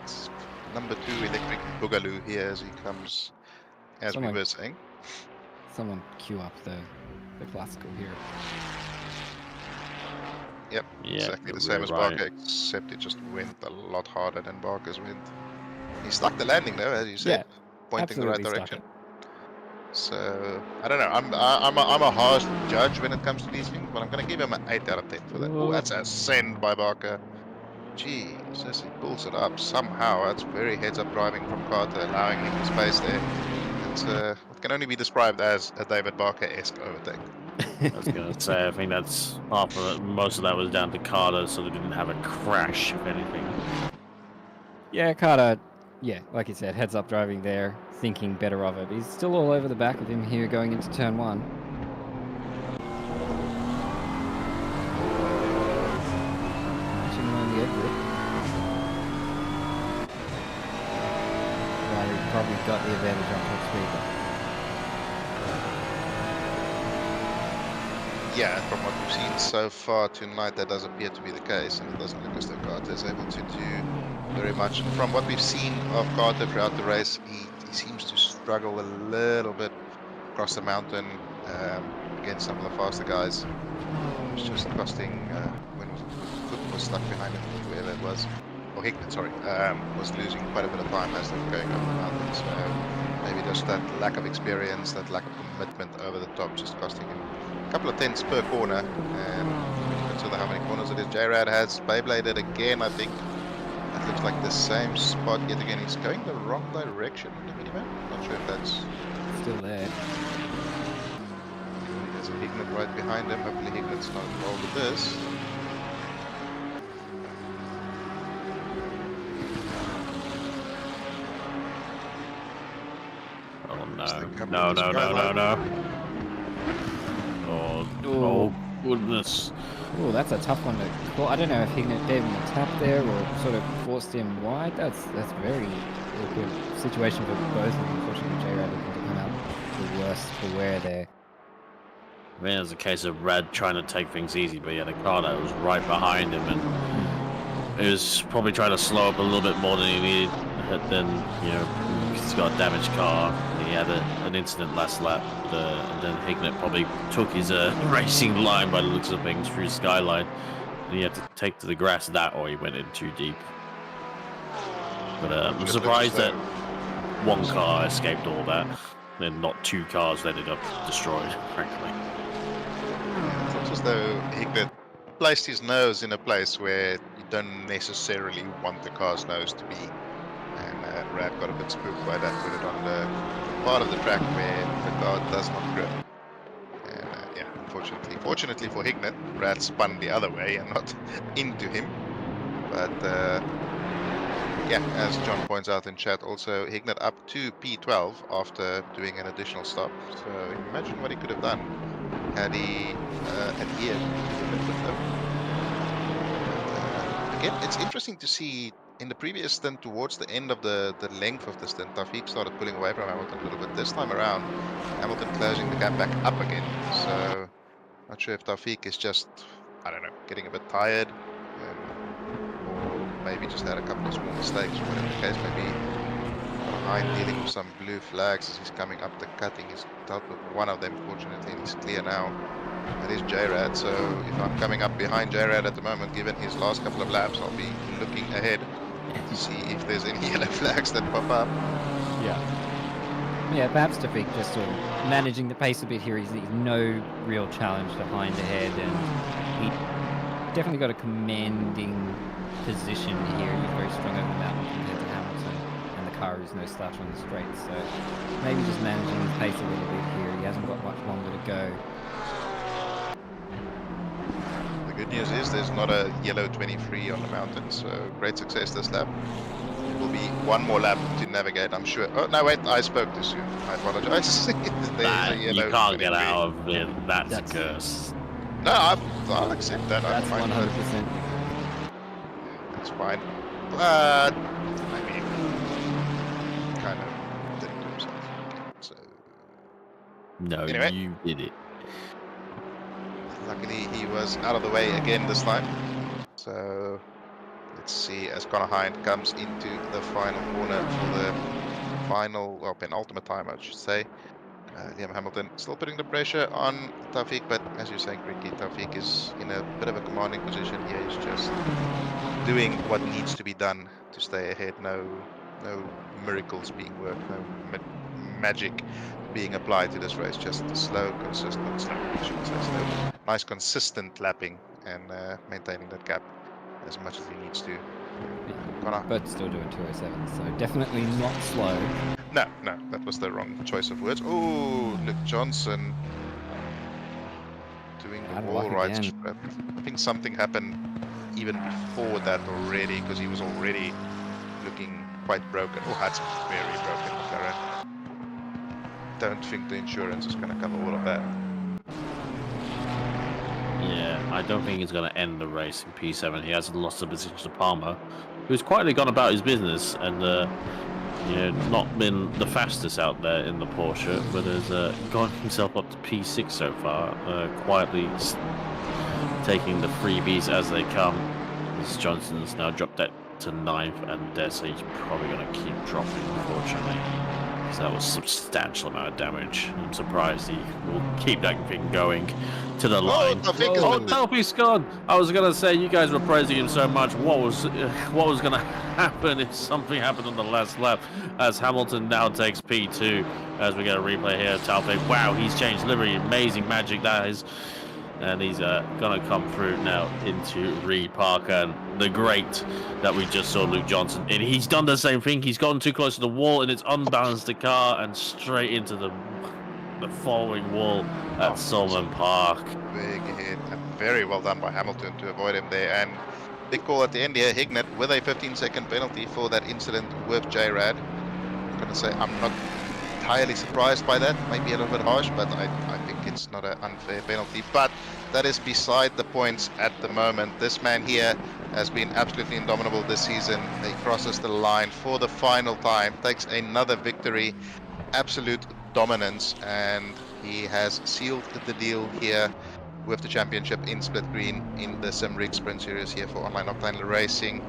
it's number 2 electric boogaloo here as he comes, as we were saying. Someone queue up the classical here. Yep, exactly the same as Barker, except it just went a lot harder than Barker's went. He stuck the landing though, as you said, pointing the right absolutely stuck direction. it. So I don't know. I'm a harsh judge when it comes to these things, but I'm gonna give him an 8 out of 10 for that. Oh, Ooh. that's a send by Barker. Jesus, he pulls it up somehow. That's very heads-up driving from Carter, allowing him the space there. It's what can only be described as a David Barker-esque overtake. I was gonna say, I think that's half of it. Most of that was down to Carter, so they didn't have a crash, if anything. Yeah, Carter, yeah, like you said, heads up driving there, thinking better of it. He's still all over the back of him here going into turn 1. Catching him on the exit. Riley probably got the advantage on top speed. Yeah, from what we've seen so far tonight, that does appear to be the case, and it doesn't look as though Carter is able to do very much. And from what we've seen of Carter throughout the race, he seems to struggle a little bit across the mountain against some of the faster guys. It was just costing when Foot was stuck behind him, whoever it was, or Hickman, sorry, was losing quite a bit of time as they were going over the mountain. So maybe just that lack of experience, that lack of commitment over the top, just costing him a couple of tenths per corner. And when you consider how many corners it is, J-Rad has Beybladed again, I think. That looks like the same spot yet again. He's going the wrong direction on the minimap. Not sure if that's Still there. there's a Hignett right behind him. Hopefully Hignett's not involved with this. Oh no. Coming No, with the no, no, no, skyline. no. Oh goodness. Oh, that's a tough one to call. I don't know if Hignett gave him a tap there or sort of forced him wide. That's very awkward situation for both of them. Unfortunately, J-Rad looking to come out the worst for wear there. I mean, it was a case of Rad trying to take things easy, but yeah, the car that was right behind him, and he was probably trying to slow up a little bit more than he needed. But then, you know, he's got a damaged car. He had an incident last lap, and then Hignett probably took his racing line by the looks of things through Skyline, and he had to take to the grass that, or he went in too deep. But I'm surprised that one car escaped all that, and not two cars that ended up destroyed, frankly. It looks as though Hignett placed his nose in a place where you don't necessarily want the car's nose to be. And Rad got a bit spooked by that, put it on the part of the track where the car does not grip. And yeah, fortunately for Hignett, Rad spun the other way and not into him. But yeah, as John points out in chat, also Hignett up to P12 after doing an additional stop. So imagine what he could have done had he adhered to the mid window. But, again, it's interesting to see in the previous stint, towards the end of the length of the stint, Taufik started pulling away from Hamilton a little bit. This time around, Hamilton closing the gap back up again. So not sure if Taufik is just, I don't know, getting a bit tired, or maybe just had a couple of small mistakes, or whatever the case may be. Behind, dealing with some blue flags as he's coming up the cutting. He's dealt with one of them, fortunately, and he's clear now. That is J-Rad, so if I'm coming up behind J-Rad at the moment, given his last couple of laps, I'll be looking ahead to see if there's any yellow flags that pop up. Yeah, perhaps Taufik just sort of managing the pace a bit here. He's no real challenge to Hind ahead, and he definitely got a commanding position here. He's very strong over the mountain compared to Hamilton, and the car is no slouch on the straight, so maybe just managing his pace a little bit here. He hasn't got much longer to go. The good news is there's not a yellow 23 on the mountain, so great success this lap. There will be one more lap to navigate, I'm sure. Oh, no, wait, I spoke too soon. I apologize. You can't get out of it. That's a curse. No, I'll accept that. That's I'm fine. 100%. That's fine. But, I mean, kind of did it to himself. So, No, anyway. you did it. Luckily, he was out of the way again this time. So let's see as Connor Hind comes into the final corner for the final, well, penultimate time, I should say. Liam Hamilton still putting the pressure on Taufik, but as you're saying, Ricky, Taufik is in a bit of a commanding position here. He's just doing what needs to be done to stay ahead. No no miracles being worked, no magic being applied to this race. Just slow, consistent, not slow, I shouldn't say slow. Nice, consistent lapping and maintaining that gap as much as he needs to. Connor. But still doing 207, so definitely not slow. No, that was the wrong choice of words. Oh, Luke Johnson doing the Out of wall luck rides. again. I think something happened even before that already, because he was already looking quite broken. Oh, that's very broken, McLaren. Don't think the insurance is going to cover all of that. Yeah, I don't think he's going to end the race in P7. He has lost the position to Palmer, who's quietly gone about his business and not been the fastest out there in the Porsche, but has got himself up to P6 so far, quietly taking the freebies as they come. As Johnson's now dropped that to 9th, and dare say he's probably going to keep dropping, unfortunately. So that was a substantial amount of damage. I'm surprised he will keep that thing going to the line. Taufeeq's gone. I was gonna say, you guys were praising him so much. What was gonna happen if something happened on the last lap? As Hamilton now takes P2. As we get a replay here of Taufeeq. Wow, he's changed livery. Amazing magic that is. And he's gonna come through now into Reed Parker, and the great that we just saw Luke Johnson in. He's done the same thing. He's gotten too close to the wall, and it's unbalanced the car and straight into the following wall at Solomon Park. Big hit, and very well done by Hamilton to avoid him there. And big call at the end here, Hignett with a 15-second penalty for that incident with J-Rad. I'm gonna say I'm not entirely surprised by that. Maybe a little bit harsh, but I think it's not an unfair penalty. But that is beside the points at the moment. This man here has been absolutely indomitable this season. He crosses the line for the final time, takes another victory, absolute dominance, and he has sealed the deal here with the championship in split green in the Simrigs Sprint Series here for Online Octane Racing.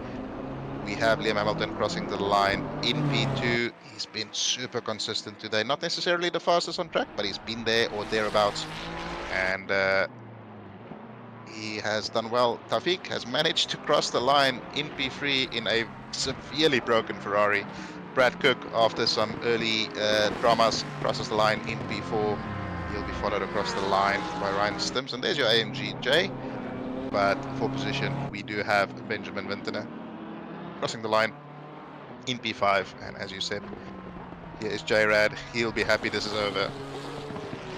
We have Liam Hamilton crossing the line in P2. He's been super consistent today. Not necessarily the fastest on track, but he's been there or thereabouts. And he has done well. Taufeeq has managed to cross the line in P3 in a severely broken Ferrari. Brad Cook, after some early dramas, crosses the line in P4. He'll be followed across the line by Ryan Stims. And there's your AMG J. But for position, we do have Benjamin Wintener crossing the line in P5, and as you said, here is J-Rad. He'll be happy this is over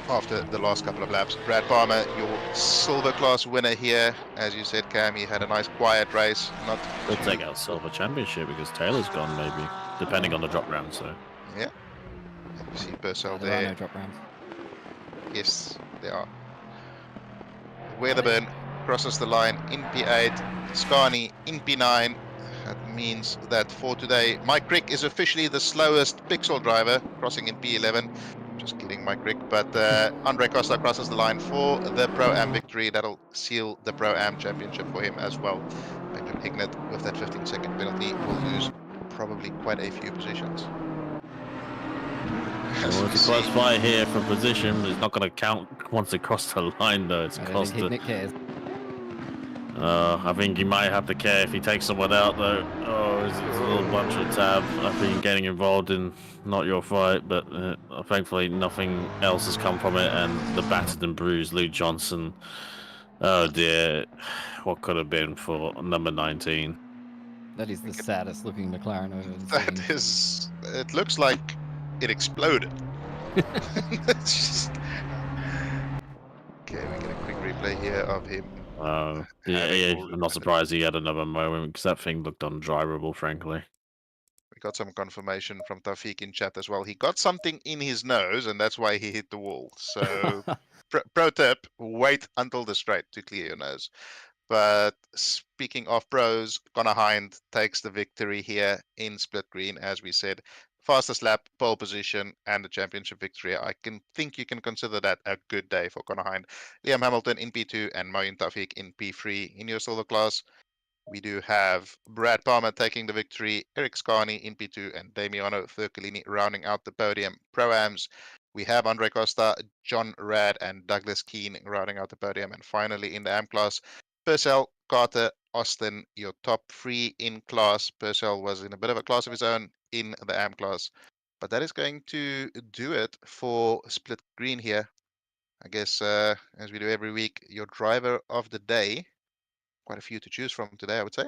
after the last couple of laps. Brad Palmer, your silver class winner here. As you said, Cam, he had a nice quiet race. We'll take out silver championship because Taylor's gone, maybe, depending on the drop round. So yeah, and you see Purcell There there. are no drop rounds. Yes, they are. Weatherburn crosses the line in P8. Scani in P9. That means that for today, Mike Crick is officially the slowest Pixel driver, crossing in P11. Just kidding, Mike Crick. But Andre Costa crosses the line for the Pro-Am victory. That'll seal the Pro-Am championship for him as well. Benjamin Hignett, with that 15-second penalty, will lose probably quite a few positions. well, it's a close fly here for position, but it's not going to count once they cross the line, though. It's I don't Costa. think Hignett cares. I think he might have to care if he takes someone out, though. Oh, it's a little bunch of tab. I've been getting involved in not your fight, but thankfully nothing else has come from it. And the battered and bruised Luke Johnson. Oh dear, what could have been for number 19? That is the saddest looking McLaren I've ever That seen. is, it looks like it exploded. It's just... Okay, we get a quick replay here of him. Yeah, I'm not surprised he had another moment because that thing looked undrivable, frankly. We got some confirmation from Taufeeq in chat as well. He got something in his nose, and that's why he hit the wall. So, pro tip: wait until the straight to clear your nose. But speaking of pros, Connor Hind takes the victory here in split green, as we said. Fastest lap, pole position, and the championship victory. I think you can consider that a good day for Connor Hind. Liam Hamilton in P2 and Moin Taufeeq in P3 in your silver class. We do have Brad Palmer taking the victory, Eric Scani in P2, and Damiano Fercolini rounding out the podium. Pro-Ams, we have Andre Costa, John Rad, and Douglas Keane rounding out the podium. And finally, in the AM class, Purcell, Carter, Austin, your top three in class. Purcell was in a bit of a class of his own. in the AM class. But that is going to do it for Split Green here. I guess, as we do every week, your driver of the day. Quite a few to choose from today, I would say.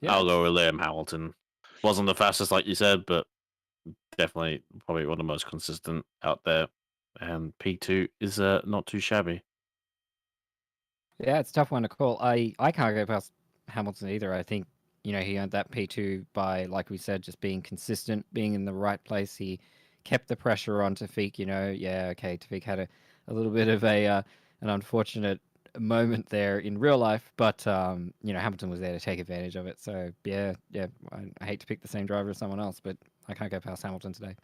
Yeah, I'll go with Liam Hamilton. Wasn't the fastest, like you said, but definitely probably one of the most consistent out there. And P2 is not too shabby. Yeah, it's a tough one to call. I can't go past Hamilton either. I think, he earned that P2 by, like we said, just being consistent, being in the right place. He kept the pressure on Tafiq, Yeah, okay, Tafiq had a little bit of an unfortunate moment there in real life, but Hamilton was there to take advantage of it. So yeah, I hate to pick the same driver as someone else, but I can't go past Hamilton today.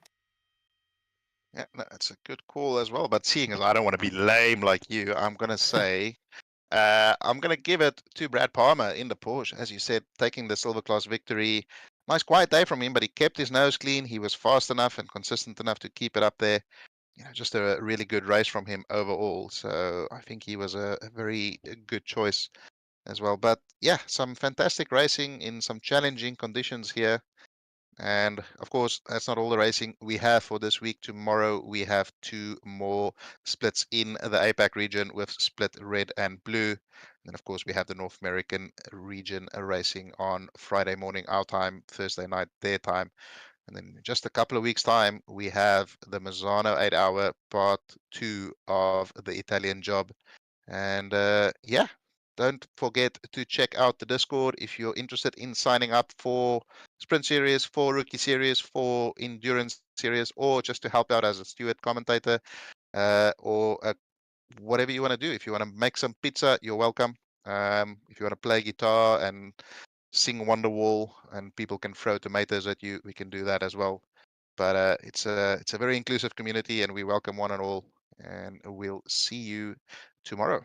Yeah, no, that's a good call as well. But seeing as I don't want to be lame like you, I'm gonna say I'm gonna give it to Brad Palmer in the Porsche, as you said, taking the silver class victory. Nice quiet day from him, but he kept his nose clean. He was fast enough and consistent enough to keep it up there. Just a really good race from him overall. So I think he was a very good choice as well. But yeah, some fantastic racing in some challenging conditions here. And of course, that's not all the racing we have for this week. Tomorrow, we have 2 more splits in the APAC region with split red and blue. And of course, we have the North American region racing on Friday morning, our time, Thursday night, their time. And then in just a couple of weeks' time, we have the Mazzano 8-hour part 2 of the Italian job. And yeah, don't forget to check out the Discord if you're interested in signing up for Sprint Series, for Rookie Series, for Endurance Series, or just to help out as a steward commentator, or whatever you want to do. If you want to make some pizza, you're welcome. If you want to play guitar and sing Wonderwall and people can throw tomatoes at you, we can do that as well. But it's a very inclusive community and we welcome one and all. And we'll see you tomorrow.